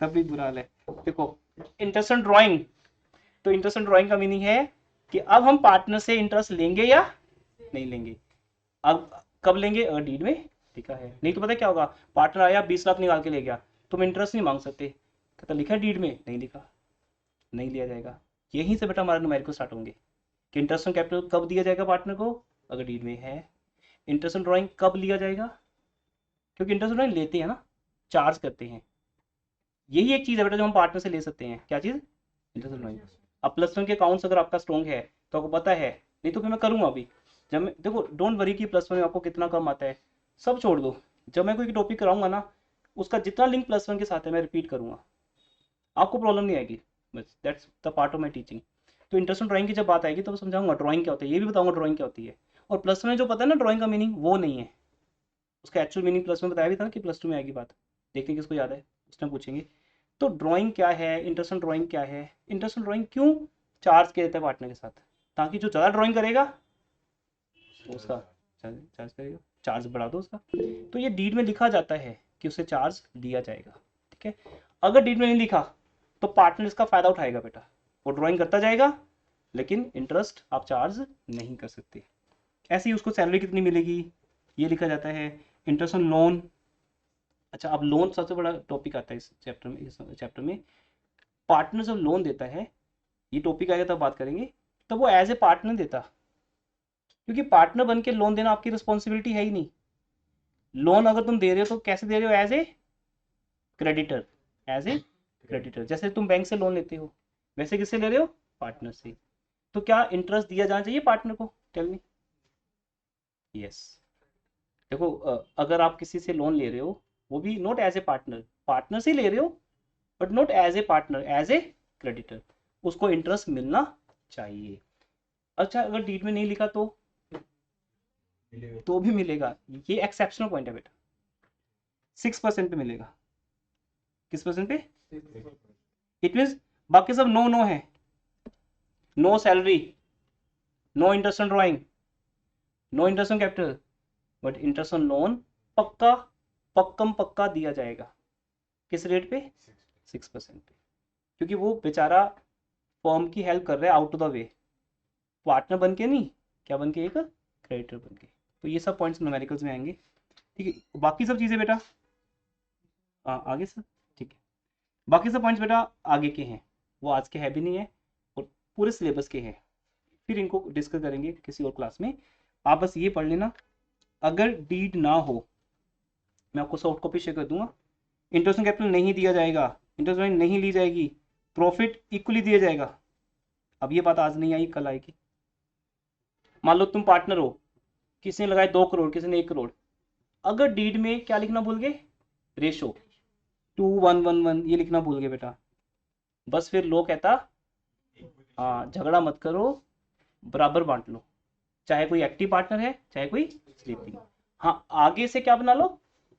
तब भी बुरा हाल है। देखो इंटरेस्ट ऑन ड्राइंग, तो इंटरेस्ट ऑन ड्राइंग का मीनिंग है कि अब हम पार्टनर से इंटरेस्ट लेंगे या नहीं लेंगे। अब कब लेंगे, अगर डीड में लिखा है, नहीं तो पता क्या होगा, पार्टनर आया 20 लाख निकाल के ले गया, तुम इंटरेस्ट नहीं मांग सकते, कहता लिखा है डीड में, नहीं लिखा, नहीं लिया जाएगा। यहीं से बेटा हमारे न्यूमेरिकल स्टार्ट होंगे कि इंटरेस्ट ऑन कैपिटल कब दिया जाएगा पार्टनर को, अगर डीड में है। इंटरेस्ट ऑन ड्राइंग कब लिया जाएगा, क्योंकि इंटरेस्ट ऑन ड्राइंग लेते हैं ना, चार्ज करते हैं, यही एक चीज़ है बेटा जो हम पार्टनर से ले सकते हैं। क्या चीज़, इंटरेस्ट ऑन ड्राइंग। अब +1 के अकाउंट्स अगर आपका स्ट्रॉन्ग है तो आपको पता है, नहीं तो फिर मैं करूँगा अभी जब मैं, देखो डोंट वरी कि +1 में आपको कितना कम आता है, सब छोड़ दो, जब मैं कोई टॉपिक कराऊंगा ना उसका जितना लिंक +1 के साथ है मैं रिपीट करूँगा, आपको प्रॉब्लम नहीं आएगी, बस that's the part of my teaching. तो इंटरेस्ट ऑन ड्राइंग की जब बात आएगी तो समझाऊंगा ड्राइंग क्या होता है, ये भी बताऊंगा ड्राइंग क्या होती है। और +1 में जो पता है ना ड्राइंग का मीनिंग, वो नहीं है, उसका एक्चुअल मीनिंग +1 में बताया भी था ना कि +2 में आएगी बात, देखते हैं किसको याद है, उस टाइम पूछेंगे। तो ड्राइंग क्या है, इंटरेस्ट ऑन ड्राइंग क्या है, इंटरेस्ट ऑन ड्राइंग क्यों चार्ज किया जाता है पार्टनर के साथ, ताकि जो ज़्यादा ड्राइंग करेगा उसका चार्ज करेगा, चार्ज बढ़ा दो उसका। तो ये डीड में लिखा जाता है कि उसे चार्ज दिया जाएगा, ठीक है। अगर डीड में नहीं लिखा तो पार्टनर इसका फायदा उठाएगा बेटा, वो ड्राइंग करता जाएगा लेकिन इंटरेस्ट आप चार्ज नहीं कर सकते। ऐसे ही उसको सैलरी कितनी मिलेगी ये लिखा जाता है। इंटरेस्ट ऑन लोन, अच्छा अब लोन सबसे बड़ा टॉपिक आता है इस चैप्टर में पार्टनर जब लोन देता है, ये टॉपिक आएगा तब बात करेंगे, तब वो एज ए पार्टनर देता, क्योंकि पार्टनर बन के लोन देना आपकी रिस्पॉन्सिबिलिटी है ही नहीं। लोन अगर तुम दे रहे हो तो कैसे दे रहे हो, as a creditor, as a creditor. जैसे तुम बैंक से लोन लेते हो वैसे किससे ले रहे हो, पार्टनर से। तो क्या इंटरेस्ट दिया जाना चाहिए पार्टनर को, टेल मी। यस। देखो अगर आप किसी से लोन ले रहे हो वो भी not as a partner, partner से ले रहे हो but not as a partner, as a creditor, उसको इंटरेस्ट मिलना चाहिए। अच्छा अगर डीड में नहीं लिखा तो मिलेगा। तो भी मिलेगा, ये एक्सेप्शनल पॉइंट है बेटा। 6% पे मिलेगा, किस परसेंट पे, इट मीन्स बाकी सब नो नो है, no salary, no interest on drawing, no interest on capital, but interest on loan पक्का पक्कम पक्का दिया जाएगा। किस रेट पे, 6% पे, क्योंकि वो बेचारा फर्म की हेल्प कर रहा है out of the way, partner बन के नहीं, क्या बन के, एक क्रेडिटर बन के। तो ये सब पॉइंट्स न्यूमेरिकल्स में आएंगे, ठीक है। बाकी सब चीज़ें बेटा आगे सर, ठीक है। बाकी सब पॉइंट्स बेटा आगे के हैं, वो आज के है भी नहीं है और पूरे सिलेबस के हैं, फिर इनको डिस्कस करेंगे किसी और क्लास में। आप बस ये पढ़ लेना, अगर डीड ना हो मैं आपको सॉफ्ट कॉपी शेयर कर दूंगा, इंटरेस्ट ऑन कैपिटल नहीं दिया जाएगा, इंटरेस्ट नहीं ली जाएगी, प्रॉफिट इक्वली दिया जाएगा। अब ये बात आज नहीं आई, कल आएगी। मान लो तुम पार्टनर हो, किसी ने लगाए 2 करोड़, किसी ने 1 करोड़, अगर डीड में क्या लिखना भूल गए, रेशो 2:1:1 ये लिखना भूल गए बेटा, बस फिर लो कहता हाँ झगड़ा मत करो, बराबर बांट लो, चाहे कोई एक्टिव पार्टनर है चाहे कोई स्लीपिंग। हाँ आगे से क्या बना लो,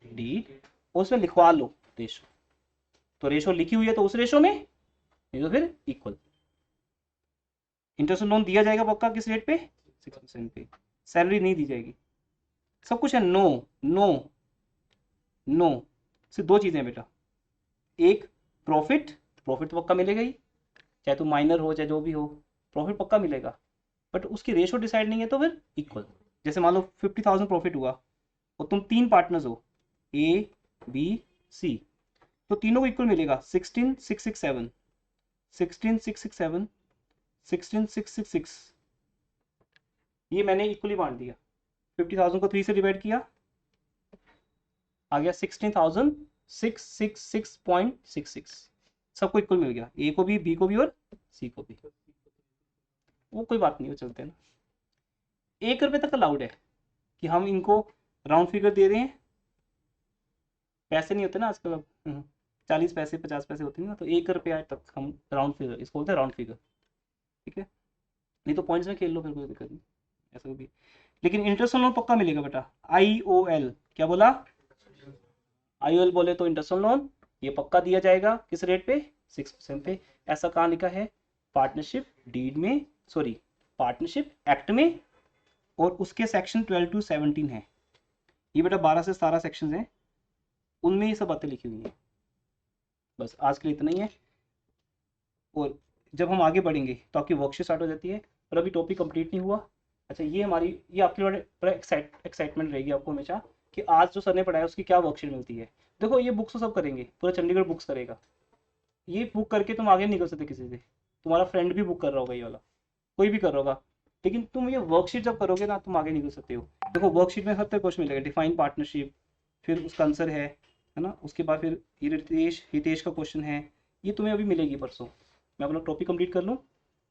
डीड, उसमें लिखवा लो रेशो, तो रेशो लिखी हुई है तो उस रेशो में, नहीं तो फिर इक्वल। इंटरेस्ट लोन दिया जाएगा पक्का, किस रेट पे, 6% पे, सैलरी नहीं दी जाएगी, सब कुछ है नो नो नो। सिर्फ 2 चीजें बेटा, एक प्रॉफिट, प्रॉफिट तो पक्का मिलेगा ही, चाहे तो माइनर हो चाहे जो भी हो, प्रॉफिट पक्का मिलेगा, बट उसकी रेशो डिसाइड नहीं है तो फिर इक्वल। जैसे मान लो 50,000 प्रॉफिट हुआ और तुम 3 पार्टनर्स हो, ए बी सी, तो तीनों को इक्वल मिलेगा, 16,667 16,667 16,666, ये मैंने इक्वली बांट दिया, 50,000 को 3 से डिवाइड किया, आ गया 16,666.66, सबको इक्वल मिल गया, ए को भी, बी को भी और सी को भी। वो कोई बात नहीं, वो चलते हैं ना। 1 रुपये तक अलाउड है कि हम इनको राउंड फिगर दे रहे हैं, पैसे नहीं होते ना आजकल, अब 40 पैसे 50 पैसे होते हैं ना, तो 1 रुपया तक हम राउंड फिगर, इसको बोलते हैं राउंड फिगर, ठीक है। नहीं तो पॉइंट्स में खेल लो, फिर कोई दिक्कत नहीं, ऐसा भी। लेकिन इंटरेस्ट लोन पक्का मिलेगा बेटा, IOL, क्या बोला, IOL बोले तो इंटरेस्ट लोन ये पक्का दिया जाएगा, किस रेट पे, 6% पे। ऐसा कहाँ लिखा है, पार्टनरशिप डीड में, सॉरी पार्टनरशिप एक्ट में, और उसके सेक्शन 12 to 17 है, ये बेटा 12 से 17 सेक्शन हैं, उनमें ये सब बातें लिखी हुई हैं। बस आज के लिए इतना ही है, और जब हम आगे बढ़ेंगे तो आपकी वर्कशीट स्टार्ट हो जाती है, और अभी टॉपिक कंप्लीट नहीं हुआ। अच्छा ये हमारी, ये आपके लिए बड़ा एक्साइटमेंट रहेगी आपको हमेशा कि आज जो सर ने पढ़ाया उसकी क्या वर्कशीट मिलती है। देखो ये बुक्स तो सब करेंगे, पूरा चंडीगढ़ बुक्स करेगा, ये बुक करके तुम आगे नहीं कर सकते किसी से, तुम्हारा फ्रेंड भी बुक कर रहा होगा ये वाला, कोई भी कर रहा होगा, लेकिन तुम ये वर्कशीट जब करोगे ना तुम आगे नहीं कर सकते हो। देखो वर्कशीट में हर तरह क्वेश्चन मिलेगा, डिफाइन पार्टनरशिप, फिर उसका आंसर है ना, उसके बाद फिर हितेश का क्वेश्चन है, ये तुम्हें अभी मिलेगी परसों, मैं अपना टॉपिक कंप्लीट कर लूँ,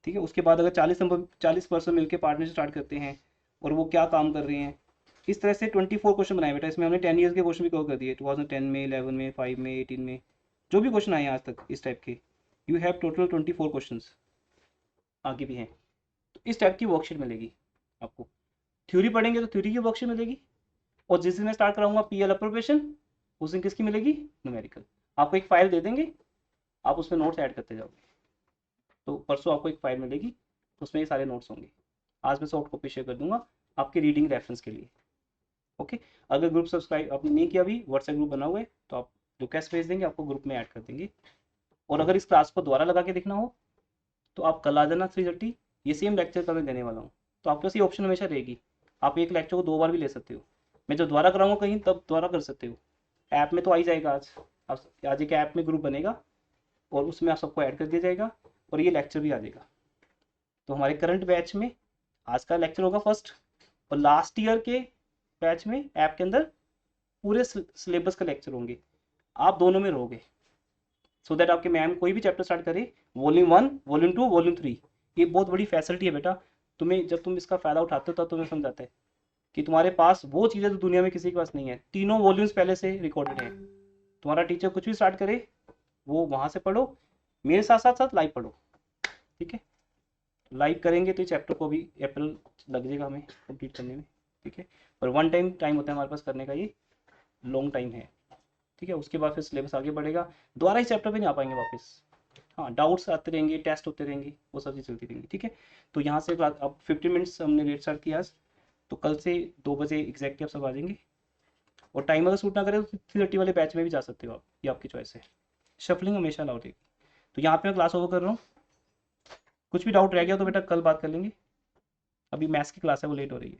ठीक है। उसके बाद अगर 40% मिलकर पार्टनरशिप स्टार्ट करते हैं और वो क्या काम कर रहे हैं, इस तरह से 24 क्वेश्चन बनाए बेटा, इसमें हमने 10 ईयर्स के क्वेश्चन भी कवर कर दिए, 2010 में, 11 में, 5 में, 18 में, जो भी क्वेश्चन आए हैं आज तक इस टाइप के, यू हैव टोटल 24 क्वेश्चन, आगे भी हैं। तो इस टाइप की वर्कशीट मिलेगी आपको, थ्योरी पढ़ेंगे तो थ्योरी की वर्कशीट मिलेगी, और जिस दिन मैं स्टार्ट कराऊंगा PL अप्रोप्रिएशन, उस दिन किसकी मिलेगी, न्यूमेरिकल। आपको एक फाइल दे देंगे, आप उसमें नोट्स ऐड करते जाओगे, तो परसों आपको एक फाइल मिलेगी, उसमें ये सारे नोट्स होंगे। आज मैं सॉफ्ट कॉपी शेयर कर दूंगा आपकी रीडिंग रेफरेंस के लिए, ओके। अगर ग्रुप सब्सक्राइब आपने नहीं किया अभी, व्हाट्सएप ग्रुप बना हुआ है, तो आप रिक्वेस्ट भेज देंगे, आपको ग्रुप में ऐड कर देंगे। और अगर इस क्लास को दोबारा लगा के देखना हो तो आप कल आ जाना 3:30, ये सेम लेक्चर कल मैं देने वाला हूँ, तो आपके पास ये ऑप्शन हमेशा रहेगी, आप एक लेक्चर को 2 बार भी ले सकते हो, मैं जब दोबारा कराऊंगा कहीं तब दोबारा कर सकते हो। ऐप में तो आ ही जाएगा, आज एक ऐप में ग्रुप बनेगा और उसमें आप सबको ऐड कर दिया जाएगा, और ये लेक्चर भी आ जाएगा। तो हमारे करंट बैच में आज का लेक्चर होगा फर्स्ट, और लास्ट ईयर के बैच में ऐप के अंदर पूरे सिलेबस का लेक्चर होंगे, आप दोनों में रहोगे, सो दैट आपके मैम कोई भी चैप्टर स्टार्ट करे, वॉल्यूम 1, वॉल्यूम 2, वॉल्यूम 3, ये बहुत बड़ी फैसिलिटी है बेटा। तुम्हें जब तुम इसका फ़ायदा उठाते हो तब तुम्हें समझाते हैं कि तुम्हारे पास वो चीज़ें तो दुनिया में किसी के पास नहीं है, तीनों वॉल्यूम्स पहले से रिकॉर्डेड है। तुम्हारा टीचर कुछ भी स्टार्ट करे वो वहाँ से पढ़ो, मेरे साथ साथ साथ लाइव पढ़ो, ठीक है। लाइव करेंगे तो चैप्टर को भी अप्रैल लग जाएगा हमें कंप्लीट करने में, ठीक है। और वन टाइम होता है हमारे पास करने का, ये लॉन्ग टाइम है, ठीक है। उसके बाद फिर सिलेबस आगे बढ़ेगा, दोबारा इस चैप्टर पे नहीं आ पाएंगे वापस। हाँ, डाउट्स आते रहेंगे, टेस्ट होते रहेंगे, वो सब चीज़ चलती रहेंगी, ठीक है। तो यहाँ से अब 15 मिनट्स हमने लेट स्टार्ट किया आज, तो कल से 2 बजे एग्जैक्टली आप सब आ जाएंगे। और टाइम अगर सूट ना करे तो 3:30 वाले बैच में भी जा सकते हो आप, ये आपकी चॉइस है। शफलिंग हमेशा अलाउड है। तो यहाँ पे मैं क्लास ओवर कर रहा हूँ, कुछ भी डाउट रह गया तो बेटा कल बात कर लेंगे, अभी मैथ्स की क्लास है वो लेट हो रही है।